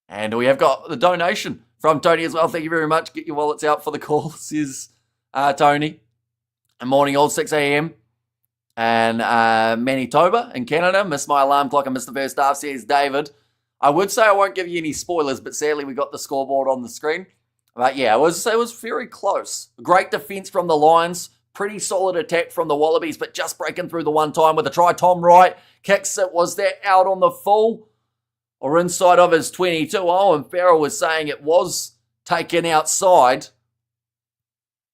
And we have got the donation from Tony as well. Thank you very much. Get your wallets out for the call, says Tony. And morning all, 6 a.m. And Manitoba in Canada. Missed my alarm clock and missed the first half, says David. I would say I won't give you any spoilers, but sadly we got the scoreboard on the screen. But yeah, it was very close. Great defence from the Lions. Pretty solid attack from the Wallabies, but just breaking through the one time with a try. Tom Wright kicks it. Was that out on the full or inside of his 22? Oh, and Farrell was saying it was taken outside.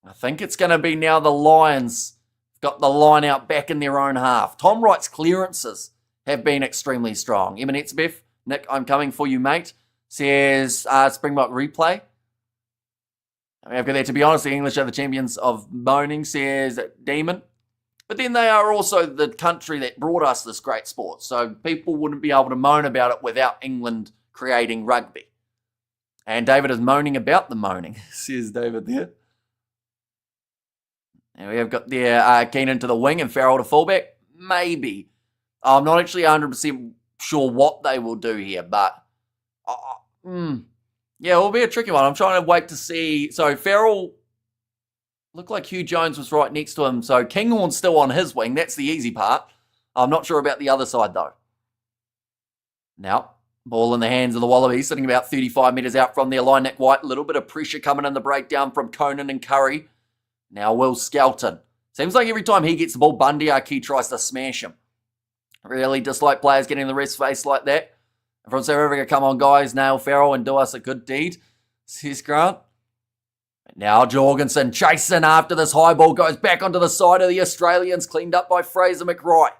I think it's going to be now the Lions got the line out back in their own half. Tom Wright's clearances have been extremely strong. Eminence Biff, Nick, I'm coming for you, mate, says Springbok replay. I've got there, to be honest, the English are the champions of moaning, says Demon. But then they are also the country that brought us this great sport. So people wouldn't be able to moan about it without England creating rugby. And David is moaning about the moaning, says David there. And we have got there Keenan to the wing and Farrell to fullback. Maybe. I'm not actually 100% sure what they will do here, but yeah, it will be a tricky one. I'm trying to wait to see. So Farrell looked like Hugh Jones was right next to him. So Kinghorn's still on his wing. That's the easy part. I'm not sure about the other side, though. Now, ball in the hands of the Wallabies, sitting about 35 metres out from their line. Nick White, a little bit of pressure coming in the breakdown from Conan and Curry. Now Will Skelton. Seems like every time he gets the ball, Bundy Aki tries to smash him. Really dislike players getting in the rest face like that. From South Africa, come on, guys, nail Farrell and do us a good deed, says Grant. Now Jorgensen chasing after this high ball, goes back onto the side of the Australians, cleaned up by Fraser McRae.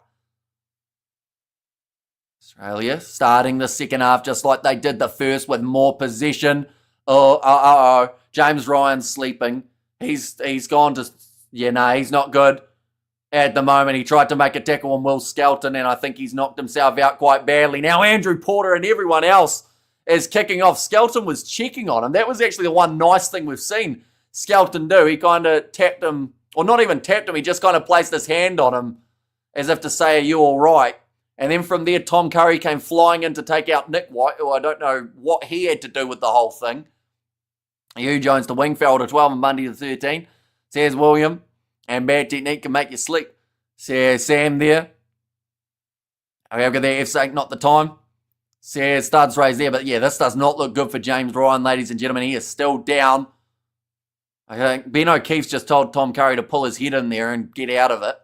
Australia starting the second half just like they did the first with more possession. James Ryan's sleeping. He's gone to, he's not good. At the moment, he tried to make a tackle on Will Skelton, and I think he's knocked himself out quite badly. Now Andrew Porter and everyone else is kicking off. Skelton was checking on him. That was actually the one nice thing we've seen Skelton do. He kind of tapped him, or not even tapped him, he just kind of placed his hand on him as if to say, are you all right? And then from there, Tom Curry came flying in to take out Nick White, who I don't know what he had to do with the whole thing. Hugh Jones to wing, Farrell to 12 and Bundy to 13. Says William. And bad technique can make you sleep. Says Sam there. We have got there, F's sake, not the time. Says Studs raised there. But yeah, this does not look good for James Ryan, ladies and gentlemen. He is still down. I think Ben O'Keefe's just told Tom Curry to pull his head in there and get out of it.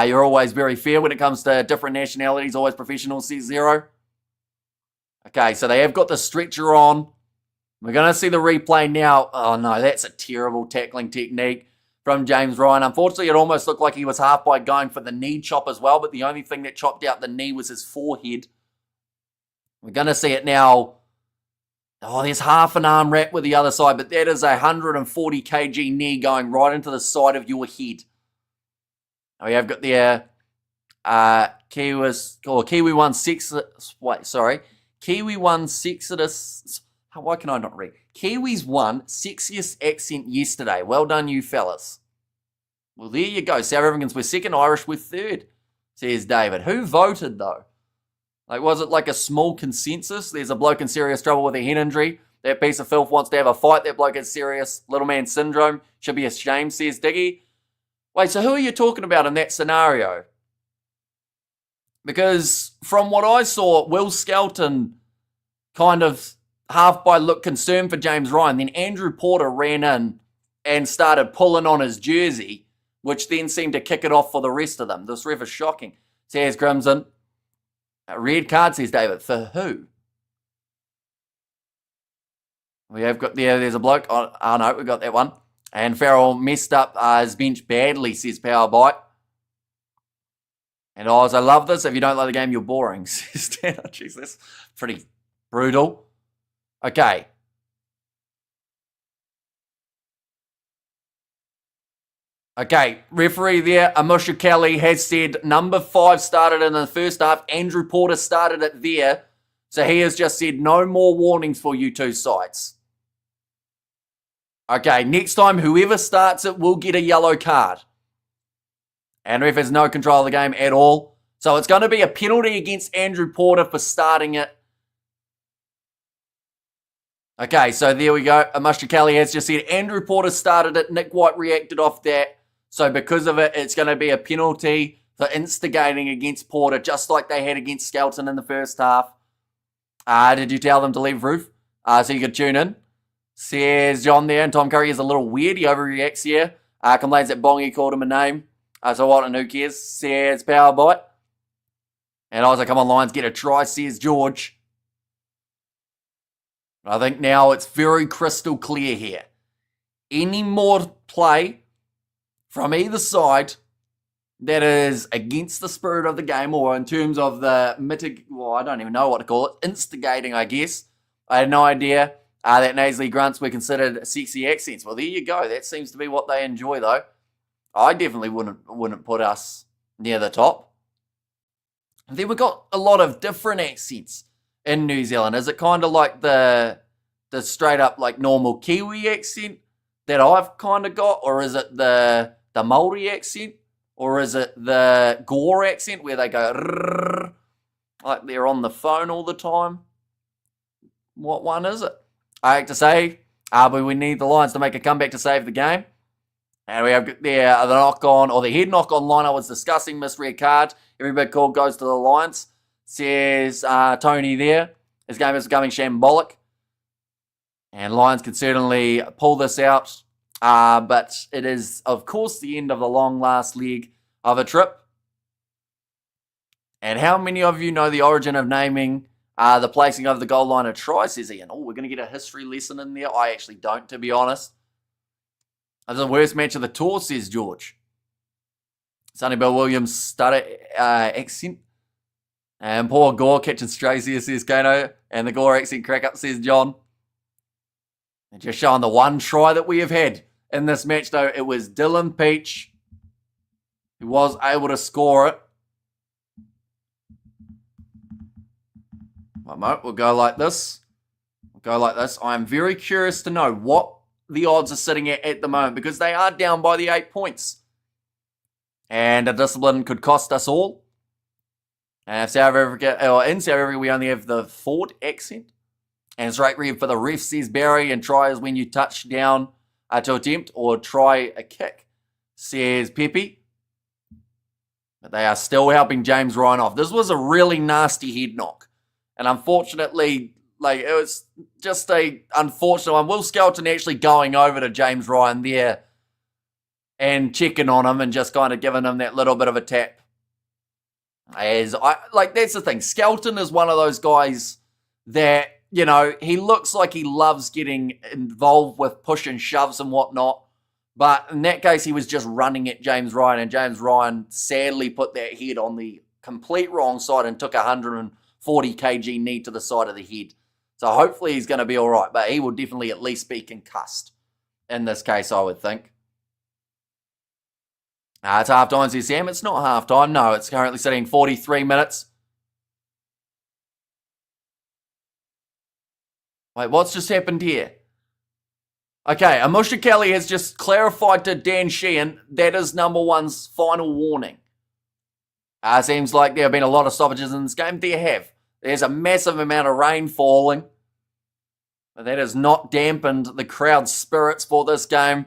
You're always very fair when it comes to different nationalities. Always professional, says Zero. Okay, so they have got the stretcher on. We're going to see the replay now. Oh no, that's a terrible tackling technique from James Ryan. Unfortunately, it almost looked like he was half by going for the knee chop as well, but the only thing that chopped out the knee was his forehead. We're going to see it now. Oh, there's half an arm wrap with the other side, but that is a 140 kg knee going right into the side of your head. We have got the Kiwi 1-6. Why can I not read? Kiwis won sexiest accent yesterday. Well done, you fellas. Well, there you go. South Africans were second, Irish were third, says David. Who voted, though? Like, was it like a small consensus? There's a bloke in serious trouble with a head injury. That piece of filth wants to have a fight. That bloke is serious. Little man syndrome. Should be ashamed, says Diggy. Wait, so who are you talking about in that scenario? Because from what I saw, Will Skelton kind of half by looked concerned for James Ryan. Then Andrew Porter ran in and started pulling on his jersey, which then seemed to kick it off for the rest of them. This ref is shocking, says Crimson. A red card, says David. For who? We have got there's a bloke. Oh no, we got that one. And Farrell messed up his bench badly, says Powerbite. And Oz, I love this. If you don't like the game, you're boring, says Dan. Oh, jeez, that's pretty brutal. Okay. Okay, referee there, Amusha Kelly has said number 5 started in the first half. Andrew Porter started it there. So he has just said no more warnings for you two sides. Okay, next time, whoever starts it will get a yellow card. And ref has no control of the game at all. So it's going to be a penalty against Andrew Porter for starting it. Okay, so there we go. Mushra Kelly has just said Andrew Porter started it. Nick White reacted off that. So because of it, it's going to be a penalty for instigating against Porter, just like they had against Skelton in the first half. Did you tell them to leave Roof? So you could tune in. Says John there, and Tom Curry is a little weird. He overreacts here. Complains that Bongi called him a name. So what, and who cares? Says Power Bite. And I was like, come on, Lions, get a try, says George. I think now it's very crystal clear here. Any more play from either side that is against the spirit of the game, or in terms of the I don't even know what to call it, instigating, I guess. I had no idea that nasally grunts were considered sexy accents. Well, there you go. That seems to be what they enjoy, though. I definitely wouldn't put us near the top. And then we've got a lot of different accents in New Zealand. Is it kind of like the straight up like normal Kiwi accent that I've kind of got, or is it the Māori accent, or is it the Gore accent where they go rrr, like they're on the phone all the time? What one is it? I have to say, but we need the Lions to make a comeback to save the game. And we have there the knock-on, or the head knock-on line I was discussing, misread card. Every big call goes to the Lions. Says Tony there. His game is becoming shambolic. And Lions can certainly pull this out. But it is, of course, the end of the long last leg of a trip. And how many of you know the origin of naming the placing of the goal line a try, says Ian? Oh, we're going to get a history lesson in there. I actually don't, to be honest. That's the worst match of the tour, says George. Sonny Bill Williams stutter accent. And poor Gore catching strays here, says Kano. And the Gore accent crack up, says John. And just showing the one try that we have had in this match, though. It was Dylan Peach who was able to score it. One moment, we'll go like this. I am very curious to know what the odds are sitting at the moment, because they are down by the 8 points. And a discipline could cost us all. And in South Africa, we only have the Ford accent. And it's right read for the ref, says Barry, and try is when you touch down to attempt or try a kick, says Pepe. But they are still helping James Ryan off. This was a really nasty head knock. And unfortunately, it was just a unfortunate one. Will Skelton actually going over to James Ryan there and checking on him and just kind of giving him that little bit of a tap. That's the thing. Skelton is one of those guys that, he looks like he loves getting involved with push and shoves and whatnot. But in that case, he was just running at James Ryan, and James Ryan sadly put that head on the complete wrong side and took 140 kg knee to the side of the head. So hopefully he's going to be all right, but he will definitely at least be concussed in this case, I would think. It's half-time, says Sam. It's not half-time. No, it's currently sitting 43 minutes. Wait, what's just happened here? Okay, Amusha Kelly has just clarified to Dan Sheehan that is number one's final warning. Seems like there have been a lot of stoppages in this game. There have. There's a massive amount of rain falling. But that has not dampened the crowd's spirits for this game.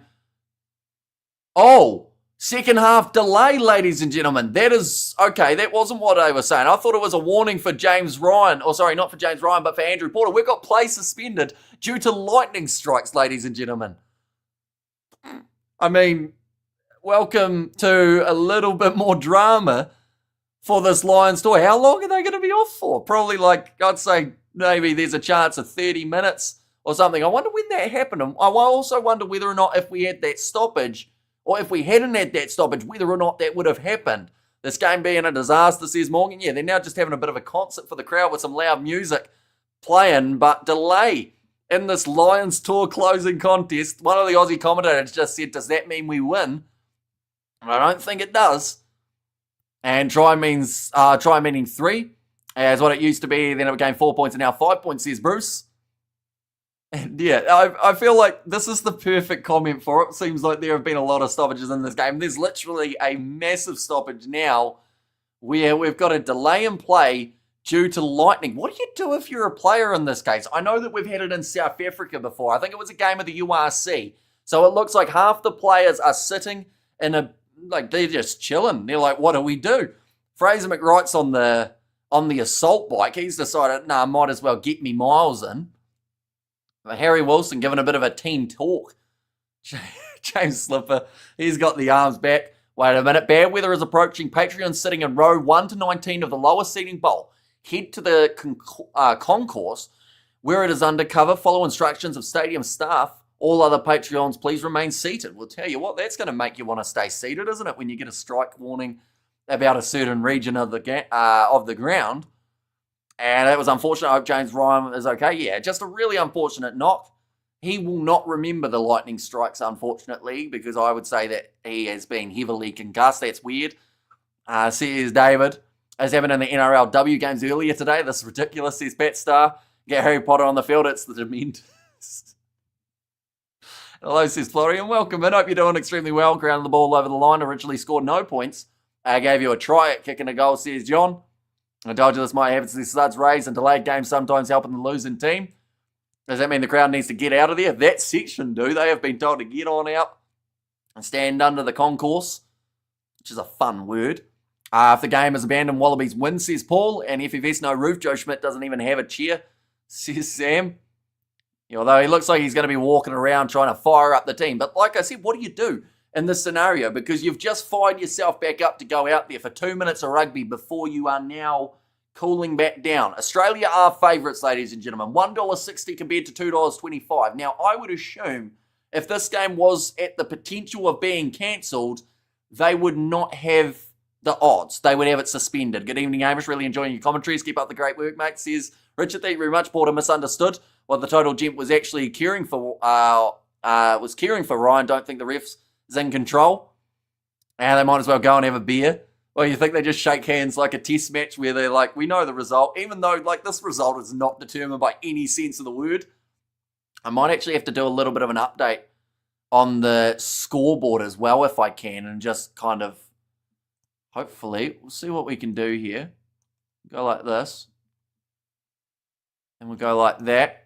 Oh, second half delay, ladies and gentlemen. That is, okay, that wasn't what I was saying. I thought it was a warning for James Ryan. Or sorry, not for James Ryan, but for Andrew Porter. We've got play suspended due to lightning strikes, ladies and gentlemen. I mean, welcome to a little bit more drama for this Lions tour. How long are they going to be off for? Probably I'd say maybe there's a chance of 30 minutes or something. I wonder when that happened. I also wonder whether or not if we had that stoppage, or if we hadn't had that stoppage, whether or not that would have happened. This game being a disaster, says Morgan. Yeah, they're now just having a bit of a concert for the crowd with some loud music playing, but delay in this Lions tour closing contest. One of the Aussie commentators just said, does that mean we win? I don't think it does. And try meaning 3, as what it used to be. Then it became 4 points and now 5 points, says Bruce. And yeah, I feel like this is the perfect comment for it. Seems like there have been a lot of stoppages in this game. There's literally a massive stoppage now where we've got a delay in play due to lightning. What do you do if you're a player in this case? I know that we've had it in South Africa before. I think it was a game of the URC. So it looks like half the players are sitting in they're just chilling. They're like, what do we do? Fraser McWright's on the assault bike. He's decided, nah, might as well get me miles in. Harry Wilson giving a bit of a team talk. James Slipper, he's got the arms back. Wait a minute, bad weather is approaching. Patreon sitting in row 1 to 19 of the lower seating bowl. Head to the concourse where it is undercover. Follow instructions of stadium staff. All other Patreons, please remain seated. We'll tell you what, that's going to make you want to stay seated, isn't it, when you get a strike warning about a certain region of the ground. And that was unfortunate. I hope James Ryan is okay. Yeah, just a really unfortunate knock. He will not remember the lightning strikes, unfortunately, because I would say that he has been heavily concussed. That's weird. Says David. As happened in the NRLW games earlier today. This is ridiculous, says Pat Star. Get Harry Potter on the field. It's the Dementors. Hello, says Florian. Welcome in. Hope you're doing extremely well. Grounded the ball over the line. Originally scored no points. Gave you a try at kicking a goal, says John. I told you this might happen to the studs raised and delayed games sometimes helping the losing team. Does that mean the crowd needs to get out of there? That section do. They have been told to get on out and stand under the concourse, which is a fun word. If the game is abandoned, Wallabies win, says Paul. And FFS no roof. Joe Schmidt doesn't even have a chair, says Sam. Although he looks like he's going to be walking around trying to fire up the team. But like I said, what do you do in this scenario? Because you've just fired yourself back up to go out there for 2 minutes of rugby before you are now cooling back down. Australia are favourites, ladies and gentlemen. $1.60 compared to $2.25. Now, I would assume if this game was at the potential of being cancelled, they would not have the odds. They would have it suspended. Good evening, Amish. Really enjoying your commentaries. Keep up the great work, mate. Says Richard, thank you very much. Porter misunderstood what the total gent was actually caring for. Ryan. Don't think the refs is in control. And they might as well go and have a beer. Well, you think they just shake hands like a test match where they're like, we know the result, even though like this result is not determined by any sense of the word. I might actually have to do a little bit of an update on the scoreboard as well if I can, and just kind of, hopefully, we'll see what we can do here. Go like this. And we'll go like that.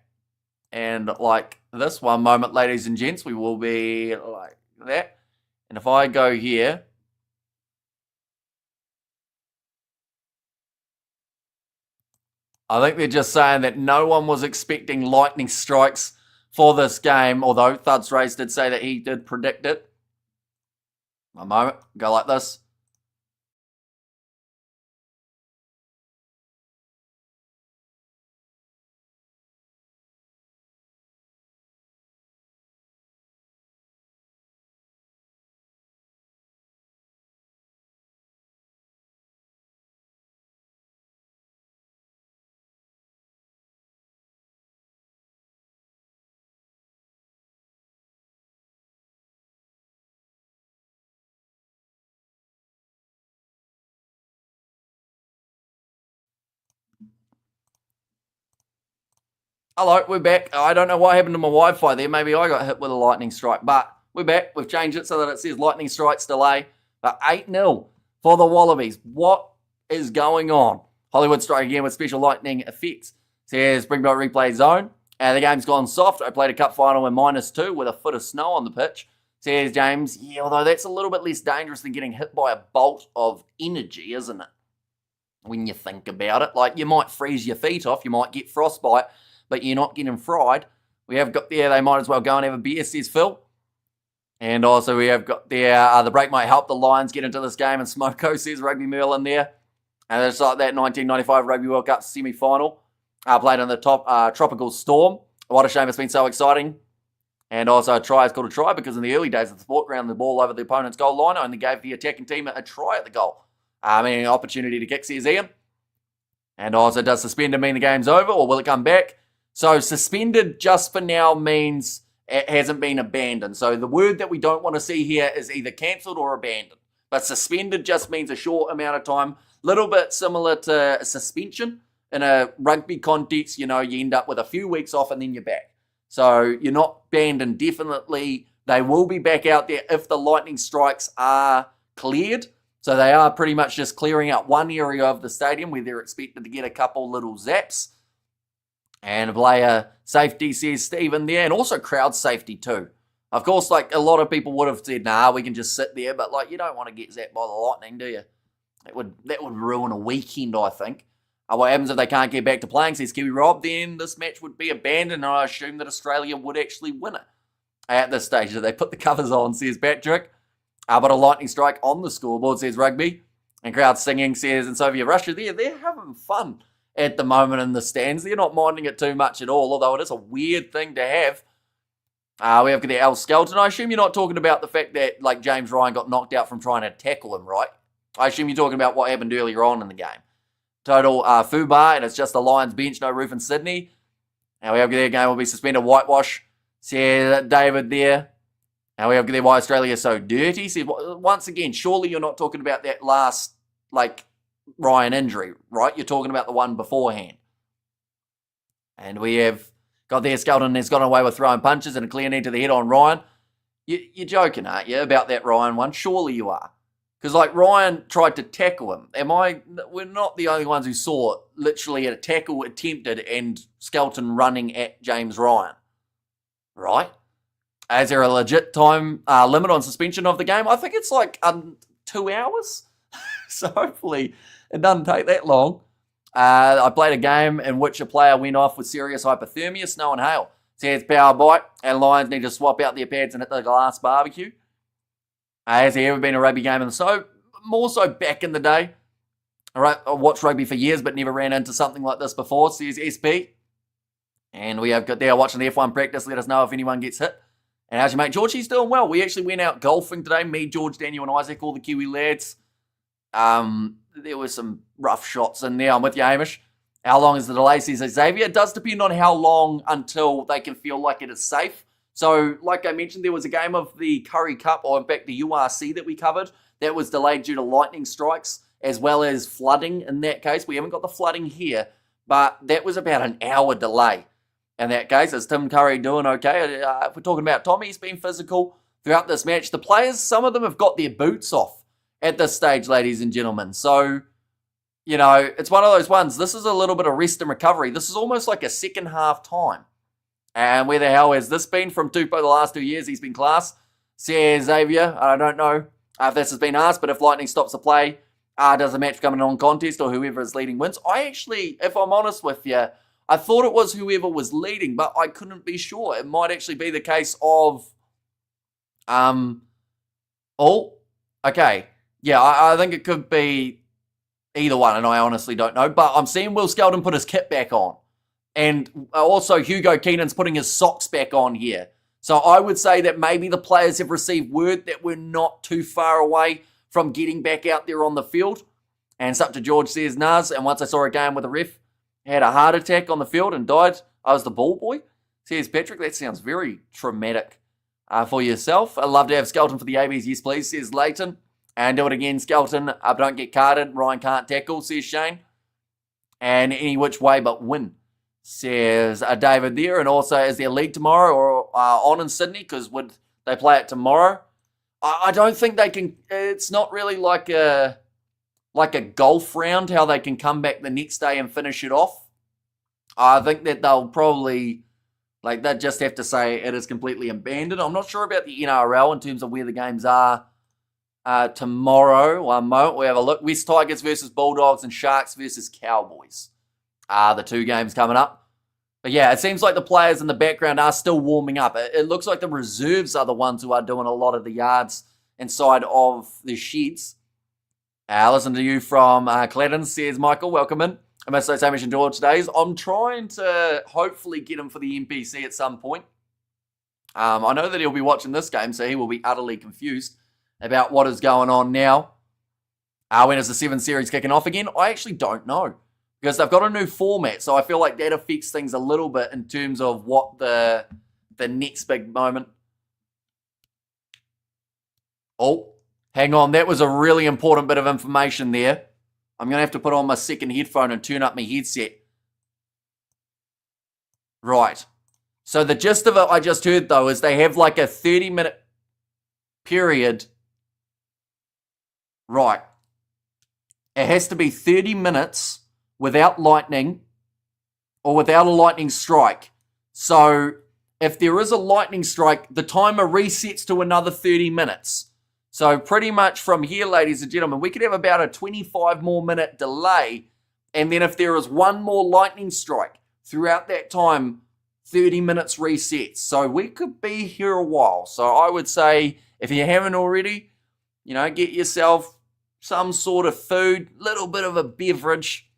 And like this, one moment, ladies and gents, we will be like that. And if I go here, I think they're just saying that no one was expecting lightning strikes for this game, although Thuds Race did say that he did predict it. One moment, go like this. Hello, we're back. I don't know what happened to my Wi-Fi there. Maybe I got hit with a lightning strike, but we're back. We've changed it so that it says lightning strikes delay. But 8-0 for the Wallabies. What is going on? Hollywood strike again with special lightning effects. Says Springbok replay zone. The game's gone soft. I played a cup final in -2 with a foot of snow on the pitch. Says James, yeah, although that's a little bit less dangerous than getting hit by a bolt of energy, isn't it? When you think about it. Like, you might freeze your feet off. You might get frostbite, but you're not getting fried. We have got there, they might as well go and have a beer, says Phil. And also we have got there, the break might help the Lions get into this game, and Smoko says Rugby Merlin there. And it's like that 1995 Rugby World Cup semi-final. Played in the tropical storm. What a shame, it's been so exciting. And also a try is called a try because in the early days of the sport, ground the ball over the opponent's goal line only gave the attacking team a try at the goal. Meaning an opportunity to kick, says Ian. And also, does suspended mean the game's over, or will it come back? So suspended just for now means it hasn't been abandoned. So the word that we don't want to see here is either cancelled or abandoned. But suspended just means a short amount of time. Little bit similar to a suspension. In a rugby context, you end up with a few weeks off and then you're back. So you're not banned indefinitely. They will be back out there if the lightning strikes are cleared. So they are pretty much just clearing out one area of the stadium where they're expected to get a couple little zaps. And player safety, says Stephen there, and also crowd safety too. Of course, like a lot of people would have said, nah, we can just sit there, but like you don't want to get zapped by the lightning, do you? That would ruin a weekend, I think. What happens if they can't get back to playing, says Kiwi Rob, then this match would be abandoned, and I assume that Australia would actually win it at this stage. They put the covers on, says Patrick. But a lightning strike on the scoreboard, says Rugby. And crowd singing, says, and Soviet Russia, they're having fun at the moment in the stands. They're not minding it too much at all, although it is a weird thing to have. We have the Al Skelton. I assume you're not talking about the fact that like James Ryan got knocked out from trying to tackle him, right? I assume you're talking about what happened earlier on in the game. Total FUBAR, and it's just the Lions bench, no roof in Sydney. And we have their game will be suspended. Whitewash, says David there. And we have there why Australia is so dirty. See, once again, surely you're not talking about that last like Ryan injury, right? You're talking about the one beforehand. And we have got there Skelton has gone away with throwing punches and a clear knee to the head on Ryan. You're joking, aren't you, about that Ryan one? Surely you are. Because, like, Ryan tried to tackle him. We're not the only ones who saw literally a tackle attempted and Skelton running at James Ryan. Right? Is there a legit time limit on suspension of the game? I think it's like 2 hours. So hopefully it doesn't take that long. I played a game in which a player went off with serious hypothermia, snow and hail. Says power bite, and Lions need to swap out their pads and hit the glass barbecue. Has there ever been a rugby game in the snow? More so back in the day. All right, I watched rugby for years, but never ran into something like this before, says SP. And we have got there watching the F1 practice. Let us know if anyone gets hit. And how's your mate George? He's doing well. We actually went out golfing today. Me, George, Daniel, and Isaac, all the Kiwi lads. There were some rough shots in there. I'm with you, Hamish. How long is the delay, says Xavier? It does depend on how long until they can feel like it is safe. So, like I mentioned, there was a game of the Curry Cup, or in fact the URC that we covered, that was delayed due to lightning strikes, as well as flooding in that case. We haven't got the flooding here, but that was about an hour delay. In that case, is Tim Curry doing okay? If we're talking about Tommy, he's been physical throughout this match. The players, some of them have got their boots off at this stage, ladies and gentlemen. So, you know, it's one of those ones. This is a little bit of rest and recovery. This is almost like a second half time. And where the hell has this been from Tupou the last 2 years? He's been class. Says Xavier, I don't know if this has been asked, but if Lightning stops the play, does the match become a non-contest or whoever is leading wins? I actually, if I'm honest with you, I thought it was whoever was leading, but I couldn't be sure. It might actually be the case of, okay. Yeah, I think it could be either one, and I honestly don't know. But I'm seeing Will Skelton put his kit back on. And also Hugo Keenan's putting his socks back on here. So I would say that maybe the players have received word that we're not too far away from getting back out there on the field. And it's up to George, says Naz. And once I saw a game with a ref, had a heart attack on the field and died. I was the ball boy, says Patrick. That sounds very traumatic for yourself. I'd love to have Skelton for the ABs. Yes, please, says Leighton. And do it again, Skelton. Don't get carded. Ryan can't tackle, says Shane. And any which way but win, says David there. And also, is there a league tomorrow or on in Sydney? Because would they play it tomorrow? I don't think they can. It's not really like a golf round, how they can come back the next day and finish it off. I think that they'll probably, they just have to say it is completely abandoned. I'm not sure about the NRL in terms of where the games are tomorrow. One moment, we have a look. West Tigers versus Bulldogs and Sharks versus Cowboys are the two games coming up. But yeah, it seems like the players in the background are still warming up. It looks like the reserves are the ones who are doing a lot of the yards inside of the sheds. Listen to you from Cladden, says Michael. Welcome in. I must say, Hamish and George days. I'm trying to hopefully get him for the NPC at some point. I know that he'll be watching this game, so he will be utterly confused about what is going on now. When is the 7 series kicking off again? I actually don't know. Because they've got a new format, so I feel like that affects things a little bit in terms of what the next big moment. Oh, hang on. That was a really important bit of information there. I'm going to have to put on my second headphone and turn up my headset. Right. So the gist of it I just heard, though, is they have like a 30-minute period. Right. It has to be 30 minutes without lightning or without a lightning strike. So if there is a lightning strike, the timer resets to another 30 minutes. So pretty much from here, ladies and gentlemen, we could have about a 25 more minute delay. And then if there is one more lightning strike throughout that time, 30 minutes resets. So we could be here a while. So I would say, if you haven't already, get yourself some sort of food, little bit of a beverage,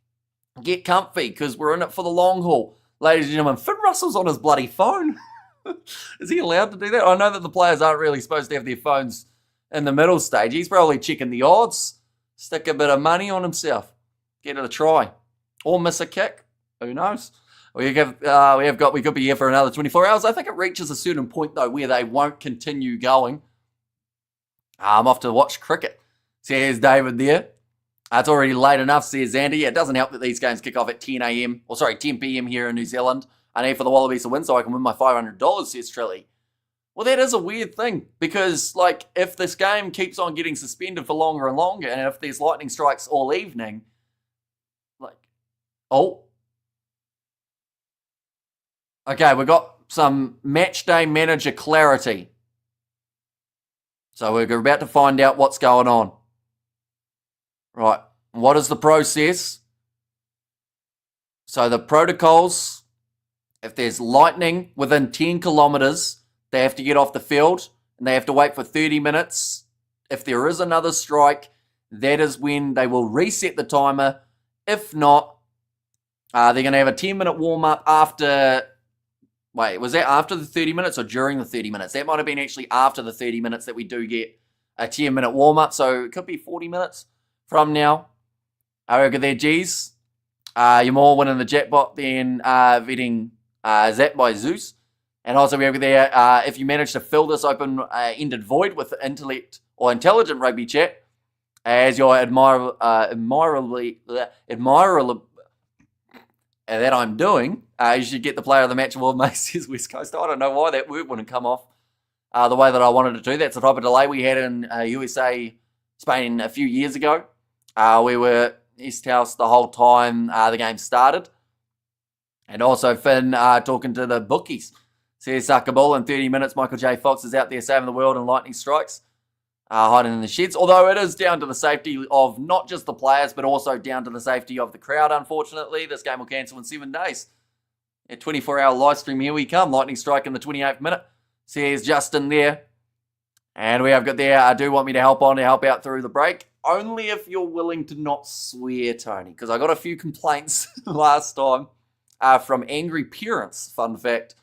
get comfy, because we're in it for the long haul. Ladies and gentlemen, Finn Russell's on his bloody phone. Is he allowed to do that? I know that the players aren't really supposed to have their phones in the middle stage. He's probably checking the odds, stick a bit of money on himself, get it a try, or miss a kick. Who knows? We could be here for another 24 hours. I think it reaches a certain point, though, where they won't continue going. I'm off to watch cricket. Says David there. It's already late enough, says Andy. It doesn't help that these games kick off at 10 p.m. here in New Zealand. I need for the Wallabies to win so I can win my $500, says Trilly. Well, that is a weird thing, because, if this game keeps on getting suspended for longer and longer, and if there's lightning strikes all evening, okay, we got some match day manager clarity. So we're about to find out what's going on. Right, what is the process? So the protocols, if there's lightning within 10 kilometers, they have to get off the field and they have to wait for 30 minutes. If there is another strike, that is when they will reset the timer. If not, they're going to have a 10-minute warm-up after... Wait, was that after the 30 minutes or during the 30 minutes? That might have been actually after the 30 minutes that we do get a 10-minute warm-up. So it could be 40 minutes from now. I reckon there, G's. You're more winning the jackpot than getting zapped by Zeus. And also we have there, if you manage to fill this open-ended void with intellect or intelligent rugby chat, as your admirably that I'm doing, you should get the player of the match award, mate, says West Coast. I don't know why that word wouldn't come off the way that I wanted it to. That's the type of delay we had in USA, Spain a few years ago. We were East House the whole time the game started. And also Finn talking to the bookies. Says Kabul in 30 minutes. Michael J. Fox is out there saving the world in lightning strikes. Hiding in the sheds. Although it is down to the safety of not just the players, but also down to the safety of the crowd, unfortunately. This game will cancel in 7 days. A 24-hour live stream, here we come. Lightning strike in the 28th minute. Says Justin there. And we have got there, do want me to help out through the break. Only if you're willing to not swear, Tony. Because I got a few complaints last time from angry parents, fun fact,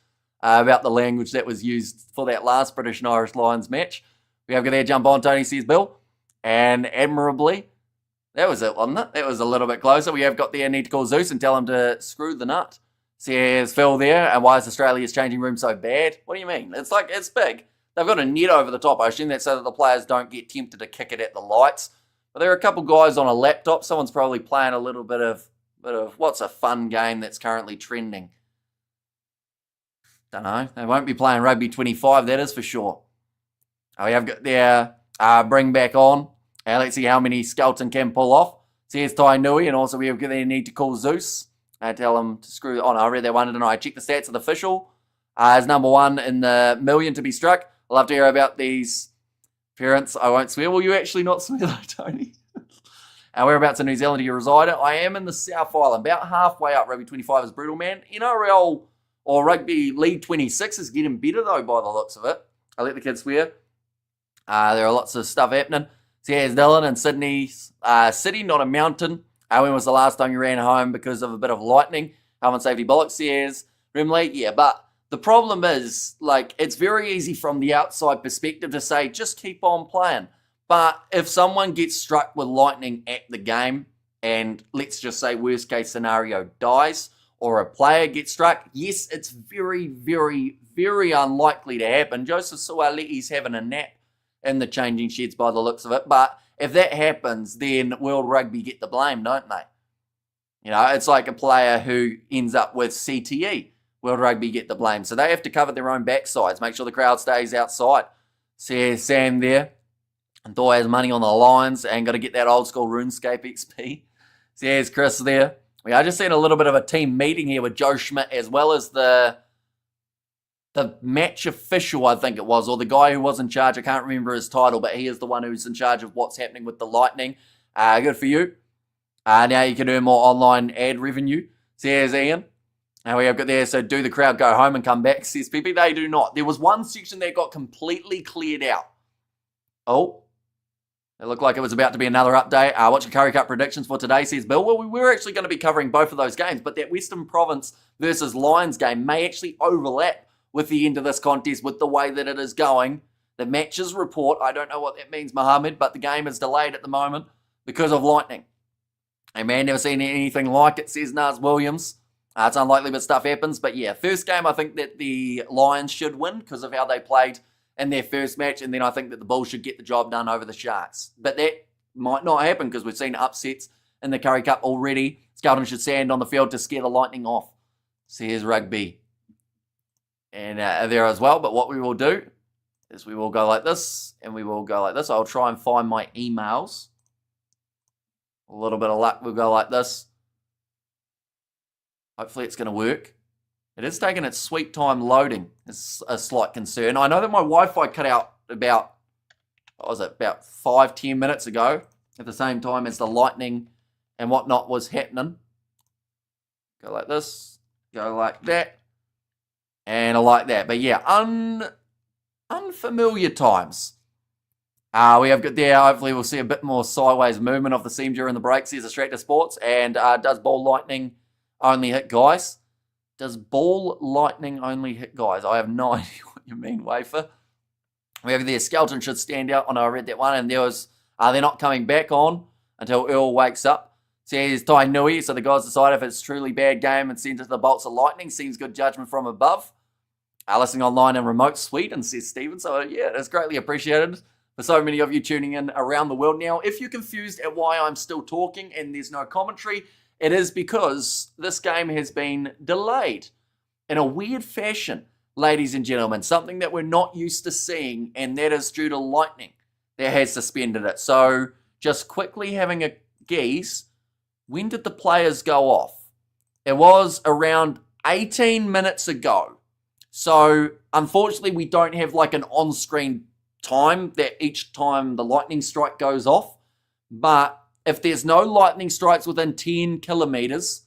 about the language that was used for that last British and Irish Lions match. We have got there, jump on, Tony, says Bill. And admirably, that was it, wasn't it? That was a little bit closer. We have got there, need to call Zeus and tell him to screw the nut. Says Phil there, and why is Australia's changing room so bad? What do you mean? It's big. They've got a net over the top. I assume that's so that the players don't get tempted to kick it at the lights. But there are a couple guys on a laptop. Someone's probably playing a little bit of what's a fun game that's currently trending. Don't know. They won't be playing Rugby 25, that is for sure. We have got there, bring back on. Let's see how many Skelton can pull off. Says Tai Nui, and also we have got there, need to call Zeus. Tell him to screw... Oh, no, I read that one, didn't I? I checked the stats of the official. As number one in the million to be struck. I'd love to hear about these parents. I won't swear. Will you actually not swear, though, Tony? Whereabouts in New Zealand do you reside? I am in the South Island, about halfway up. Rugby 25 is brutal, man. NRL or Rugby League 26 is getting better, though, by the looks of it. I let the kids swear. There are lots of stuff happening. So here's Dylan in Sydney City, not a mountain. When was the last time you ran home because of a bit of lightning? Health and safety bollocks, says Rimley. Yeah, but the problem is, it's very easy from the outside perspective to say, just keep on playing. But if someone gets struck with lightning at the game, and let's just say worst case scenario dies, or a player gets struck, yes, it's very, very, very unlikely to happen. Joseph Suaalii's having a nap in the changing sheds by the looks of it. But if that happens, then World Rugby get the blame, don't they? It's like a player who ends up with CTE. World Rugby get the blame. So they have to cover their own backsides, make sure the crowd stays outside. See Sam there. And Thor has money on the lines and got to get that old school RuneScape XP. So here's Chris there. We are just seeing a little bit of a team meeting here with Joe Schmidt as well as the match official, I think it was, or the guy who was in charge. I can't remember his title, but he is the one who's in charge of what's happening with the Lightning. Good for you. Now you can earn more online ad revenue. So here's Ian. And we have got there, so do the crowd go home and come back, says PP? They do not. There was one section that got completely cleared out. Oh, it looked like it was about to be another update. What's your Curry Cup predictions for today, says Bill? Well, we were actually going to be covering both of those games, but that Western Province versus Lions game may actually overlap with the end of this contest with the way that it is going. The matches report, I don't know what that means, Mohammed, but the game is delayed at the moment because of lightning. Hey man, never seen anything like it, says Nars Williams. It's unlikely, but stuff happens. But yeah, first game, I think that the Lions should win because of how they played in their first match. And then I think that the Bulls should get the job done over the Sharks. But that might not happen because we've seen upsets in the Curry Cup already. Skelton should stand on the field to scare the Lightning off. So here's Rugby. And there as well. But what we will do is we will go like this. And we will go like this. I'll try and find my emails. A little bit of luck, we'll go like this. Hopefully it's going to work. It is taking its sweet time loading. It's a slight concern. I know that my Wi-Fi cut out about, what was it, about 5-10 minutes ago at the same time as the lightning and whatnot was happening. Go like this, go like that, and I like that. But yeah, unfamiliar times. We have got there, hopefully we'll see a bit more sideways movement of the seam during the breaks. Here's Australia Sports, and does ball lightning only hit guys? Does ball lightning only hit guys? I have no idea what you mean, Wafer. We have there, Skelton should stand out. I know I read that one, and there was, they're not coming back on until Earl wakes up. So here's Tai Nui, so the guys decide if it's truly bad game and send it to the bolts of lightning. Seems good judgment from above. Listening online in remote Sweden, says Stephen. So yeah, it's greatly appreciated for so many of you tuning in around the world. Now, if you're confused at why I'm still talking and there's no commentary, it is because this game has been delayed in a weird fashion, ladies and gentlemen. Something that we're not used to seeing, and that is due to lightning that has suspended it. So just quickly having a gaze, when did the players go off? It was around 18 minutes ago. So unfortunately, we don't have like an on-screen time that each time the lightning strike goes off. But if there's no lightning strikes within 10 kilometers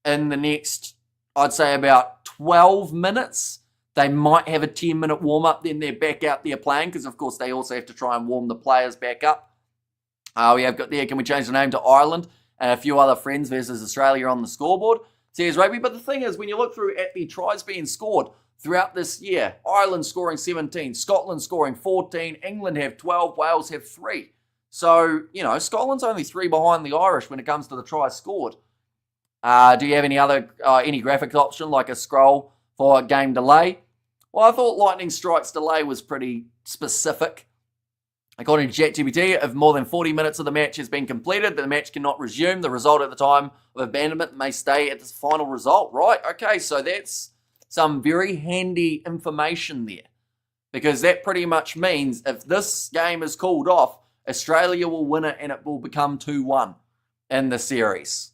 in the next, I'd say about 12 minutes, they might have a 10-minute warm-up, then they're back out there playing, because of course they also have to try and warm the players back up. We have got there, can we change the name to Ireland? And a few other friends versus Australia on the scoreboard. Says Rugby, but the thing is, when you look through at the tries being scored throughout this year, Ireland scoring 17, Scotland scoring 14, England have 12, Wales have 3. So, you know, Scotland's only 3 behind the Irish when it comes to the tries scored. Do you have any other, any graphics option like a scroll for a game delay? Well, I thought lightning strikes delay was pretty specific. According to ChatGPT, if more than 40 minutes of the match has been completed, the match cannot resume. The result at the time of abandonment may stay at the final result. Right, okay, so that's some very handy information there. Because that pretty much means if this game is called off, Australia will win it and it will become 2-1 in the series.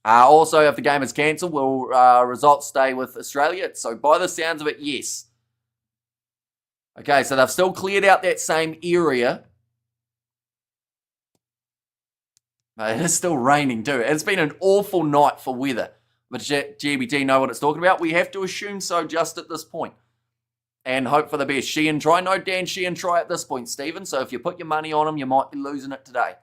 Also, if the game is cancelled, will results stay with Australia? So by the sounds of it, yes. Okay, so they've still cleared out that same area. But it is still raining too. It's been an awful night for weather. But GBT know what it's talking about. We have to assume so just at this point. And hope for the best. Sheehan try. No Dan Sheehan try at this point, Stephen. So if you put your money on him, you might be losing it today.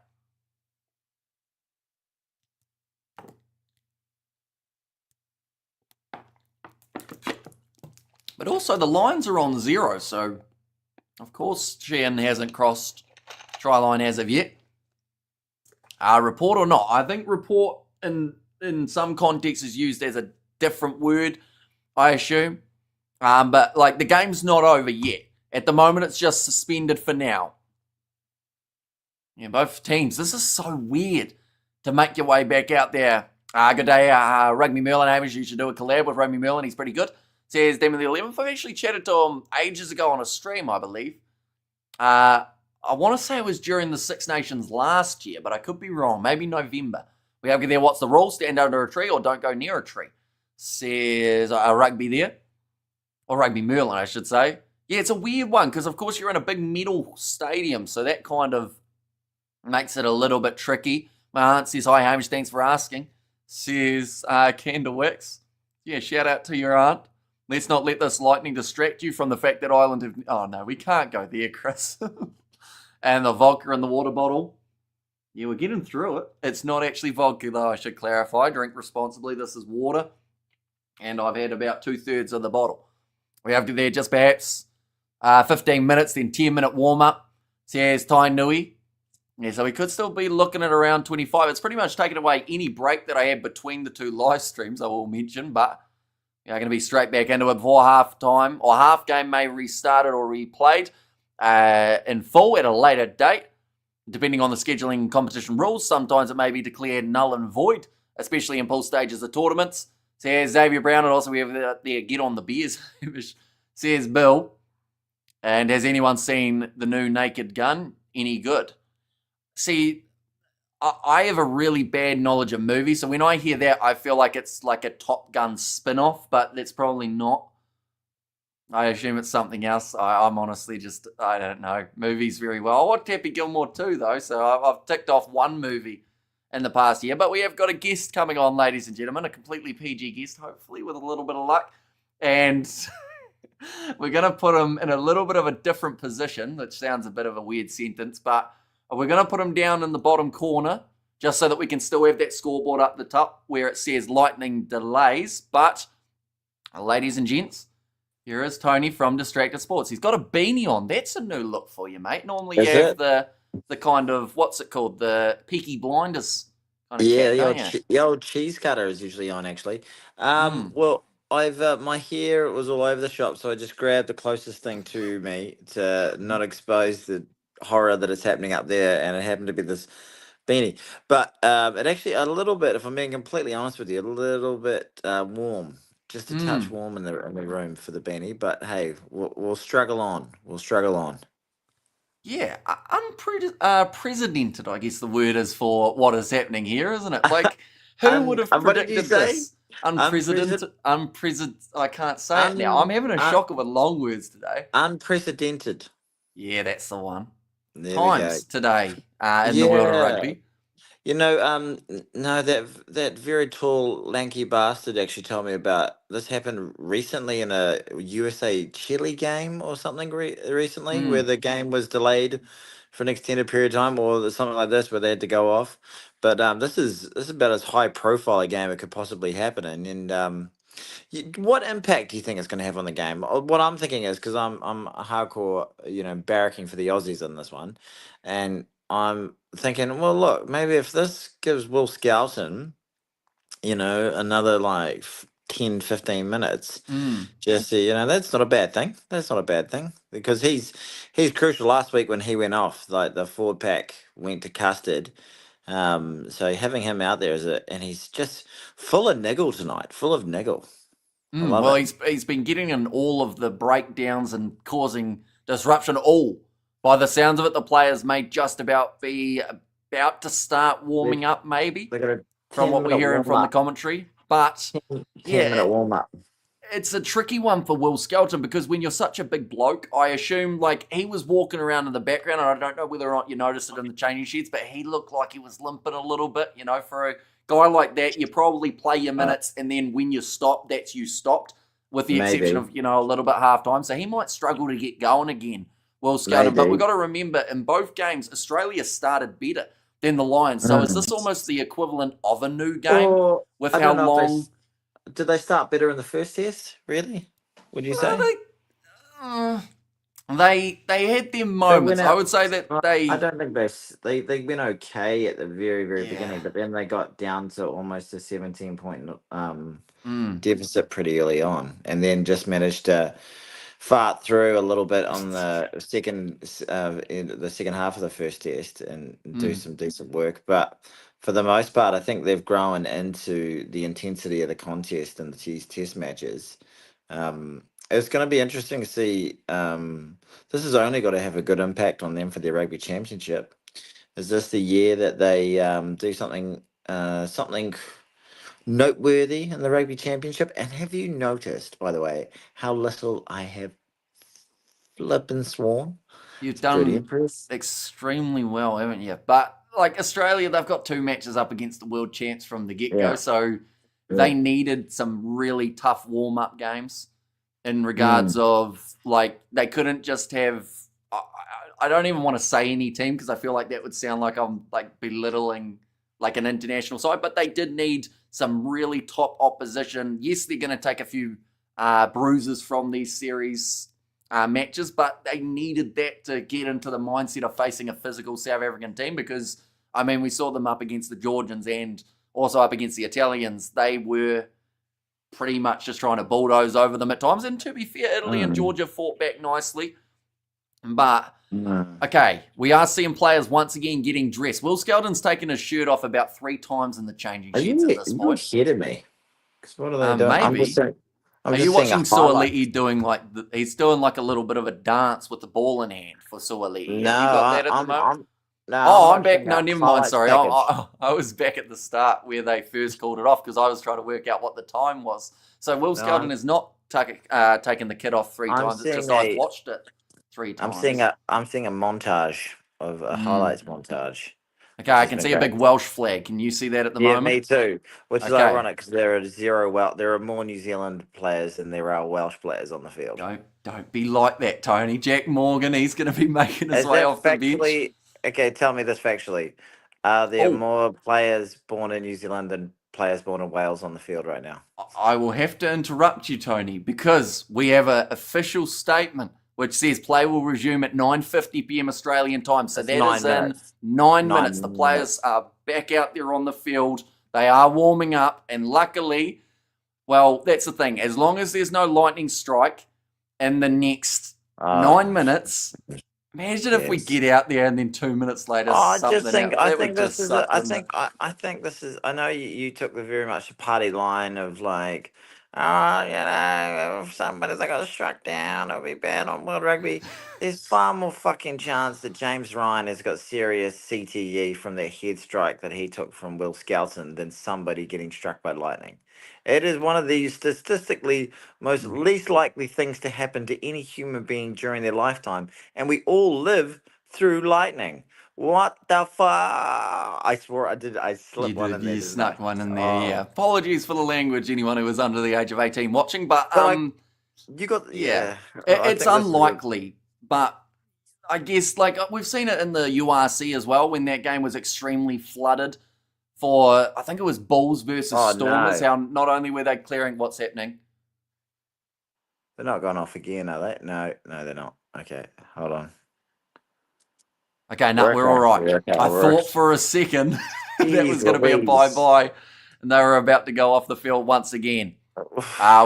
But also the lines are on 0. So, of course, Sheehan hasn't crossed try line as of yet. Report or not? I think report in some contexts is used as a different word, I assume. But, like, the game's not over yet. At the moment, it's just suspended for now. Yeah, both teams. This is so weird to make your way back out there. Good day, Rugby Merlin. Hamish, you should do a collab with Rugby Merlin. He's pretty good. Says Demon the 11th. I've actually chatted to him ages ago on a stream, I believe. I want to say it was during the Six Nations last year, but I could be wrong. Maybe November. We have there, what's the rule? Stand under a tree or don't go near a tree. Says Rugby there. Or Rugby Merlin, I should say. Yeah, it's a weird one because, of course, you're in a big metal stadium, so that kind of makes it a little bit tricky. My aunt says, hi, Hamish, thanks for asking. Says Candle Wicks. Yeah, shout out to your aunt. Let's not let this lightning distract you from the fact that Ireland have... Oh, no, we can't go there, Chris. And the vodka in the water bottle. Yeah, we're getting through it. It's not actually vodka, though, I should clarify. Drink responsibly. This is water. And I've had about 2/3 of the bottle. We have to there just perhaps 15 minutes, then 10-minute warm-up. Says Tai Nui. Yeah, so we could still be looking at around 25. It's pretty much taken away any break that I had between the two live streams, I will mention, but I'm going to be straight back into it before half time, or half game may restart it or replayed in full at a later date, depending on the scheduling and competition rules. Sometimes it may be declared null and void, especially in pool stages of tournaments. Says Xavier Brown, and also we have there Get on the Beers. Says Bill, and has anyone seen the new Naked Gun? Any good? See, I have a really bad knowledge of movies, so when I hear that, I feel like it's like a Top Gun spin-off, but that's probably not. I assume it's something else. I'm honestly just, I don't know, movies very well. I watched Happy Gilmore too, though, so I've ticked off one movie in the past year, but we have got a guest coming on, ladies and gentlemen, a completely PG guest, hopefully, with a little bit of luck, and we're going to put him in a little bit of a different position, which sounds a bit of a weird sentence, but we're going to put him down in the bottom corner just so that we can still have that scoreboard up the top where it says lightning delays. But, ladies and gents, here is Tony from Distracted Sports. He's got a beanie on. That's a new look for you, mate. Normally you have the kind of, what's it called, the Peaky Blinders kind of cap, the old cheese cutter is usually on, actually. Well, I've my hair was all over the shop, so I just grabbed the closest thing to me to not expose the horror that is happening up there, and it happened to be this beanie. But it actually a little bit, if I'm being completely honest with you, a little bit warm, just a touch warm in the room for the beanie. But hey, we'll struggle on. We'll struggle on. Yeah, unprecedented, I guess the word is for what is happening here, isn't it? Like, who would have predicted this? Unprecedented. I can't say it now. I'm having a shock with long words today. Unprecedented. Yeah, that's the one. There Times today in the world of rugby. You know, no, that very tall, lanky bastard actually told me about this. Happened recently in a USA Chile game or something recently, where the game was delayed for an extended period of time, or something like this, where they had to go off. But this is about as high profile a game it could possibly happen in. And what impact do you think it's going to have on the game? What I'm thinking is, because I'm a hardcore, barracking for the Aussies in this one, and I'm thinking, well, look, maybe if this gives Will Skelton, another like 10, 15 minutes, just that's not a bad thing. That's not a bad thing, because he's crucial. Last week when he went off, like the forward pack went to custard. So having him out there and he's just full of niggle tonight, full of niggle. Well, he's been getting in all of the breakdowns and causing disruption. By the sounds of it, the players may just about to start warming up, maybe, from what we're hearing from the commentary. But, 10-minute warm-up. It's a tricky one for Will Skelton, because when you're such a big bloke, I assume, like, he was walking around in the background, and I don't know whether or not you noticed it in the changing sheds, but he looked like he was limping a little bit. For a guy like that, you probably play your minutes, and then when you stop, that's you stopped, with the exception of, a little bit half-time. So he might struggle to get going again, Will Skelton. But we've got to remember, in both games, Australia started better than the Lions. So is this almost the equivalent of a new game? With how long... Did they start better in the first test? Really? Would you say? They had their moments. I would say that they... I don't think they went okay at the very, very beginning, but then they got down to almost a 17-point deficit pretty early on, and then just managed to fart through a little bit on the second half of the first test and do some decent work. But for the most part, I think they've grown into the intensity of the contest and these test matches. It's going to be interesting to see. This has only got to have a good impact on them for their rugby championship. Is this the year that they do something noteworthy in the rugby championship? And have you noticed, by the way, how little I have flippin' sworn? You've It's pretty done impressive. extremely well, haven't you? But like Australia, they've got 2 matches up against the world champs from the get go, Yeah. so Yeah. they needed some really tough warm up games in regards Mm. of like they couldn't just have. I don't even want to say any team because I feel like that would sound like I'm like belittling like an international side, but they did need some really top opposition. Yes, they're going to take a few bruises from these series matches, but they needed that to get into the mindset of facing a physical South African team because, I mean, we saw them up against the Georgians and also up against the Italians. They were pretty much just trying to bulldoze over them at times. And to be fair, Italy and Mm. Georgia fought back nicely. But, Mm. okay, we are seeing players once again getting dressed. Will Skeldon's taken his shirt off about 3 times in the changing Are sheds at you this you point. ahead of me? 'Cause what are they doing? Maybe. I'm Are you just seeing a watching highlight. Suoliti doing like he's doing like a little bit of a dance with the ball in hand for Suoliti? No, Have you got that at the moment? I'm Oh, I'm back. watching No, a never mind. highlights Sorry, package. I was back at the start where they first called it off because I was trying to work out what the time was. So Will No, Skeldon has not taken the kid off 3 I'm times. It's seeing just I've a watched it 3 times. I'm seeing a montage of a Mm. highlights montage, Okay, which I has can been see a big great. Welsh flag. Can you see that at the Yeah, moment? me too. Which is Okay. ironic because there are more New Zealand players than there are Welsh players on the field. Don't be like that, Tony. Jack Morgan, he's going to be making his Is way that off the bench. factually okay? Tell me this factually. Are there Oh, more players born in New Zealand than players born in Wales on the field right now? I will have to interrupt you, Tony, because we have an official statement which says play will resume at 9:50 p.m. Australian time. So It's that is 9 minutes. in 9 minutes. The 9 minutes. players are back out there on the field. They are warming up, and luckily, well, that's the thing. As long as there's no lightning strike in the next 9 minutes, imagine if we Yes. get out there and then 2 minutes later Oh, I just something think out. That would just suck, wouldn't it? I think this is I know you took the very much party line of like, oh, if somebody's like got struck down, it'll be bad on World Rugby. There's far more fucking chance that James Ryan has got serious CTE from that head strike that he took from Will Skelton than somebody getting struck by lightning. It is one of the statistically most least likely things to happen to any human being during their lifetime, and we all live through lightning. What the fuck? I swore I did. I You slipped one did. in there, You didn't I? snuck one in there. Yeah. Oh, Apologies for the language. Anyone who was under the age of 18 watching, but but you got, yeah, yeah. I it's think this is a, unlikely. But I guess like we've seen it in the URC as well when that game was extremely flooded for I think it was Bulls versus oh Stormers. no, How not only were they clearing what's happening. they're not going off again, are they? No, no, they're not. Okay, hold on. Okay, no, We're we're all okay. right. We're okay. I We're thought for a second that Jeez was going to be a bye Louise. bye, and they were about to go off the field once again.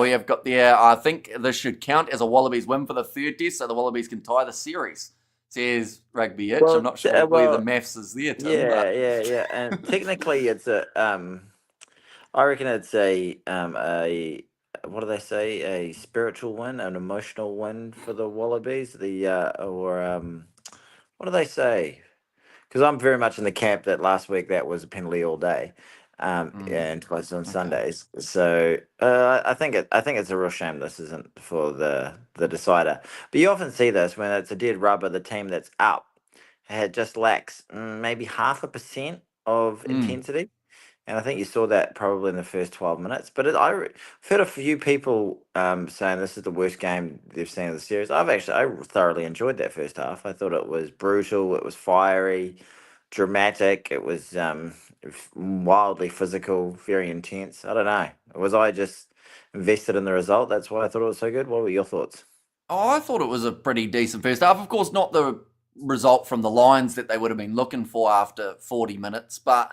We have got there. I think this should count as a Wallabies win for the third test, so the Wallabies can tie the series. Says Rugby Itch. I'm not sure where the maths is there, Tim, but Yeah. And technically, it's I reckon it's a what do they say? A spiritual win, an emotional win for the Wallabies. What do they say? Because I'm very much in the camp that last week that was a penalty all day, and twice on okay. Sundays. So I think it's a real shame this isn't for the decider. But you often see this when it's a dead rubber. The team that's up just lacks maybe 0.5% of intensity. And I think you saw that probably in the first 12 minutes. But I've heard a few people saying this is the worst game they've seen of the series. I thoroughly enjoyed that first half. I thought it was brutal, it was fiery, dramatic, it was wildly physical, very intense. I don't know. Was I just invested in the result? That's why I thought it was so good. What were your thoughts? Oh, I thought it was a pretty decent first half. Of course, not the result from the Lions that they would have been looking for after 40 minutes, but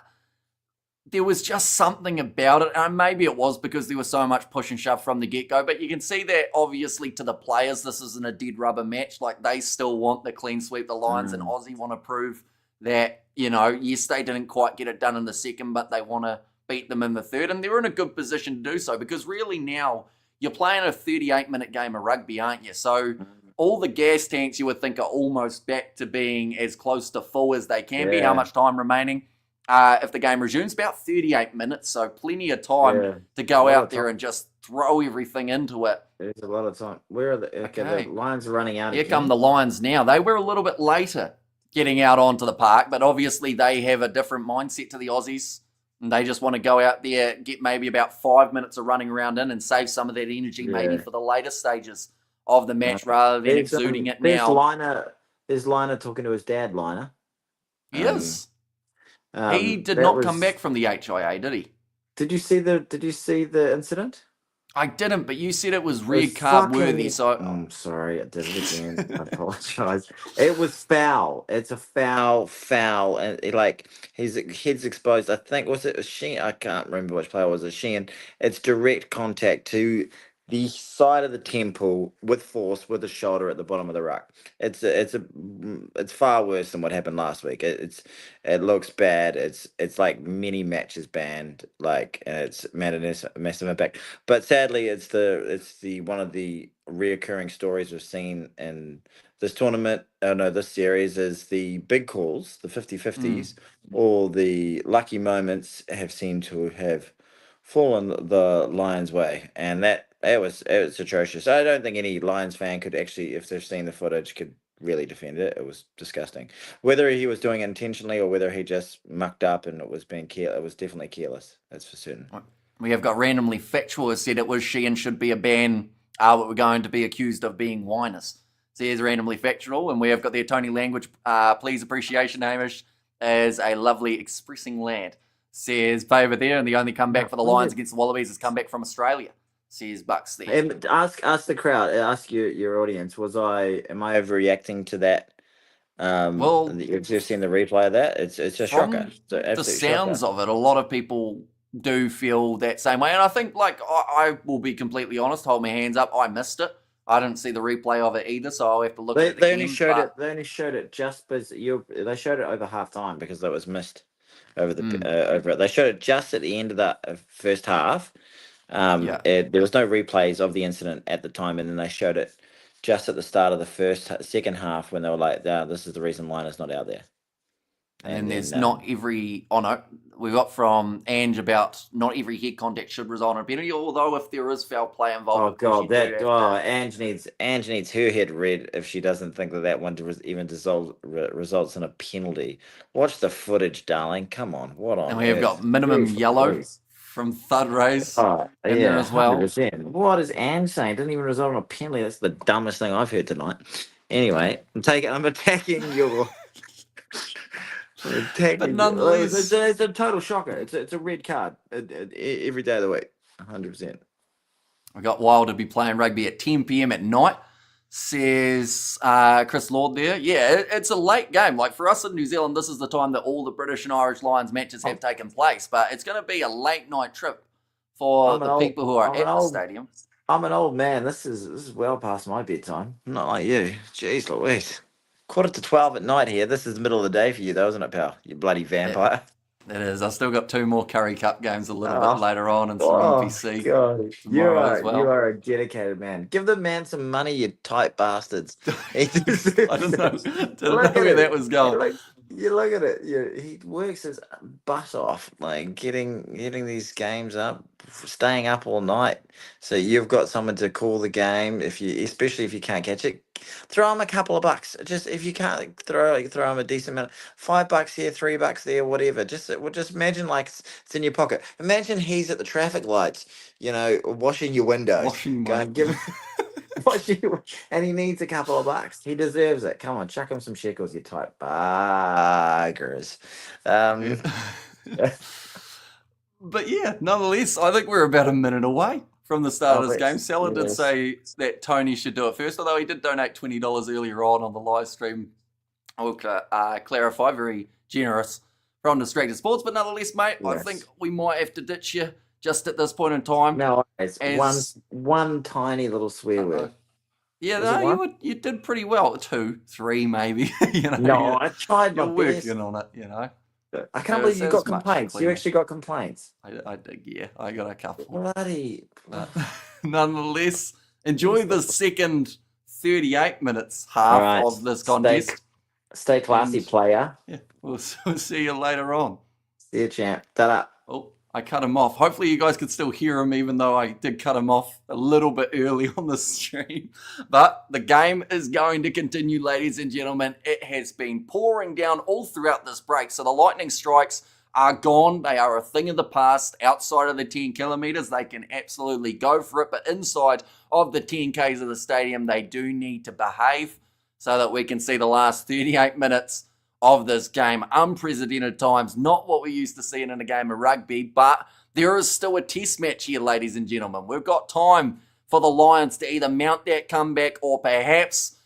there was just something about it. And maybe it was because there was so much push and shove from the get-go, but you can see that obviously to the players, this isn't a dead rubber match. Like they still want the clean sweep. The Lions and Aussie want to prove that, yes, they didn't quite get it done in the second, but they want to beat them in the third. And they're in a good position to do so because really now you're playing a 38-minute game of rugby, aren't you? So all the gas tanks you would think are almost back to being as close to full as they can be. How much time remaining? If the game resumes, about 38 minutes, so plenty of time to go out there and just throw everything into it. There's a lot of time. Where are the Lions are running out Here again. Come the Lions now. They were a little bit later getting out onto the park, but obviously they have a different mindset to the Aussies, and they just want to go out there, get maybe about 5 minutes of running around in and save some of that energy maybe for the later stages of the match rather than exuding it now. There's Liner talking to his dad, Liner. He is. He did not come back from the HIA, did he? Did you see the incident? I didn't, but you said it was red card worthy, so I'm sorry, I did it again. I apologize. It was foul. It's a foul, and his head's exposed. I think was it Sheehan? I can't remember which player was it. Sheehan. It's direct contact to the side of the temple with force with the shoulder at the bottom of the ruck. It's far worse than what happened last week. It looks bad. It's like many matches banned, and it's made a massive impact. But sadly, it's the one of the reoccurring stories we've seen in this tournament. This series is the big calls, the 50-50s, or the lucky moments have seemed to have fallen the Lions' way, and it was atrocious. I don't think any Lions fan could actually, if they've seen the footage, could really defend it. It was disgusting. Whether he was doing it intentionally or whether he just mucked up and it was definitely careless. That's for certain. We have got Randomly Factual has said it was Sheehan should be a ban, but we're going to be accused of being whiners. So here's Randomly Factual, and we have got their Tony Language, please appreciation, Hamish, as a lovely expressing lad. Says favour there, and the only comeback for the Lions against the Wallabies has come back from Australia. Says Bucks there. And ask the crowd, ask your audience, am I overreacting to that? Well, you've just seen the replay of that. It's a shocker. The sounds of it, a lot of people do feel that same way, and I think I will be completely honest, hold my hands up, I missed it. I didn't see the replay of it either, so I'll have to look at it again. They only showed it just because they showed it over half time because that was missed. Over it. They showed it just at the end of the first half. There was no replays of the incident at the time, and then they showed it just at the start of the second half when they were like, this is the reason Liner's not out there. And there's not every... Oh, no. We got from Ange about not every head contact should result in a penalty, although if there is foul play involved... Oh, God, Ange needs her head read if she doesn't think that one even results in a penalty. Watch the footage, darling. Come on, what on? And we have got minimum yellow from Thud Race in there as well. 100%. What is Ange saying? Didn't even result in a penalty. That's the dumbest thing I've heard tonight. Anyway, I'm attacking your... But nonetheless, it's a total shocker. It's a red card every day of the week, 100%. We got Wild to be playing rugby at 10 p.m. at night, says Chris Lord there. Yeah, it's a late game. Like for us in New Zealand, this is the time that all the British and Irish Lions matches have taken place, but it's going to be a late night trip for the people who are at the stadium. I'm an old man. This is well past my bedtime. Not like you. Jeez Louise. 11:45 at night here. This is the middle of the day for you, though, isn't it, pal? You bloody vampire. It is. I've still got 2 more Curry Cup games a little bit later on and some NPC. God. You are a dedicated man. Give the man some money, you tight bastards. I don't know. Didn't know where that was going. You look at it. He works his butt off, getting these games up, staying up all night. So you've got someone to call the game. Especially if you can't catch it, throw him a couple of bucks. Just if you can't throw him a decent amount, $5 here, $3 there, whatever. Just imagine it's in your pocket. Imagine he's at the traffic lights, washing your windows, and he needs a couple of bucks. He deserves it. Come on, chuck him some shekels, you tight buggers. But yeah, nonetheless, I think we're about a minute away from the start of this game. Salah did say that Tony should do it first, although he did donate $20 earlier on the live stream. I will clarify, very generous from Distracted Sports. But nonetheless, mate, I think we might have to ditch you just at this point in time. No, it's one tiny little swear word. Yeah, you did pretty well. 2, 3, maybe. No, I tried my best. Working on it, I can't believe you got complaints. You actually got complaints. I did, yeah. I got a couple. Bloody. nonetheless, enjoy the second 38 minutes half of this contest. Stay classy, player. Yeah, we'll see you later on. See you, champ. Ta-da. Oh, I cut him off. Hopefully you guys could still hear him, even though I did cut him off a little bit early on the stream. But the game is going to continue, ladies and gentlemen. It has been pouring down all throughout this break. So the lightning strikes are gone. They are a thing of the past. Outside of the 10 kilometres, they can absolutely go for it. But inside of the 10Ks of the stadium, they do need to behave so that we can see the last 38 minutes of this game. Unprecedented times, not what we're used to seeing in a game of rugby, but there is still a test match here, ladies and gentlemen. We've got time for the Lions to either mount that comeback or perhaps,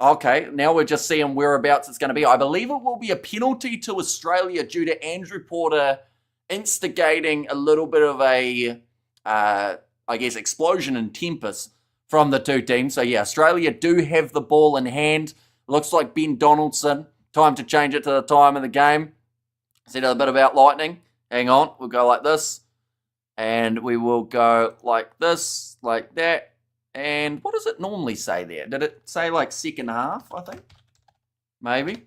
okay, now we're just seeing whereabouts it's going to be. I believe it will be a penalty to Australia due to Andrew Porter instigating a little bit of a, explosion and tempers from the two teams. So yeah, Australia do have the ball in hand. Looks like Ben Donaldson. Time to change it to the time of the game. Said a bit about lightning. Hang on, we'll go like this. And we will go like this, like that. And what does it normally say there? Did it say like second half, I think? Maybe.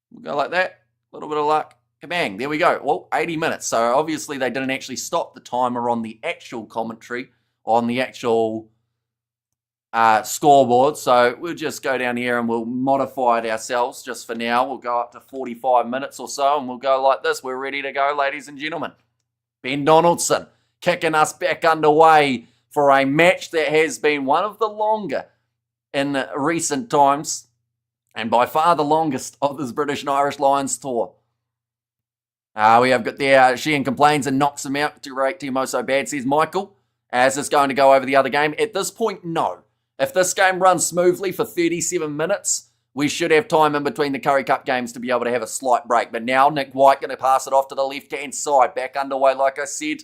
We'll go like that. A little bit of luck. Kabang, there we go. Well, 80 minutes. So obviously they didn't actually stop the timer on the actual commentary, on the actual scoreboard. So we'll just go down here and we'll modify it ourselves just for now. We'll go up to 45 minutes or so and we'll go like this. We're ready to go, ladies and gentlemen. Ben Donaldson kicking us back underway for a match that has been one of the longer in recent times and by far the longest of this British and Irish Lions tour. We have got there, Sheehan complains and knocks him out. To rate TMO so bad, says Michael. Is this going to go over the other game? At this point, no. If this game runs smoothly for 37 minutes, we should have time in between the Currie Cup games to be able to have a slight break. But now Nick White going to pass it off to the left-hand side. Back underway, like I said,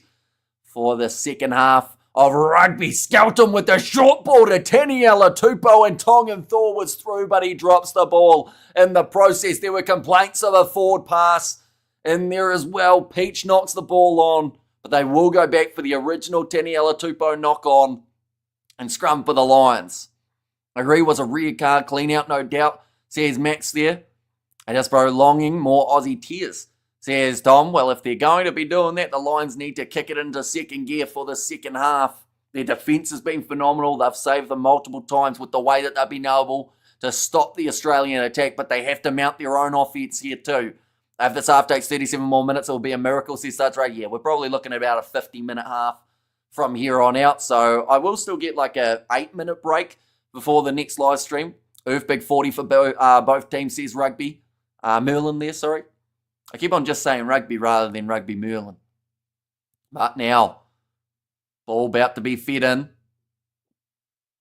for the second half of rugby. Skelton with the short ball to Taniela Tupou, and Tongan Thor was through, but he drops the ball in the process. There were complaints of a forward pass in there as well. Peach knocks the ball on, but they will go back for the original Taniela Tupou knock on and scrum for the Lions. I agree, was a rear card clean out, no doubt, says Max there. And just prolonging more Aussie tears, says Tom. Well, if they're going to be doing that, the Lions need to kick it into second gear for the second half. Their defence has been phenomenal. They've saved them multiple times with the way that they've been able to stop the Australian attack, but they have to mount their own offence here too. If this half takes 37 more minutes, it will be a miracle, says Suds Ray. Yeah, we're probably looking at about a 50-minute half from here on out. So I will still get like a 8-minute break before the next live stream. Oof, big 40 for both teams, says Rugby. Merlin there, sorry. I keep on just saying rugby rather than Rugby Merlin. But now, ball about to be fed in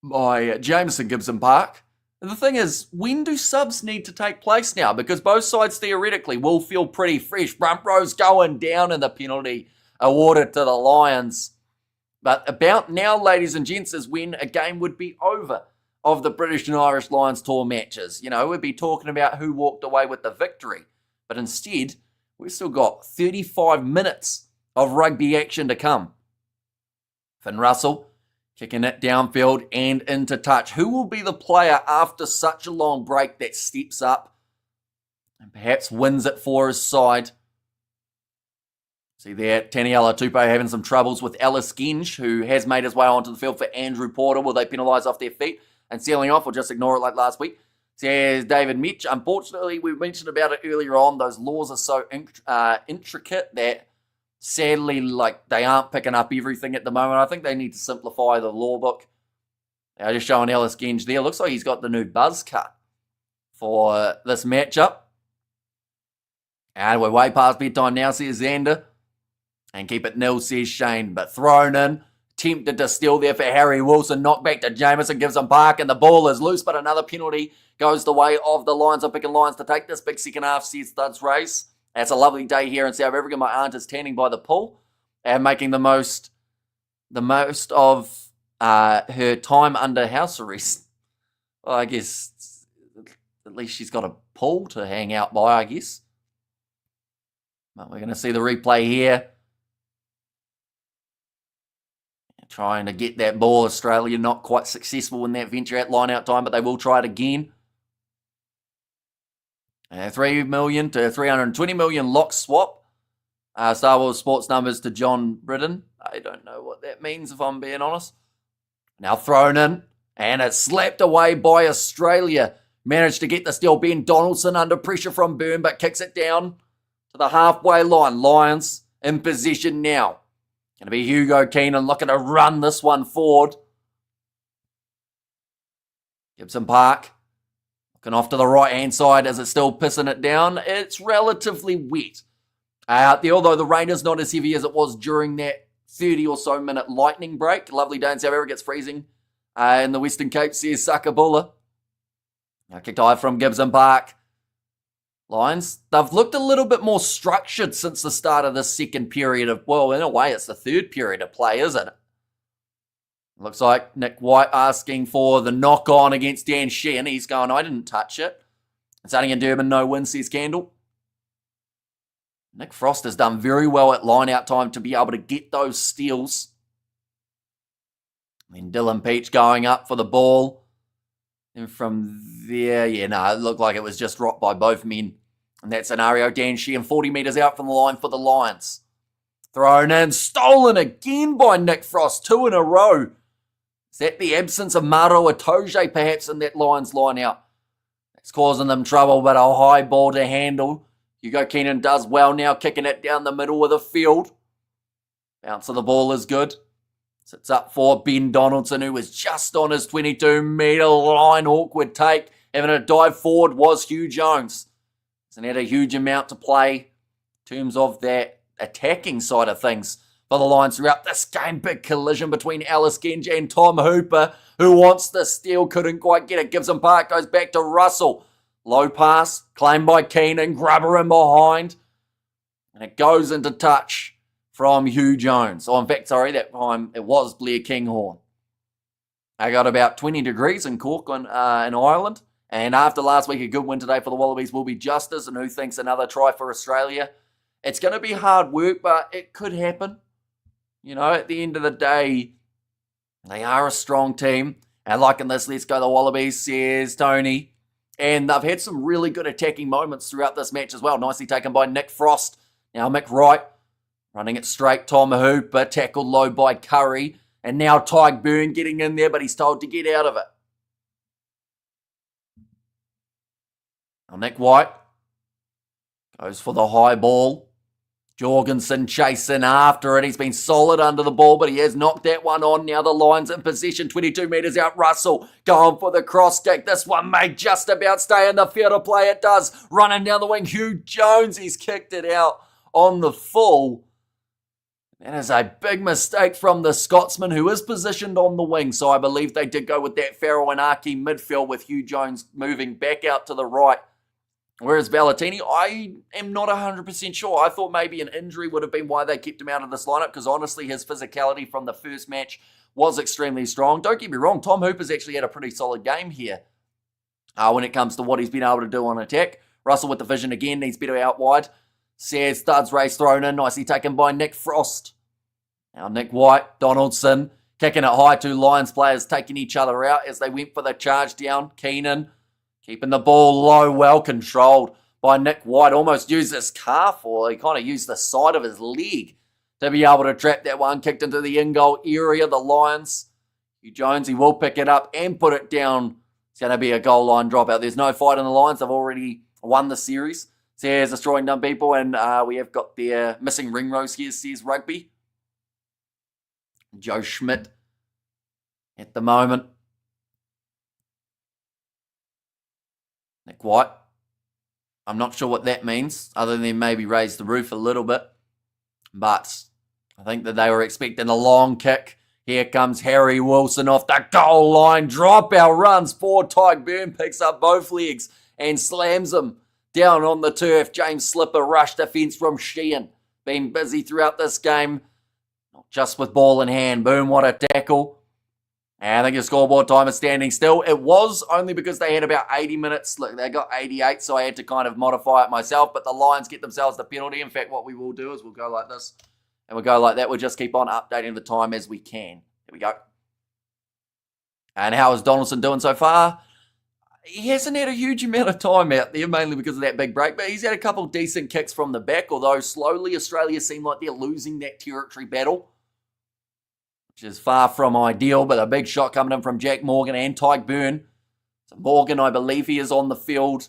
by Jameson Gibson Park. And the thing is, when do subs need to take place now? Because both sides theoretically will feel pretty fresh. Front row's going down in the penalty awarded to the Lions. But about now, ladies and gents, is when a game would be over of the British and Irish Lions tour matches. You know, we'd be talking about who walked away with the victory. But instead, we've still got 35 minutes of rugby action to come. Finn Russell kicking it downfield and into touch. Who will be the player after such a long break that steps up and perhaps wins it for his side? See there, Taniela Tupou having some troubles with Ellis Genge, who has made his way onto the field for Andrew Porter. Will they penalise off their feet and sealing off, or just ignore it like last week? Says David Mitch. Unfortunately, we mentioned about it earlier on. Those laws are so intricate that sadly, like, they aren't picking up everything at the moment. I think they need to simplify the law book. They're just showing Ellis Genge there. Looks like he's got the new buzz cut for this matchup. And we're way past bedtime now, says Xander. And keep it nil, says Shane. But thrown in. Tempted to steal there for Harry Wilson. Knocked back to Jameson, gives him Park, and the ball is loose. But another penalty goes the way of the Lions. I'm picking Lions to take this big second half, says Studs Race. It's a lovely day here in South Africa. My aunt is tanning by the pool and making the most of her time under house arrest. Well, I guess at least she's got a pool to hang out by, I guess. But we're going to see the replay here. trying to get that ball. Australia not quite successful in that venture at line-out time, but they will try it again. 3 million to 320 million lock swap. Star Wars Sports numbers to John Britton. I don't know what that means, if I'm being honest. Now thrown in, and it's slapped away by Australia. Managed to get the steal. Ben Donaldson under pressure from Byrne, but kicks it down to the halfway line. Lions in possession now. Going to be Hugo Keenan looking to run this one forward. Gibson Park looking off to the right-hand side as it's still pissing it down. It's relatively wet. Although the rain is not as heavy as it was during that 30 or so minute lightning break. Lovely day in South Africa. It's freezing in the Western Cape, says Sakabula. Kicked high from Gibson Park. Lions, they've looked a little bit more structured since the start of the second period of, well, in a way, it's the third period of play, isn't it? Looks like Nick White asking for the knock-on against Dan Sheehan. He's going, I didn't touch it. Starting in Durban, no win, says Candle. Nick Frost has done very well at line-out time to be able to get those steals. And Dylan Peach going up for the ball. And from there, it looked like it was just dropped by both men. In that scenario, Dan Sheehan 40 metres out from the line for the Lions. Thrown in, stolen again by Nick Frost, 2 in a row. Is that the absence of Maro Itoje perhaps in that Lions line out? It's causing them trouble, but a high ball to handle. Hugo Keenan does well now, kicking it down the middle of the field. Bounce of the ball is good. Sits up for Ben Donaldson, who was just on his 22-metre line. Awkward take. Having a dive forward was Hugh Jones. Hasn't had a huge amount to play in terms of that attacking side of things for the Lions throughout this game. Big collision between Alice Genja and Tom Hooper, who wants the steal, couldn't quite get it. Gibson Park goes back to Russell. Low pass, claimed by Keenan, grubber in behind. And it goes into touch from Hugh Jones. In fact, that time it was Blair Kinghorn. I got about 20 degrees in Cork in Ireland. And after last week, a good win today for the Wallabies will be Justice, and who thinks another try for Australia. It's going to be hard work, but it could happen. At the end of the day, they are a strong team. And like in this, let's go the Wallabies, says Tony. And they've had some really good attacking moments throughout this match as well. Nicely taken by Nick Frost. Now Mick Wright running it straight. Tom Hooper tackled low by Curry. And now Tyke Byrne getting in there, but he's told to get out of it. Now Nick White goes for the high ball. Jorgensen chasing after it. He's been solid under the ball, but he has knocked that one on. Now the Lions in possession. 22 metres out. Russell going for the cross kick. This one may just about stay in the field of play. It does. Running down the wing. Hugh Jones. He's kicked it out on the full. That is a big mistake from the Scotsman, who is positioned on the wing. So I believe they did go with that Farrell and Aki midfield with Hugh Jones moving back out to the right. Whereas Valentini, I am not 100% sure. I thought maybe an injury would have been why they kept him out of this lineup, because honestly, his physicality from the first match was extremely strong. Don't get me wrong, Tom Hooper's actually had a pretty solid game here when it comes to what he's been able to do on attack. Russell with the vision again, needs better out wide. Says Studs race thrown in, nicely taken by Nick Frost. Now Nick White, Donaldson, kicking it high. 2 Lions players taking each other out as they went for the charge down. Keenan keeping the ball low, well controlled by Nick White. Almost used his calf, or he kind of used the side of his leg to be able to trap that one. Kicked into the in-goal area. The Lions, Hugh Jones, he will pick it up and put it down. It's going to be a goal line dropout. There's no fight in the Lions. They've already won the series. Says destroying dumb people, and we have got their missing ring rows here, says Rugby. Joe Schmidt at the moment. Nick White. I'm not sure what that means, other than maybe raise the roof a little bit. But I think that they were expecting a long kick. Here comes Harry Wilson off the goal line. Dropout runs forward. Tyke Byrne picks up both legs and slams him down on the turf. James Slipper rush defence from Sheehan. Been busy throughout this game. Not just with ball in hand. Boom, what a tackle. And I think the scoreboard time is standing still. It was only because they had about 80 minutes. Look, they got 88, so I had to kind of modify it myself. But the Lions get themselves the penalty. In fact, what we will do is we'll go like this and we'll go like that. We'll just keep on updating the time as we can. There we go. And how is Donaldson doing so far? He hasn't had a huge amount of time out there, mainly because of that big break, but he's had a couple decent kicks from the back, although slowly Australia seem like they're losing that territory battle, which is far from ideal, but a big shot coming in from Jack Morgan and Tyke Byrne. So Morgan, I believe he is on the field.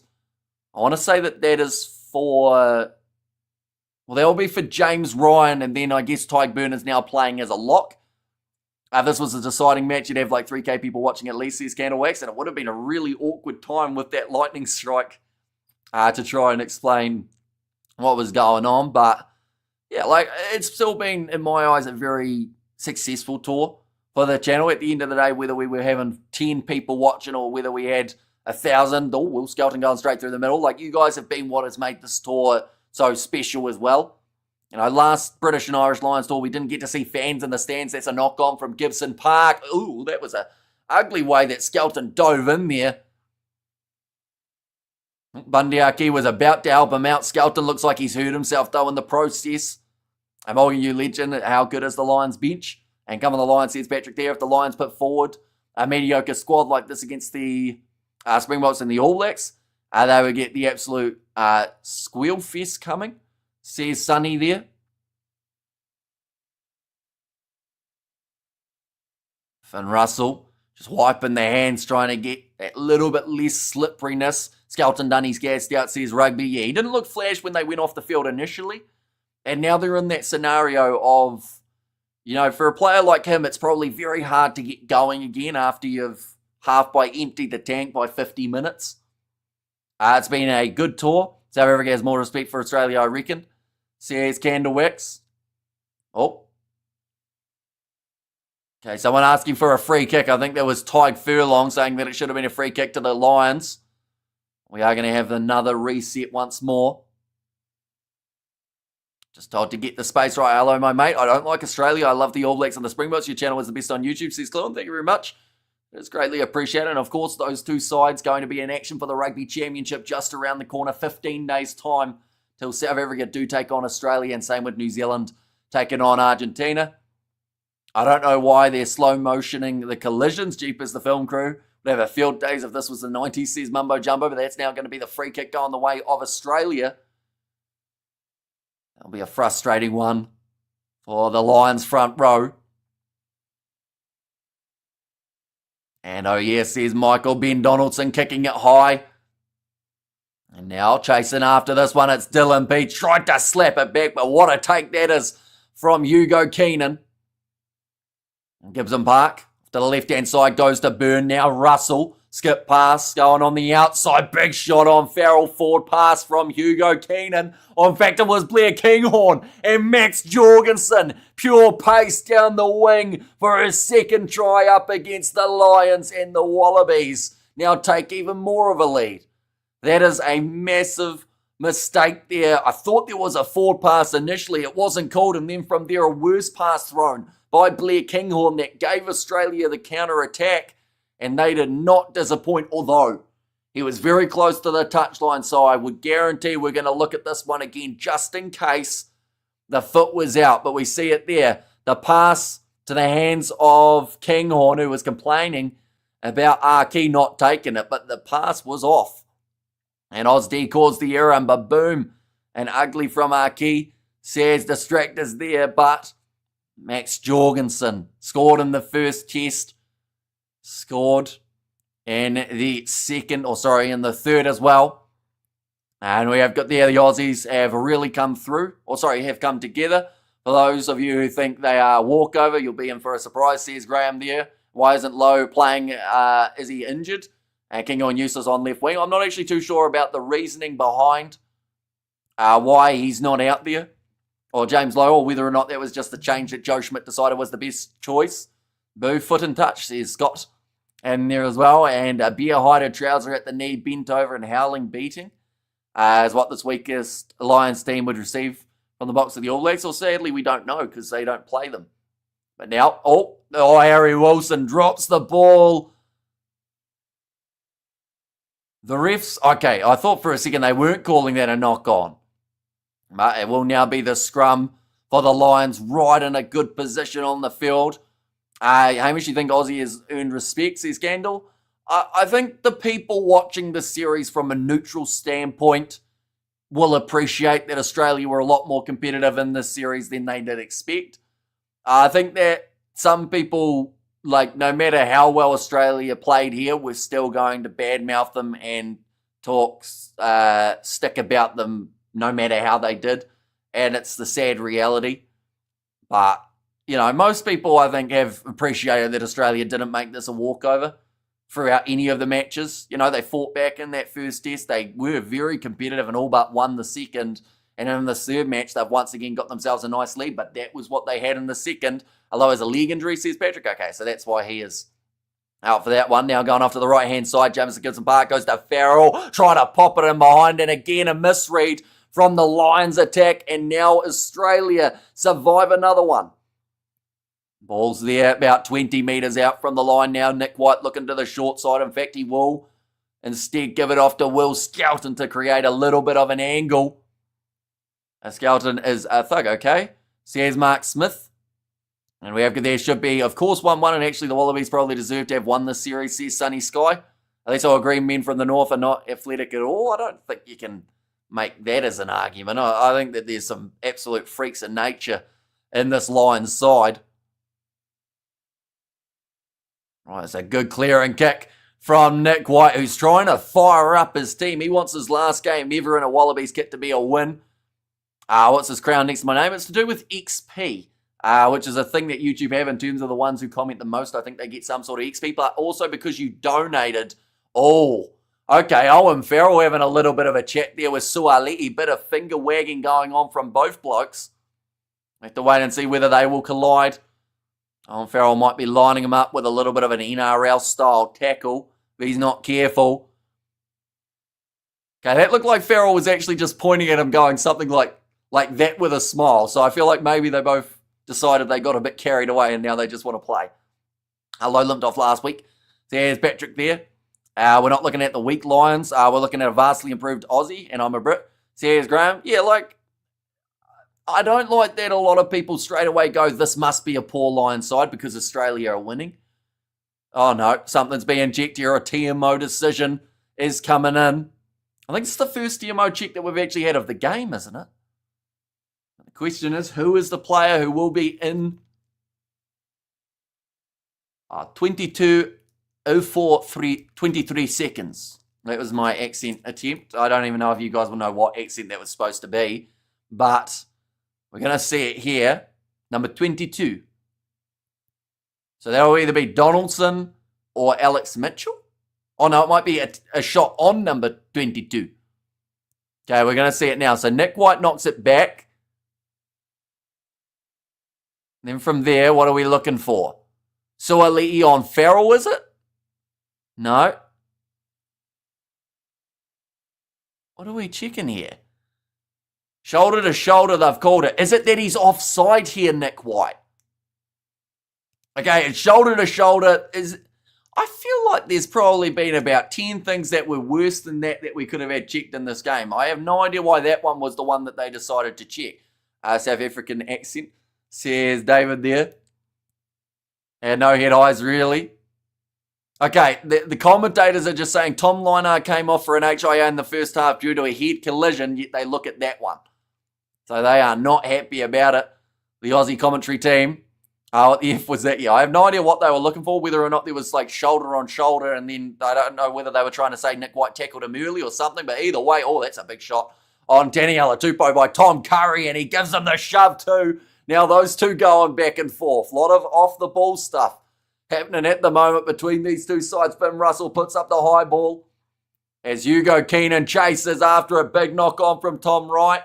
I want to say that is for... Well, that will be for James Ryan, and then I guess Tyke Byrne is now playing as a lock. This was a deciding match. You'd have like 3K people watching at least, says Candlewax, and it would have been a really awkward time with that lightning strike to try and explain what was going on. But yeah, like it's still been, in my eyes, a very successful tour for the channel. At the end of the day, whether we were having 10 people watching or whether we had 1,000, or Will Skelton going straight through the middle, like you guys have been what has made this tour so special as well. You know, last British and Irish Lions tour, we didn't get to see fans in the stands. That's a knock-on from Gibson Park. Ooh, that was a ugly way that Skelton dove in there. Bundyaki was about to help him out. Skelton looks like he's hurt himself, though, in the process. I'm all you legend. How good is the Lions bench? And come on the Lions, says Patrick there. If the Lions put forward a mediocre squad like this against the Springboks and the All Blacks, they would get the absolute squeal fest coming. Says Sonny there. Finn Russell just wiping their hands, trying to get that little bit less slipperiness. Skelton done his gassed out, says Rugby. Yeah, he didn't look flash when they went off the field initially. And now they're in that scenario of, you know, for a player like him, it's probably very hard to get going again after you've half by emptied the tank by 50 minutes. It's been a good tour. South Africa has more respect for Australia, I reckon. Says Candlewax. Oh. Okay, someone asking for a free kick. I think that was Tyke Furlong saying that it should have been a free kick to the Lions. We are going to have another reset once more. Just told to get the space right. Hello, my mate. I don't like Australia. I love the All Blacks and the Springboks. Your channel is the best on YouTube, says Clone. Thank you very much. It's greatly appreciated. And of course, those two sides going to be in action for the Rugby Championship just around the corner. 15 days' time till South Africa do take on Australia, and same with New Zealand taking on Argentina. I don't know why they're slow motioning the collisions. Jeepers, the film crew would have a field days if this was the 90s, says Mumbo Jumbo, but that's now going to be the free kick going the way of Australia. That'll be a frustrating one for the Lions front row. And oh yes, there's Michael Ben Donaldson kicking it high. And now chasing after this one, it's Dylan Beach. Tried to slap it back, but what a take that is from Hugo Keenan. And Gibson Park to the left-hand side goes to Byrne. Now Russell, skip pass going on the outside. Big shot on Farrell, forward pass from Hugo Keenan. In fact, it was Blair Kinghorn and Max Jorgensen. Pure pace down the wing for his second try up against the Lions, and the Wallabies now take even more of a lead. That is a massive mistake there. I thought there was a forward pass initially. It wasn't called, and then from there a worse pass thrown by Blair Kinghorn that gave Australia the counter-attack, and they did not disappoint, although he was very close to the touchline, so I would guarantee we're going to look at this one again just in case the foot was out. But we see it there. The pass to the hands of Kinghorn, who was complaining about Archie not taking it, but the pass was off. And Osd caused the error, and boom, and ugly from Archie. Says distractors there, but Max Jorgensen scored in the first test, scored in the second, in the third as well. And we have got there, the Aussies have really come through, have come together. For those of you who think they are a walkover, you'll be in for a surprise, says Graham there. Why isn't Lowe playing? Is he injured? And Kinghorn useless on left wing. I'm not actually too sure about the reasoning behind why he's not out there, or James Lowe, or whether or not that was just the change that Joe Schmidt decided was the best choice. Boo, foot and touch, says Scott. And there as well, and a beer-hided trouser at the knee, bent over and howling beating, is what this weakest Lions team would receive from the box of the All Blacks. Or sadly, we don't know because they don't play them. But now, Harry Wilson drops the ball. The refs, okay, I thought for a second they weren't calling that a knock-on. But it will now be the scrum for the Lions, right in a good position on the field. Hamish, you think Aussie has earned respect, says Gandalf? I think the people watching the series from a neutral standpoint will appreciate that Australia were a lot more competitive in this series than they did expect. I think that some people, like, no matter how well Australia played here, we're still going to badmouth them and talk stick about them no matter how they did. And it's the sad reality. But, most people, I think, have appreciated that Australia didn't make this a walkover throughout any of the matches. They fought back in that first test. They were very competitive and all but won the second. And in the third match, they've once again got themselves a nice lead, but that was what they had in the second. Although as a leg injury, says Patrick. Okay, so that's why he is out for that one. Now going off to the right-hand side, Jamison Gibson Park goes to Farrell, trying to pop it in behind, and again a misread from the Lions attack, and now Australia survive another one. Ball's there, about 20 metres out from the line now. Nick White looking to the short side. In fact, he will instead give it off to Will Skelton to create a little bit of an angle. Skelton is a thug, okay? Says Mark Smith. And there should be, of course, 1-1, and actually the Wallabies probably deserve to have won this series, says Sunny Sky. At least I'll agree men from the north are not athletic at all. I don't think you can make that as an argument. I think that there's some absolute freaks of nature in this Lions side. Right, it's a good clearing kick from Nick White, who's trying to fire up his team. He wants his last game ever in a Wallabies kit to be a win. What's his crown next to my name? It's to do with XP, which is a thing that YouTube have in terms of the ones who comment the most. I think they get some sort of XP, but also because you donated. Oh, okay, Owen Farrell having a little bit of a chat there with Suaalii. Bit of finger wagging going on from both blokes. We have to wait and see whether they will collide. Owen Farrell might be lining him up with a little bit of an NRL-style tackle, but he's not careful. Okay, that looked like Farrell was actually just pointing at him going something like that with a smile. So I feel like maybe they both decided they got a bit carried away and now they just want to play. Low limped off last week. There's Patrick there. We're not looking at the weak Lions. We're looking at a vastly improved Aussie, and I'm a Brit. There's Graham. Yeah, I don't like that a lot of people straight away go, this must be a poor Lions side because Australia are winning. Oh no, something's being checked here. A TMO decision is coming in. I think it's the first TMO check that we've actually had of the game, isn't it? The question is, who is the player who will be in 22:04:23 seconds. That was my accent attempt. I don't even know if you guys will know what accent that was supposed to be, but we're going to see it here. Number 22. So that will either be Donaldson or Alex Mitchell. Oh, no, it might be a shot on number 22. Okay, we're going to see it now. So Nick White knocks it back. Then from there, what are we looking for? Suaalii on Farrell, is it? No. What are we checking here? Shoulder to shoulder, they've called it. Is it that he's offside here, Nick White? Okay, it's shoulder to shoulder. I feel like there's probably been about 10 things that were worse than that we could have had checked in this game. I have no idea why that one was the one that they decided to check. South African accent, says David there. And no head eyes, really. Okay, the commentators are just saying Tom Linar came off for an HIA in the first half due to a head collision, yet they look at that one. So they are not happy about it. The Aussie commentary team. What the F was that? Yeah, I have no idea what they were looking for, whether or not there was like shoulder on shoulder, and then I don't know whether they were trying to say Nick White tackled him early or something, but either way, oh, that's a big shot on Daniela Tupou by Tom Curry, and he gives him the shove too. Now those two going back and forth. A lot of off-the-ball stuff happening at the moment between these two sides. Finn Russell puts up the high ball as Hugo Keenan chases after a big knock-on from Tom Wright.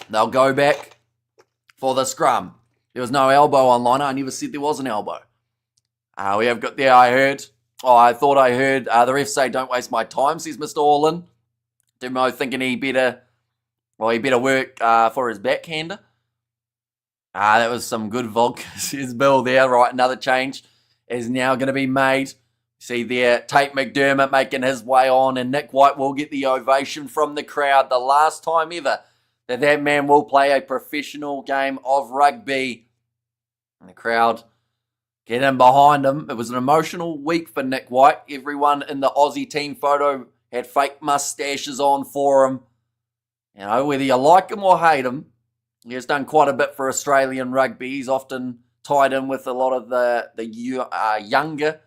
They'll go back for the scrum. There was no elbow on Liner. I never said there was an elbow. We have got there, I thought I heard the ref say, don't waste my time, says Mr. Orlin. Demo thinking he better work for his backhander. That was some good vodka, says Bill there. Right, another change is now going to be made. See there, Tate McDermott making his way on, and Nick White will get the ovation from the crowd. The last time ever that man will play a professional game of rugby. And the crowd get in behind him. It was an emotional week for Nick White. Everyone in the Aussie team photo had fake mustaches on for him. You know, whether you like him or hate him, he has done quite a bit for Australian rugby. He's often tied in with a lot of the younger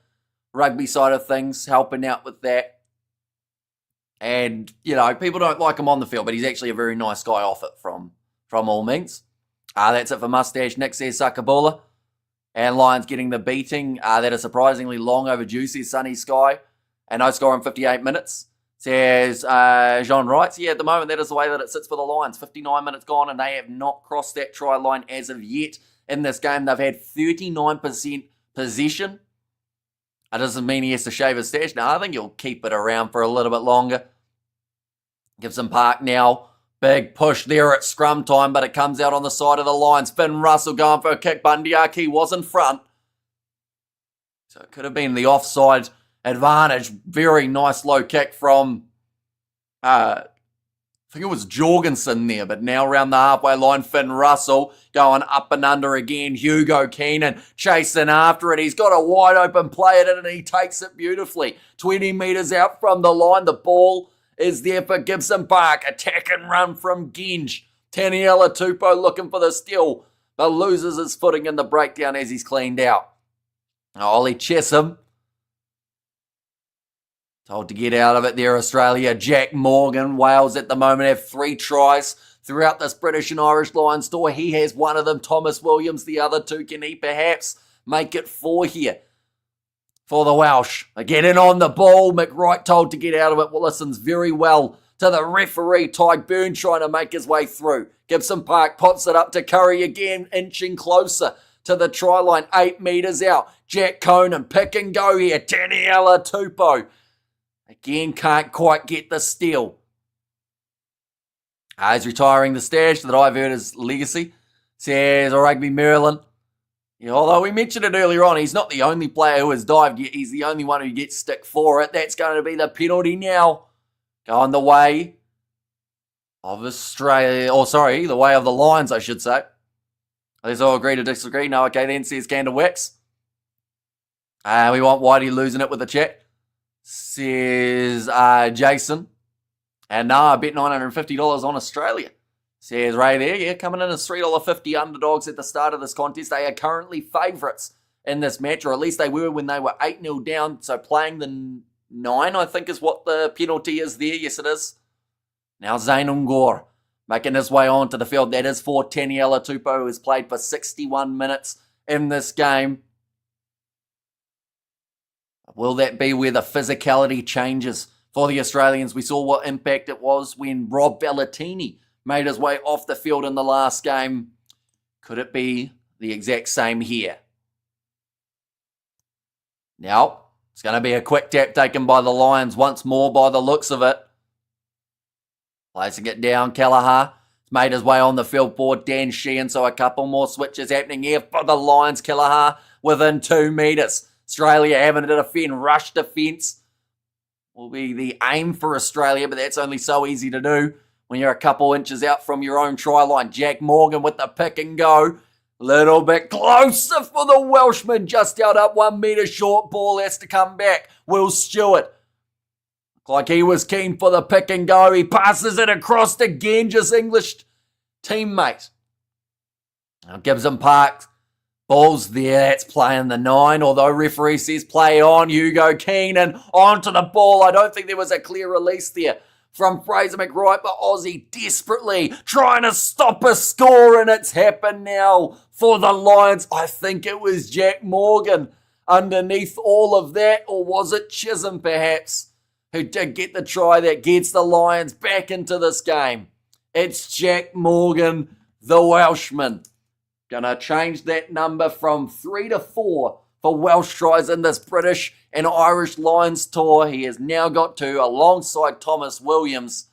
rugby side of things, helping out with that. And, you know, people don't like him on the field, but he's actually a very nice guy off it from all means. That's it for Mustache. Nick says Sakabula. And Lions getting the beating that is surprisingly long overdue, says Sunny Sky. And no score in 58 minutes. Says Jean Wright. Yeah, at the moment, that is the way that it sits for the Lions. 59 minutes gone, and they have not crossed that try line as of yet in this game. They've had 39% possession. That doesn't mean he has to shave his stash. No, I think he'll keep it around for a little bit longer. Gibson Park now. Big push there at scrum time, but it comes out on the side of the Lions. Finn Russell going for a kick. Bundyaki was in front. So it could have been the offside advantage. Very nice low kick from, I think it was Jorgensen there, but now around the halfway line, Finn Russell going up and under again. Hugo Keenan chasing after it. He's got a wide open play at it and he takes it beautifully. 20 metres out from the line. The ball is there for Gibson Park. Attack and run from Genge. Taniela Tupou looking for the steal, but loses his footing in the breakdown as he's cleaned out. Ollie Chesham told to get out of it there, Australia. Jack Morgan, Wales at the moment have 3 tries throughout this British and Irish Lions tour. He has one of them. Thomas Williams, the other 2. Can he perhaps make it 4 here for the Welsh? Getting on the ball. McWright told to get out of it. Well, listens very well to the referee. Ty Byrne trying to make his way through. Gibson Park pops it up to Curry again, inching closer to the try line. 8 metres out. Jack Conan, pick and go here. Taniela Tupou. Again, can't quite get the steal. He's retiring the stash that I've heard is legacy. Says Rugby Merlin. Yeah, although we mentioned it earlier on, he's not the only player who has dived yet. He's the only one who gets stick for it. That's going to be the penalty now. Going the way of Australia. The way of the Lions, I should say. Let's all agree to disagree. No, okay then, says Candlewicks. We want Whitey losing it with the chat. Says Jason. And I bet $950 on Australia. Says Ray there. Yeah, coming in as $3.50 underdogs at the start of this contest. They are currently favourites in this match, or at least they were when they were 8-0 down. So playing the 9, I think, is what the penalty is there. Yes, it is. Now Zayn Ungor making his way onto the field. That is for Taniela Tupou, who has played for 61 minutes in this game. Will that be where the physicality changes for the Australians? We saw what impact it was when Rob Bellatini made his way off the field in the last game. Could it be the exact same here? Now, it's going to be a quick tap taken by the Lions once more by the looks of it. Placing it down, Kelleher made his way on the field for Dan Sheehan, so a couple more switches happening here for the Lions. Kelleher within 2 metres. Australia having to defend, rush defence will be the aim for Australia, but that's only so easy to do when you're a couple inches out from your own try line. Jack Morgan with the pick and go. Little bit closer for the Welshman, just out up 1 metre short. Ball has to come back. Will Stewart. Looked like he was keen for the pick and go. He passes it across to Genge's English teammate. Now Gibson Park. Ball's there, that's playing the 9, although referee says play on. Hugo Keenan onto the ball. I don't think there was a clear release there from Fraser McWright, but Aussie desperately trying to stop a score, and it's happened now for the Lions. I think it was Jack Morgan underneath all of that, or was it Chisholm perhaps, who did get the try that gets the Lions back into this game. It's Jack Morgan, the Welshman. Gonna change that number from 3 to 4 for Welsh tries in this British and Irish Lions tour. He has now got 2 alongside Thomas Williams.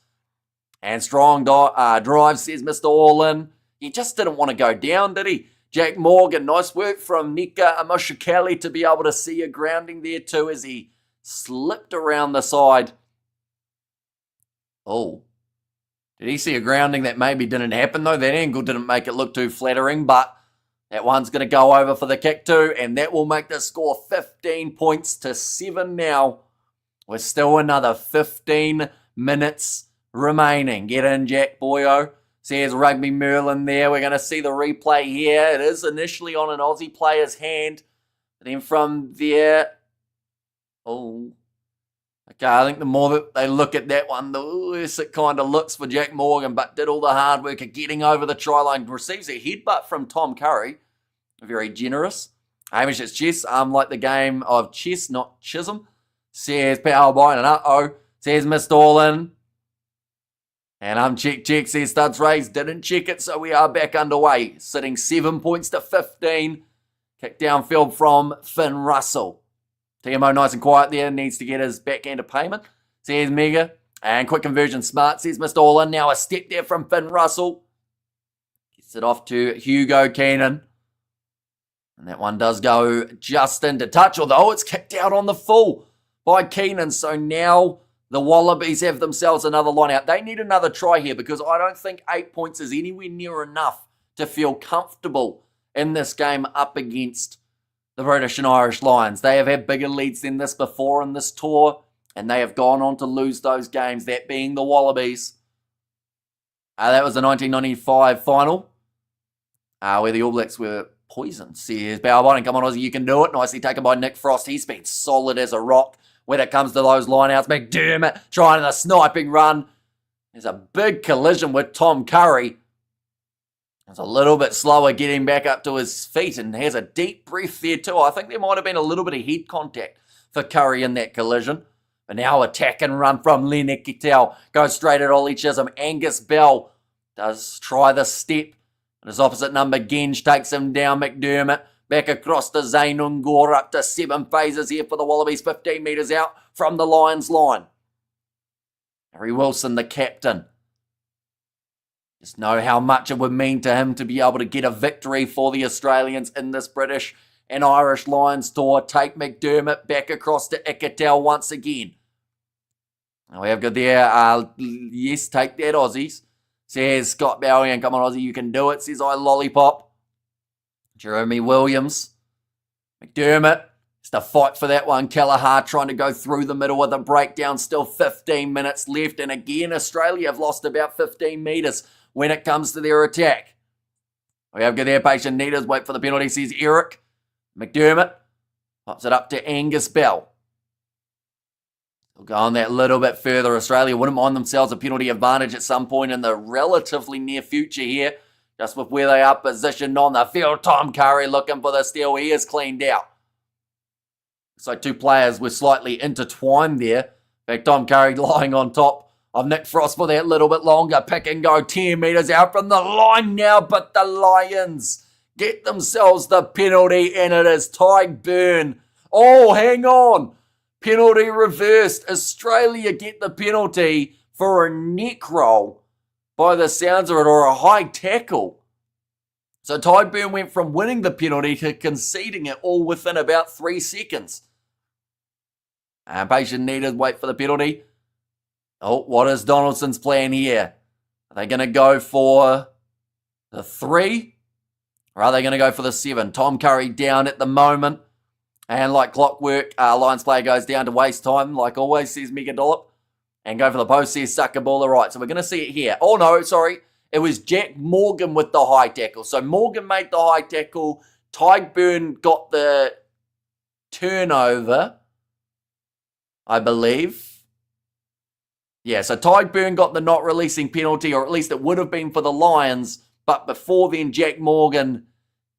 And strong drive, says Mr. All-In. He just didn't want to go down, did he? Jack Morgan, nice work from Nika Amushakali to be able to see a grounding there too as he slipped around the side. Oh, Did he see a grounding that maybe didn't happen, though? That angle didn't make it look too flattering, but that one's going to go over for the kick too, and that will make the score 15 points to 7 now. With still another 15 minutes remaining. Get in, Jack Boyo. Says Rugby Merlin there. We're going to see the replay here. It is initially on an Aussie player's hand. But then from there... Oh. Okay, I think the more that they look at that one, the worse it kind of looks for Jack Morgan, but did all the hard work of getting over the try line. Receives a headbutt from Tom Curry. Very generous. Hamish, it's chess. Like the game of chess, not Chisholm. Says power by and uh-oh. Says missed all in. And check, says Studs Rays. Didn't check it, so we are back underway. Sitting 7 points to 15. Kick downfield from Finn Russell. TMO nice and quiet there. Needs to get his backhander payment. Says Mega. And quick conversion smart. Says missed all in. Now a step there from Finn Russell. Gets it off to Hugo Keenan. And that one does go just into touch, although it's kicked out on the full by Keenan. So now the Wallabies have themselves another line out. They need another try here because I don't think 8 points is anywhere near enough to feel comfortable in this game up against the British and Irish Lions. They have had bigger leads than this before in this tour, and they have gone on to lose those games, that being the Wallabies. That was the 1995 final, where the All Blacks were poisoned. Says Bowerbottom, come on Aussie, you can do it. Nicely taken by Nick Frost. He's been solid as a rock when it comes to those lineouts. McDermott trying the sniping run. There's a big collision with Tom Curry. It's a little bit slower getting back up to his feet and has a deep breath there too. I think there might have been a little bit of head contact for Curry in that collision. But now attack and run from Leonard Kittel. Goes straight at Ollie Chisholm. Angus Bell does try the step. And his opposite number, Genge, takes him down. McDermott back across to Zayn Ungor, up to 7 phases here for the Wallabies, 15 metres out from the Lions line. Harry Wilson, the captain. Just know how much it would mean to him to be able to get a victory for the Australians in this British and Irish Lions tour. Take McDermott back across to Iketel once again. Now we have good there. Yes, take that, Aussies. Says Scott Bowian, come on Aussie, you can do it. Says I lollipop. Jeremy Williams. McDermott. Just a fight for that one. Kelleher trying to go through the middle with a breakdown. Still 15 minutes left. And again, Australia have lost about 15 metres when it comes to their attack. We have good there. Patient Needers. Wait for the penalty. Says Eric. McDermott. Pops it up to Angus Bell. We'll go on that little bit further. Australia wouldn't mind themselves a penalty advantage at some point in the relatively near future here. Just with where they are positioned on the field. Tom Curry looking for the steal. He is cleaned out. So two players were slightly intertwined there. In fact, Tom Curry lying on top of Nick Frost for that little bit longer. Pick and go 10 metres out from the line now. But the Lions get themselves the penalty. And it is Tyg Burn. Oh, hang on. Penalty reversed. Australia get the penalty for a neck roll by the sounds of it, or a high tackle. So Tyg Burn went from winning the penalty to conceding it all within about 3 seconds. And patient needed, wait for the penalty. Oh, what is Donaldson's plan here? Are they going to go for the 3? Or are they going to go for the 7? Tom Curry down at the moment. And like clockwork, Lions player goes down to waste time, like always, says Mega Dollop. And go for the post, says Suckerballer. Right, so we're going to see it here. Oh, no, sorry. It was Jack Morgan with the high tackle. So Morgan made the high tackle. Tyg Burn got the turnover, I believe. Yeah, so Tyg Burn got the not releasing penalty, or at least it would have been for the Lions. But before then, Jack Morgan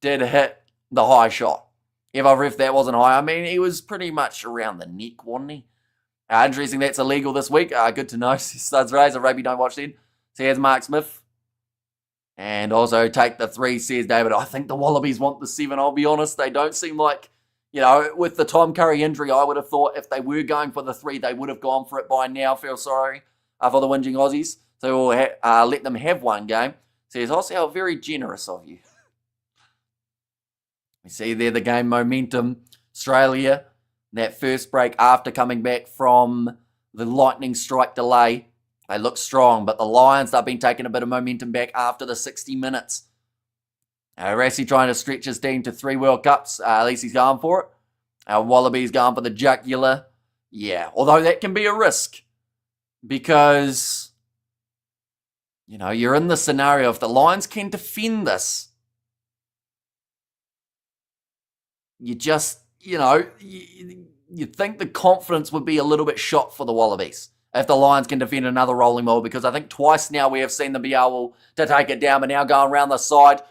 did hit the high shot. If that wasn't high, I mean, he was pretty much around the neck, wasn't he? Interesting, that's illegal this week. Good to know. Studs Razor, Rugby don't watch then. Says Mark Smith. And also take the 3, says David. I think the Wallabies want the 7, I'll be honest. They don't seem like, with the Tom Curry injury, I would have thought if they were going for the 3, they would have gone for it by now. Feel sorry for the whinging Aussies. So we'll let them have one game. Says, Aussie, how very generous of you. We see there the game momentum. Australia, that first break after coming back from the lightning strike delay. They look strong, but the Lions, they've been taking a bit of momentum back after the 60 minutes. Rassie trying to stretch his team to 3 World Cups. At least he's going for it. Wallabies going for the jugular. Yeah, although that can be a risk. Because, you're in the scenario, if the Lions can defend this, you just, you think the confidence would be a little bit shot for the Wallabies if the Lions can defend another rolling ball, because I think twice now we have seen them be able to take it down, but now going around the side,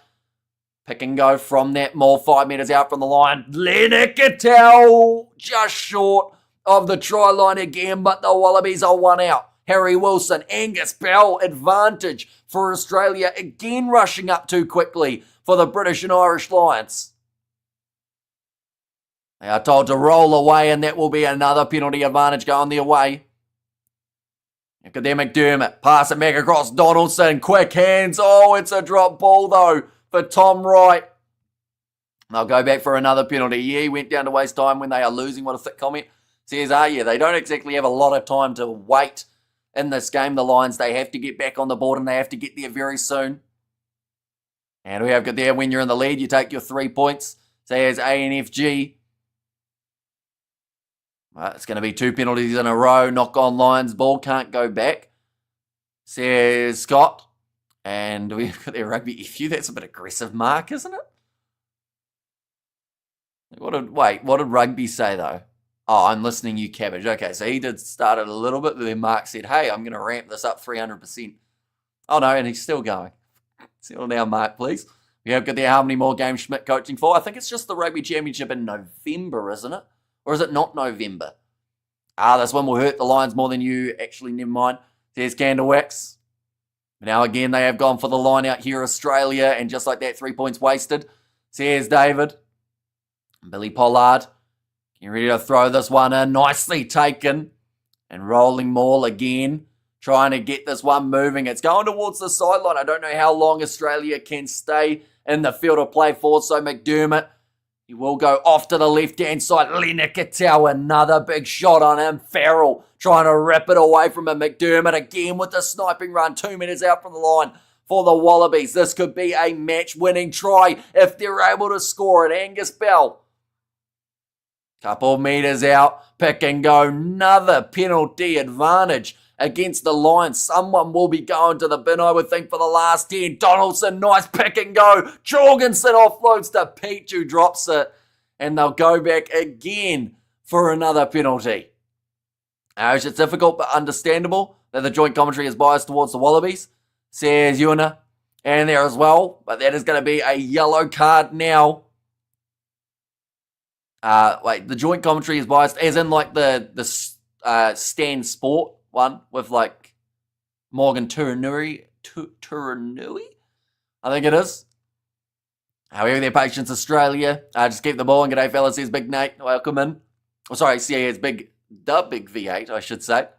pick and go from that maul, 5 metres out from the line. Lineker just short of the try line again, but the Wallabies are 1 out. Harry Wilson, Angus Bell, advantage for Australia, again rushing up too quickly for the British and Irish Lions. They are told to roll away, and that will be another penalty advantage going their way. Look at there, McDermott. Pass it back across Donaldson. Quick hands. Oh, it's a drop ball, though, for Tom Wright. They'll go back for another penalty. Yeah, he went down to waste time when they are losing. What a thick comment. Says, they don't exactly have a lot of time to wait in this game. The Lions, they have to get back on the board, and they have to get there very soon. And we have got there, when you're in the lead, you take your 3 points. Says ANFG. It's going to be 2 penalties in a row. Knock on Lions. Ball can't go back, says Scott. And we've got their rugby FU. That's a bit aggressive, Mark, isn't it? What did rugby say, though? Oh, I'm listening, you cabbage. Okay, so he did start it a little bit, but then Mark said, hey, I'm going to ramp this up 300%. Oh, no, and he's still going. Settle down, Mark, please. We have got there, how many more games Schmidt coaching for? I think it's just the Rugby Championship in November, isn't it? Or is it not November? This one will hurt the Lions more than you. Actually, never mind. There's Candlewax. Now again, they have gone for the line out here, Australia, and just like that, 3 points wasted. Says David. Billy Pollard. Getting ready to throw this one in. Nicely taken. And rolling maul again. Trying to get this one moving. It's going towards the sideline. I don't know how long Australia can stay in the field of play for. So McDermott. He will go off to the left-hand side. Lineker, another big shot on him. Farrell trying to rip it away from him. McDermott again with the sniping run. 2 minutes out from the line for the Wallabies. This could be a match-winning try if they're able to score it. Angus Bell. Couple meters out. Pick and go. Another penalty advantage against the Lions. Someone will be going to the bin, I would think, for the last 10. Donaldson, nice pick and go. Jorgensen offloads to Pete, who drops it. And they'll go back again for another penalty. It's difficult but understandable that the joint commentary is biased towards the Wallabies, says Ewana. And there as well. But that is going to be a yellow card now. The joint commentary is biased, as in like the Stan Sport one with like Morgan Turanui, I think it is. However, their patience, Australia. Just keep the ball and g'day, fellas. Says Big Nate. Welcome in. Oh, sorry, it's the big V8, I should say.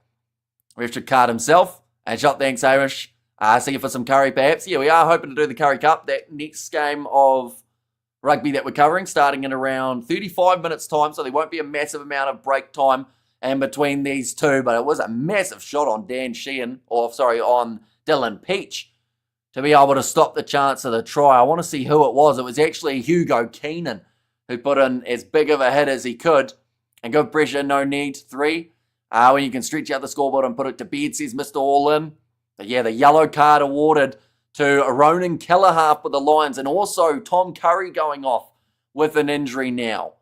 Richard Card himself. And shot, thanks, Hamish. See you for some curry, perhaps. Yeah, we are hoping to do the Curry Cup. That next game of rugby that we're covering, starting in around 35 minutes time, so there won't be a massive amount of break time in between these two, but it was a massive shot on on Dylan Peach to be able to stop the chance of the try. I want to see who it was. It was actually Hugo Keenan who put in as big of a hit as he could. And good pressure, no need. 3. When you can stretch out the scoreboard and put it to bed, says Mr. All In. But yeah, the yellow card awarded to Ronan Kelleher for the Lions, and also Tom Curry going off with an injury now,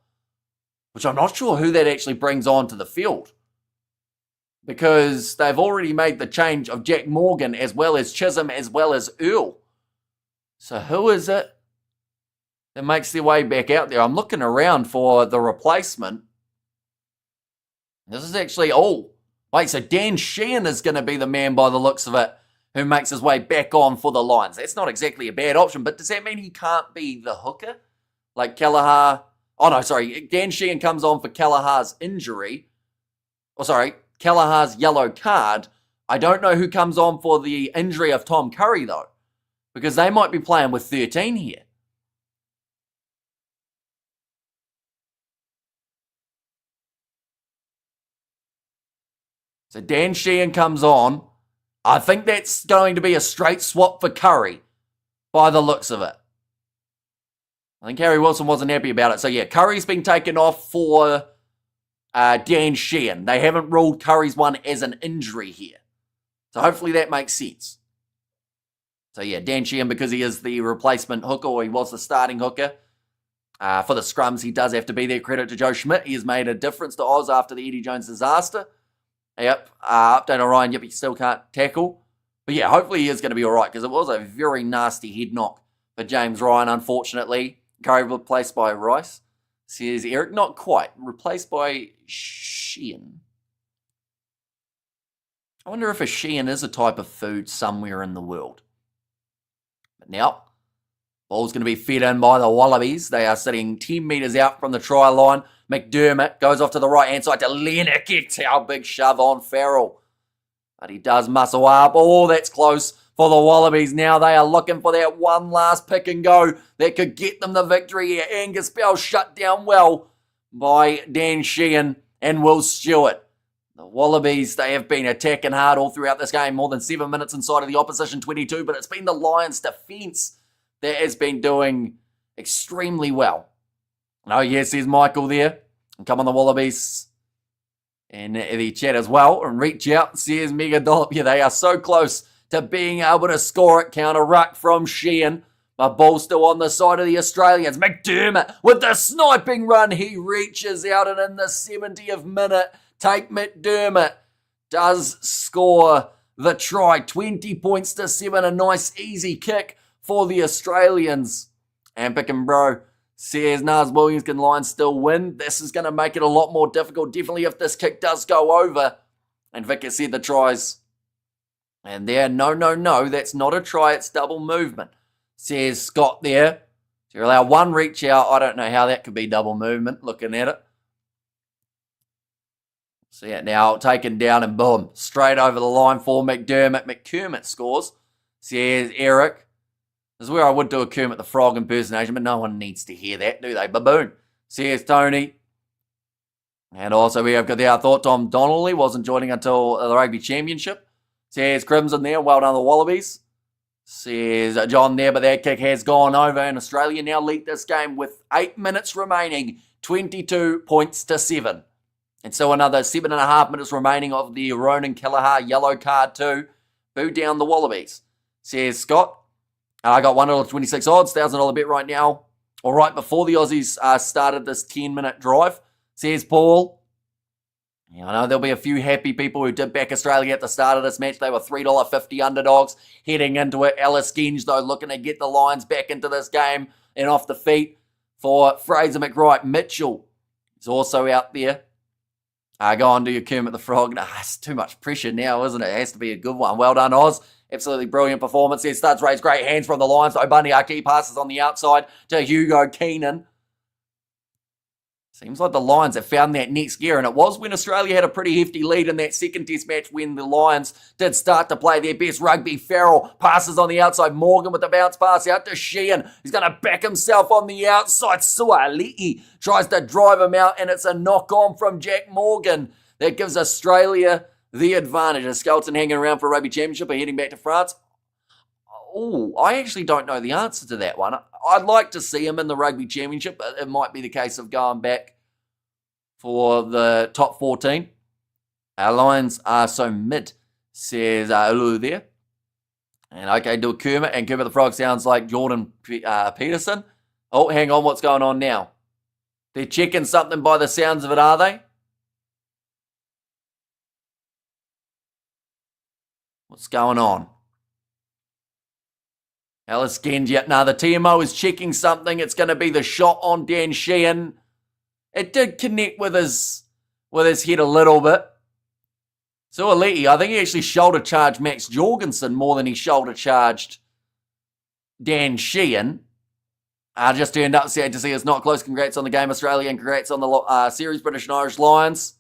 which I'm not sure who that actually brings onto the field, because they've already made the change of Jack Morgan as well as Chisholm as well as Earl. So who is it that makes their way back out there? I'm looking around for the replacement. This is actually, so Dan Sheehan is going to be the man by the looks of it, who makes his way back on for the Lions. That's not exactly a bad option, but does that mean he can't be the hooker? Like Kelleher. Dan Sheehan comes on for Kelleher's injury. Kelleher's yellow card. I don't know who comes on for the injury of Tom Curry, though, because they might be playing with 13 here. So Dan Sheehan comes on I think that's going to be a straight swap for Curry, by the looks of it. I think Harry Wilson wasn't happy about it. So yeah, Curry's been taken off for Dan Sheehan. They haven't ruled Curry's one as an injury here. So hopefully that makes sense. So yeah, Dan Sheehan, because he is the replacement hooker, or he was the starting hooker. For the scrums, he does have to be there. Credit to Joe Schmidt. He has made a difference to Oz after the Eddie Jones disaster. Yep. Update on Ryan. Yep, he still can't tackle. But yeah, hopefully he is going to be all right, because it was a very nasty head knock for James Ryan, unfortunately. Curry replaced by Rice. Says Eric, not quite. Replaced by Sheehan. I wonder if a Sheehan is a type of food somewhere in the world. But now, ball's going to be fed in by the Wallabies. They are sitting 10 metres out from the try line. McDermott goes off to the right-hand side to Leonard. Gets our big shove on Farrell. But he does muscle up. Oh, that's close for the Wallabies. Now they are looking for that one last pick and go that could get them the victory here. Angus Bell shut down well by Dan Sheehan and Will Stewart. The Wallabies, they have been attacking hard all throughout this game. More than 7 minutes inside of the opposition 22, but it's been the Lions' defence that has been doing extremely well. Oh, yes, there's Michael there. And come on, the Wallabies. And the chat as well. And reach out, says Mega Dollop. Yeah, they are so close to being able to score it. Counter ruck from Sheehan. But ball still on the side of the Australians. McDermott with the sniping run. He reaches out, and in the 70th minute, Tate McDermott does score the try. 20 points to 7. A nice easy kick for the Australians. And Pick and Bro says Nars Williams, can Lions still win? This is going to make it a lot more difficult. Definitely if this kick does go over. And Vic has said the tries. And there, no, that's not a try. It's double movement. Says Scott there. So you're allowed one reach out. I don't know how that could be double movement looking at it. So yeah, now taken down and boom. Straight over the line for McDermott. McDermott scores. Says Eric. This is where I would do a Kermit the Frog impersonation, but no one needs to hear that, do they? Baboon. Says Tony. And also we have got our thought Tom Donnelly wasn't joining until the Rugby Championship. Says Crimson there. Well done, the Wallabies. Says John there, but that kick has gone over, and Australia now lead this game with 8 minutes remaining. 22 points to 7. And so another 7.5 minutes remaining of the Ronan Kelleher yellow card too. Boo down the Wallabies. Says Scott. I got $1.26 odds, $1,000 bet right now. Or right before the Aussies started this 10-minute drive. Says Paul. Yeah, I know there'll be a few happy people who did back Australia at the start of this match. They were $3.50 underdogs heading into it. Alice Genge, though, looking to get the Lions back into this game and off the feet for Fraser McWright. Mitchell is also out there. Go on, do your Kermit the Frog. It's too much pressure now, isn't it? It has to be a good one. Well done, Oz. Absolutely brilliant performance there. Studs raised great hands from the Lions. Obaniaki passes on the outside to Hugo Keenan. Seems like the Lions have found that next gear, and it was when Australia had a pretty hefty lead in that second test match when the Lions did start to play their best rugby. Farrell passes on the outside. Morgan with the bounce pass out to Sheehan. He's going to back himself on the outside. Suali'i tries to drive him out, and it's a knock-on from Jack Morgan. That gives Australia the advantage. A Skelton hanging around for a Rugby Championship or heading back to France. Oh, I actually don't know the answer to that one. I'd like to see him in the Rugby Championship, but it might be the case of going back for the top 14. Our Lions are so mid, says Ulu there. And okay, do a Kermit, and Kermit the Frog sounds like Jordan Peterson. Oh, hang on, what's going on now? They're checking something by the sounds of it, are they? What's going on? Alice Genge, no, the TMO is checking something. It's going to be the shot on Dan Sheehan. It did connect with his head a little bit. Suali'i, I think he actually shoulder charged Max Jorgensen more than he shoulder charged Dan Sheehan. Just turned up, sad to see it's not close. Congrats on the game, Australia, and congrats on the series, British and Irish Lions.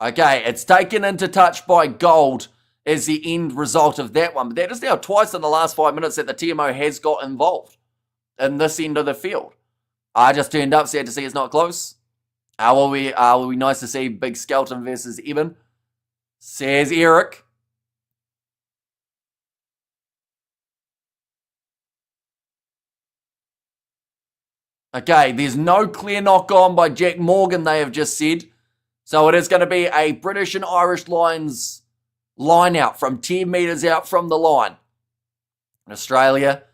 Okay, it's taken into touch by Gold as the end result of that one. But that is now twice in the last 5 minutes that the TMO has got involved in this end of the field. I just turned up, sad to see it's not close. Will be nice to see Big Skelton versus Eben, says Eric. Okay, there's no clear knock on by Jack Morgan, they have just said. So it is going to be a British and Irish Lions line out from 10 metres out from the line. In Australia,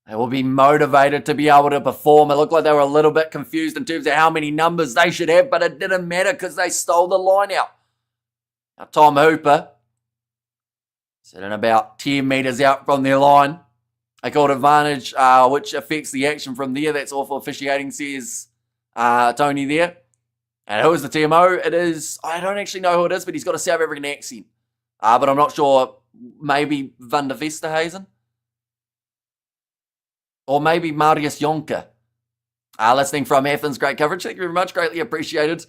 they will be motivated to be able to perform. It looked like they were a little bit confused in terms of how many numbers they should have, but it didn't matter because they stole the line out. Now, Tom Hooper, sitting about 10 metres out from their line. They called advantage, which affects the action from there. That's awful officiating, says Tony there. And who is the TMO? It is, I don't actually know who it is, but he's got a South African accent. But I'm not sure, maybe Van der Vesterhuizen? Or maybe Marius Jonker. Listening from Athens, great coverage. Thank you very much, greatly appreciated.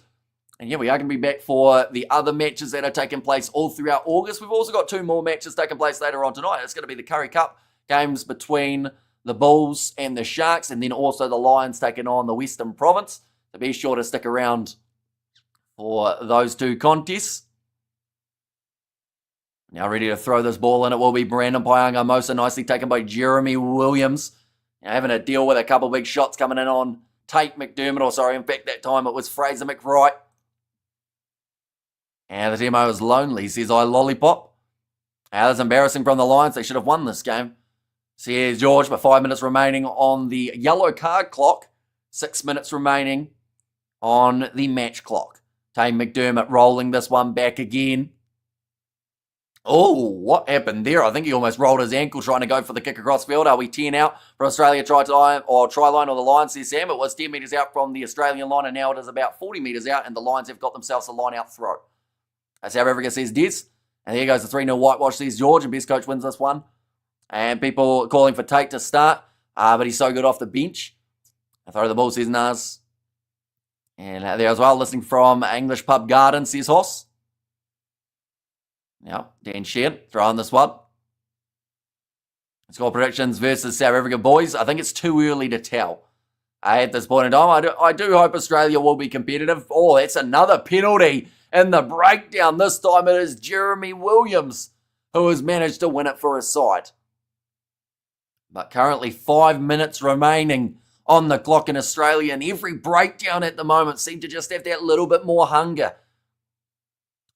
And yeah, we are going to be back for the other matches that are taking place all throughout August. We've also got 2 more matches taking place later on tonight. It's going to be the Curry Cup games between the Bulls and the Sharks, and then also the Lions taking on the Western Province. So be sure to stick around for those 2 contests. Now ready to throw this ball in. It will be Brandon Paianga-Mosa, nicely taken by Jeremy Williams. Now having to deal with a couple big shots coming in on Tate McDermott, in fact that time it was Fraser McWright. And the TMO is lonely, says I Lollipop. That's embarrassing from the Lions. They should have won this game. Says George, but 5 minutes remaining on the yellow card clock. 6 minutes remaining on the match clock. Tate McDermott rolling this one back again. Oh, what happened there? I think he almost rolled his ankle trying to go for the kick across field. Are we 10 out for Australia try line or the Lions, says Sam? It was 10 metres out from the Australian line, and now it is about 40 metres out, and the Lions have got themselves a line-out throw. That's South Africa, says Des. And there goes the 3-0 whitewash, says George, and best coach wins this one. And people calling for Tate to start, but he's so good off the bench. I throw the ball, says Naz. And there as well, listening from English Pub Garden, says Hoss. Now, Dan Shed throwing this one. Score predictions versus South Africa, boys. I think it's too early to tell. At this point in time, I do hope Australia will be competitive. Oh, that's another penalty in the breakdown. This time it is Jeremy Williams who has managed to win it for his side. But currently 5 minutes remaining on the clock in Australia, and every breakdown at the moment seemed to just have that little bit more hunger.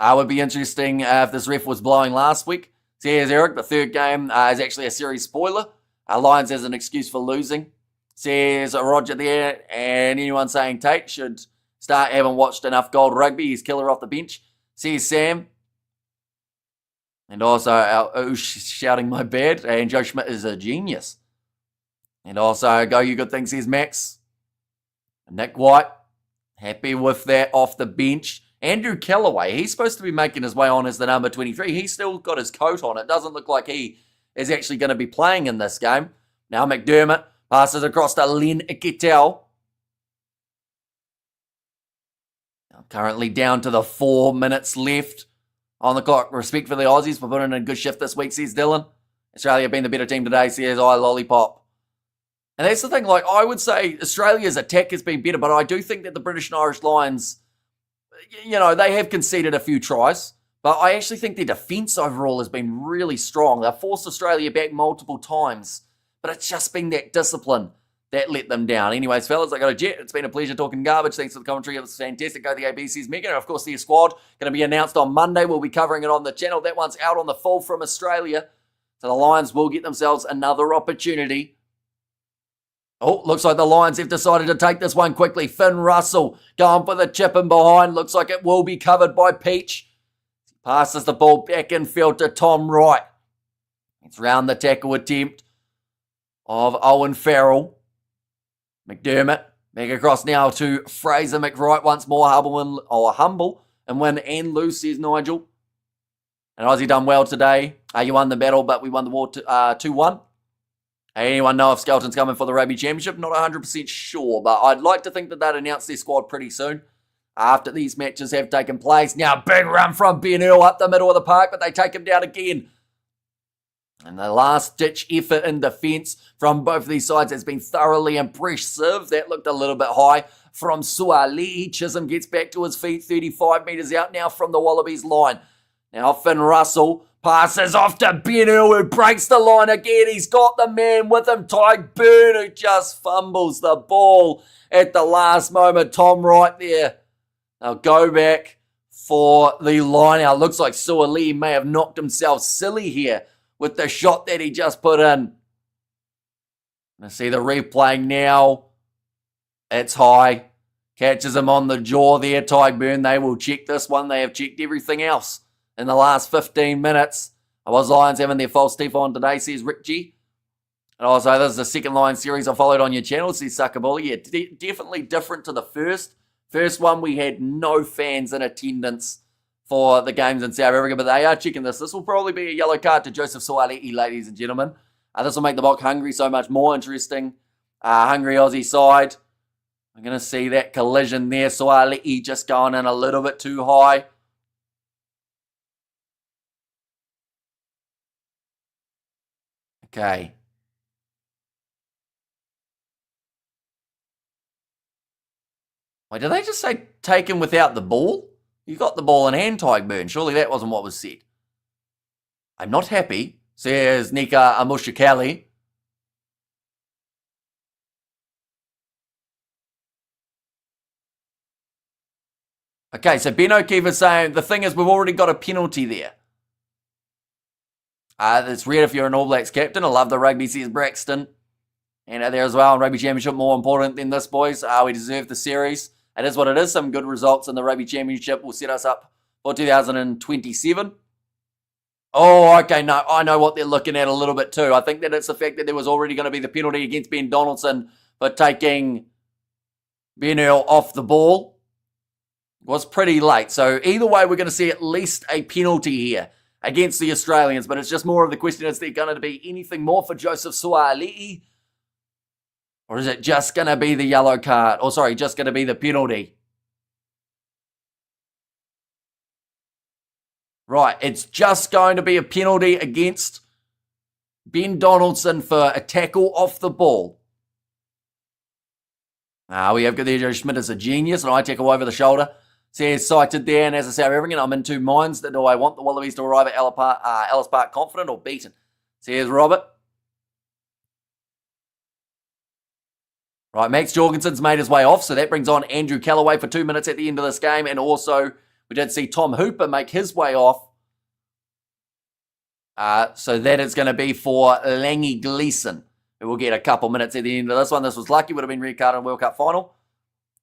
Would be interesting if this ref was blowing last week. So here's Eric. The third game is actually a series spoiler. Lions has an excuse for losing. Says Roger there, and anyone saying Tate should start, haven't watched enough gold rugby. He's killer off the bench. Says Sam. And also shouting my bad. And Joe Schmidt is a genius. And also go you good things, says Max. Nick White, happy with that off the bench. Andrew Callaway, he's supposed to be making his way on as the number 23. He's still got his coat on. It doesn't look like he is actually going to be playing in this game. Now McDermott passes across to Len Iketel. Now currently down to the 4 minutes left on the clock. Respect for the Aussies for putting in a good shift this week, says Dylan. Australia being the better team today, says I Lollipop. And that's the thing, like I would say Australia's attack has been better, but I do think that the British and Irish Lions, you know, they have conceded a few tries, but I actually think their defence overall has been really strong. They've forced Australia back multiple times, but it's just been that discipline that let them down. Anyways, fellas, I got a jet. It's been a pleasure talking garbage. Thanks for the commentary. It was fantastic. Go to the ABC's Megan. And of course, their squad going to be announced on Monday. We'll be covering it on the channel. That one's out on the full from Australia. So the Lions will get themselves another opportunity. Oh, looks like the Lions have decided to take this one quickly. Finn Russell going for the chip in behind. Looks like it will be covered by Peach. Passes the ball back in field to Tom Wright. It's round the tackle attempt of Owen Farrell. McDermott back across now to Fraser McWright once more. Humble and win and lose, says Nigel. And Aussie done well today. You won the battle, but we won the war 2-1. Anyone know if Skelton's coming for the Rugby Championship? Not 100% sure, but I'd like to think that they'd announce their squad pretty soon after these matches have taken place. Now, big run from Ben Earl up the middle of the park, but they take him down again. And the last-ditch effort in defence from both of these sides has been thoroughly impressive. That looked a little bit high from Suaalii. Chisholm gets back to his feet, 35 metres out now from the Wallabies line. Now Finn Russell passes off to Benu, who breaks the line again. He's got the man with him, Tyke Byrne, who just fumbles the ball at the last moment. Tom right there. They'll go back for the line out. Looks like Suaalii may have knocked himself silly here with the shot that he just put in. I see the replay now. It's high. Catches him on the jaw there, Tyke Byrne. They will check this one. They have checked everything else in the last 15 minutes. I was Lions having their false teeth on today, says Rick G. And also, this is the second Lion series I followed on your channel, says Suckabully. Yeah, definitely different to the first. First one, we had no fans in attendance for the games in South Africa, but they are checking this. This will probably be a yellow card to Joseph Suaalii, ladies and gentlemen. This will make the Bok Hungry so much more interesting. Hungry Aussie side. I'm going to see that collision there. Suaalii just going in a little bit too high. Okay. Wait, did they just say taken without the ball? You got the ball in hand, Tyke Byrne. Surely that wasn't what was said. I'm not happy, says Nika Amushikali. Okay, so Ben O'Keefe is saying, the thing is we've already got a penalty there. It's red if you're an All Blacks captain. I love the rugby, says Braxton. And there as well, Rugby Championship more important than this, boys. We deserve the series. It is what it is. Some good results in the Rugby Championship will set us up for 2027. Oh, okay, no, I know what they're looking at a little bit too. I think that it's the fact that there was already going to be the penalty against Ben Donaldson for taking Benu off the ball. It was pretty late. So either way, we're going to see at least a penalty here against the Australians. But it's just more of the question, is there going to be anything more for Joseph Suaalii? Or is it just going to be the yellow card? Or sorry, just going to be the penalty? Right, it's just going to be a penalty against Ben Donaldson for a tackle off the ball. We have got there, Joe Schmidt is a genius, and I tackle over the shoulder. Says cited there, and as a South African, I'm in two minds. Do I want the Wallabies to arrive at Ellis Park confident or beaten? Says Robert. Right, Max Jorgensen's made his way off, so that brings on Andrew Callaway for 2 minutes at the end of this game, and also we did see Tom Hooper make his way off. So that is going to be for Langy Gleeson, who will get a couple minutes at the end of this one. This was lucky, would have been red card in World Cup final.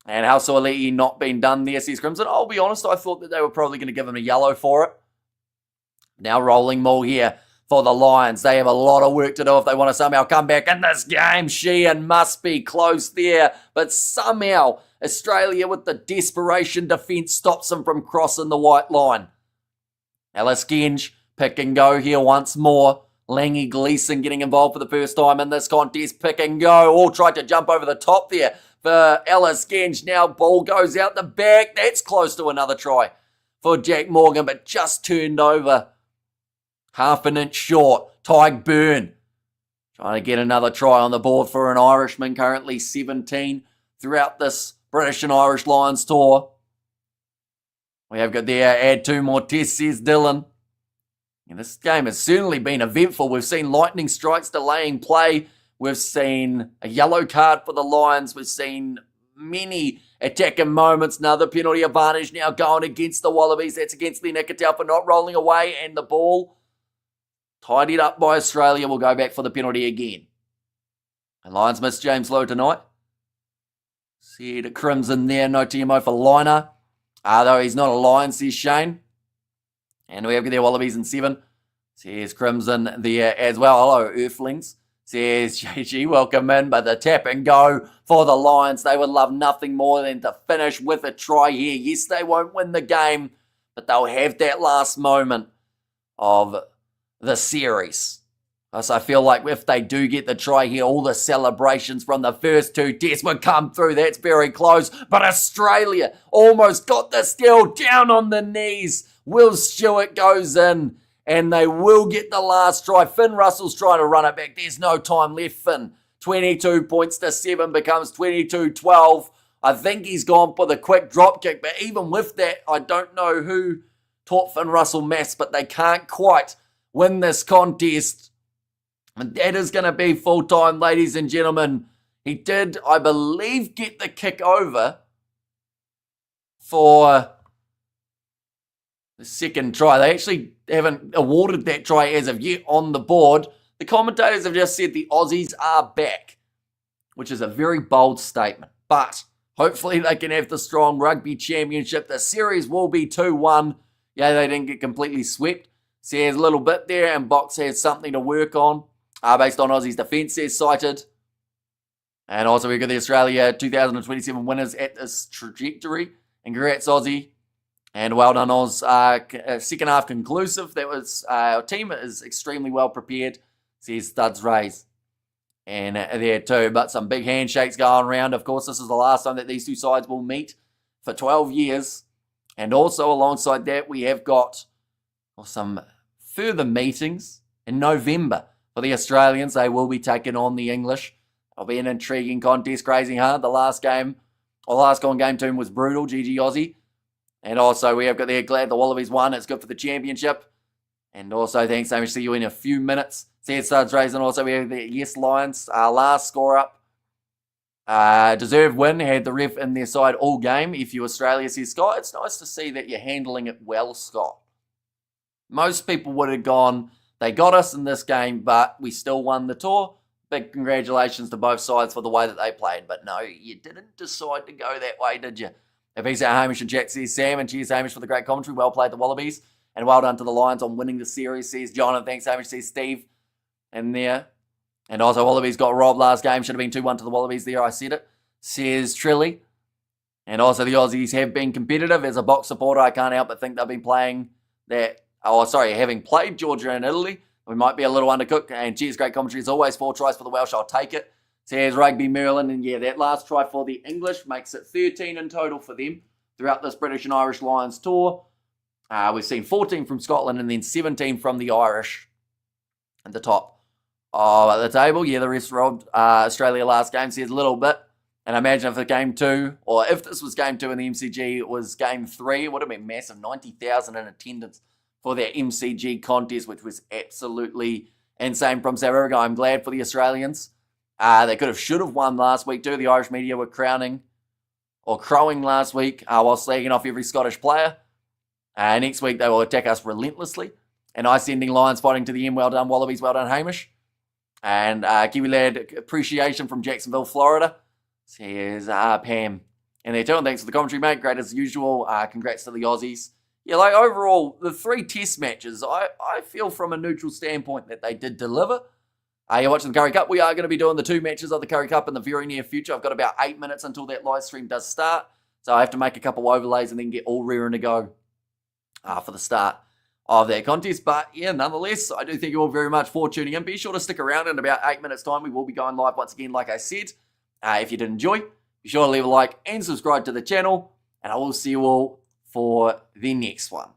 And how Suaalii not been done there, says Crimson. I'll be honest, I thought that they were probably going to give him a yellow for it. Now rolling Maul here for the Lions. They have a lot of work to do if they want to somehow come back in this game. Sheehan must be close there. But somehow, Australia with the desperation defence stops them from crossing the white line. Ellis Genge, pick and go here once more. Langy Gleeson getting involved for the first time in this contest. Pick and go. All tried to jump over the top there for Ellis Genge. Now ball goes out the back. That's close to another try for Jack Morgan, but just turned over. Half an inch short. Tyke Byrne trying to get another try on the board for an Irishman, currently 17 throughout this British and Irish Lions tour. We have got there, add 2 more tests, says Dylan. And this game has certainly been eventful. We've seen lightning strikes delaying play. We've seen a yellow card for the Lions. We've seen many attacking moments. Another penalty advantage now going against the Wallabies. That's against Lee Nicotel for not rolling away. And the ball tidied up by Australia. Will go back for the penalty again. And Lions missed James Lowe tonight. See the Crimson there. No TMO for Liner. Though he's not a Lion, says Shane. And we have their Wallabies in 7. Says Crimson there as well. Hello, Earthlings. Says JG, welcome in. But the tap and go for the Lions. They would love nothing more than to finish with a try here. Yes, they won't win the game, but they'll have that last moment of the series. So I feel like if they do get the try here, all the celebrations from the first 2 tests would come through. That's very close. But Australia almost got the steal, down on the knees. Will Stewart goes in, and they will get the last try. Finn Russell's trying to run it back. There's no time left, Finn. 22 points to 7 becomes 22-12. I think he's gone for the quick drop kick, but even with that, I don't know who taught Finn Russell maths, but they can't quite win this contest. And that is going to be full time, ladies and gentlemen. He did, I believe, get the kick over for the second try. They actually haven't awarded that try as of yet on the board. The commentators have just said the Aussies are back, which is a very bold statement. But hopefully they can have the strong rugby championship. The series will be 2-1. Yeah, they didn't get completely swept. So there's a little bit there, and Box has something to work on based on Aussie's defence as cited. And also we've got the Australia 2027 winners at this trajectory. And congrats, Aussie. And well done, Oz. Second half conclusive. That was our team is extremely well prepared, says Studs Rays. And there too, but some big handshakes going around. Of course, this is the last time that these two sides will meet for 12 years. And also alongside that, we have got some further meetings in November for the Australians. They will be taking on the English. It'll be an intriguing contest, crazy hard. The last game, or last gone game team was brutal, GG Aussie. And also we have got there, glad the Wallabies won. It's good for the championship. And also thanks so much, see you in a few minutes. Said Studs Rays, and also we have the Yes Lions. Last score up. Deserved win, had the ref in their side all game. If you Australia, says Scott, it's nice to see that you're handling it well, Scott. Most people would have gone, they got us in this game, but we still won the tour. Big congratulations to both sides for the way that they played. But no, you didn't decide to go that way, did you? If he's our Hamish and Jack, says Sam, and cheers Hamish for the great commentary. Well played, the Wallabies. And well done to the Lions on winning the series, says John, and thanks Hamish, says Steve. In there. And also Wallabies got robbed last game. Should have been 2-1 to the Wallabies there. I said it. Says Trilly. And also the Aussies have been competitive. As a Box supporter, I can't help but think they've been playing that. Having played Georgia and Italy. We might be a little undercooked. And cheers, great commentary. As always, 4 tries for the Welsh. I'll take it. Says Rugby Merlin. And yeah, that last try for the English makes it 13 in total for them throughout this British and Irish Lions tour. We've seen 14 from Scotland and then 17 from the Irish at the top. At the table, yeah, the rest robbed Australia last game, says a little bit. And imagine if the game 2, or if this was game 2 in the MCG, it was game 3, it would have been massive, 90,000 in attendance for that MCG contest, which was absolutely insane from South Africa. I'm glad for the Australians. They should have won last week too. The Irish media were crowing last week while slagging off every Scottish player. Next week they will attack us relentlessly. And I sending Lions fighting to the end. Well done, Wallabies. Well done, Hamish. And Kiwi Lad appreciation from Jacksonville, Florida. Says Pam. And there too, and thanks for the commentary, mate. Great as usual. Congrats to the Aussies. Yeah, like overall, the 3 test matches, I feel from a neutral standpoint that they did deliver. You're watching the Curry Cup. We are going to be doing the 2 matches of the Curry Cup in the very near future. I've got about 8 minutes until that live stream does start. So I have to make a couple overlays and then get all rearing to go for the start of that contest. But yeah, nonetheless, I do thank you all very much for tuning in. Be sure to stick around in about 8 minutes time. We will be going live once again, like I said. If you did enjoy, be sure to leave a like and subscribe to the channel. And I will see you all for the next one.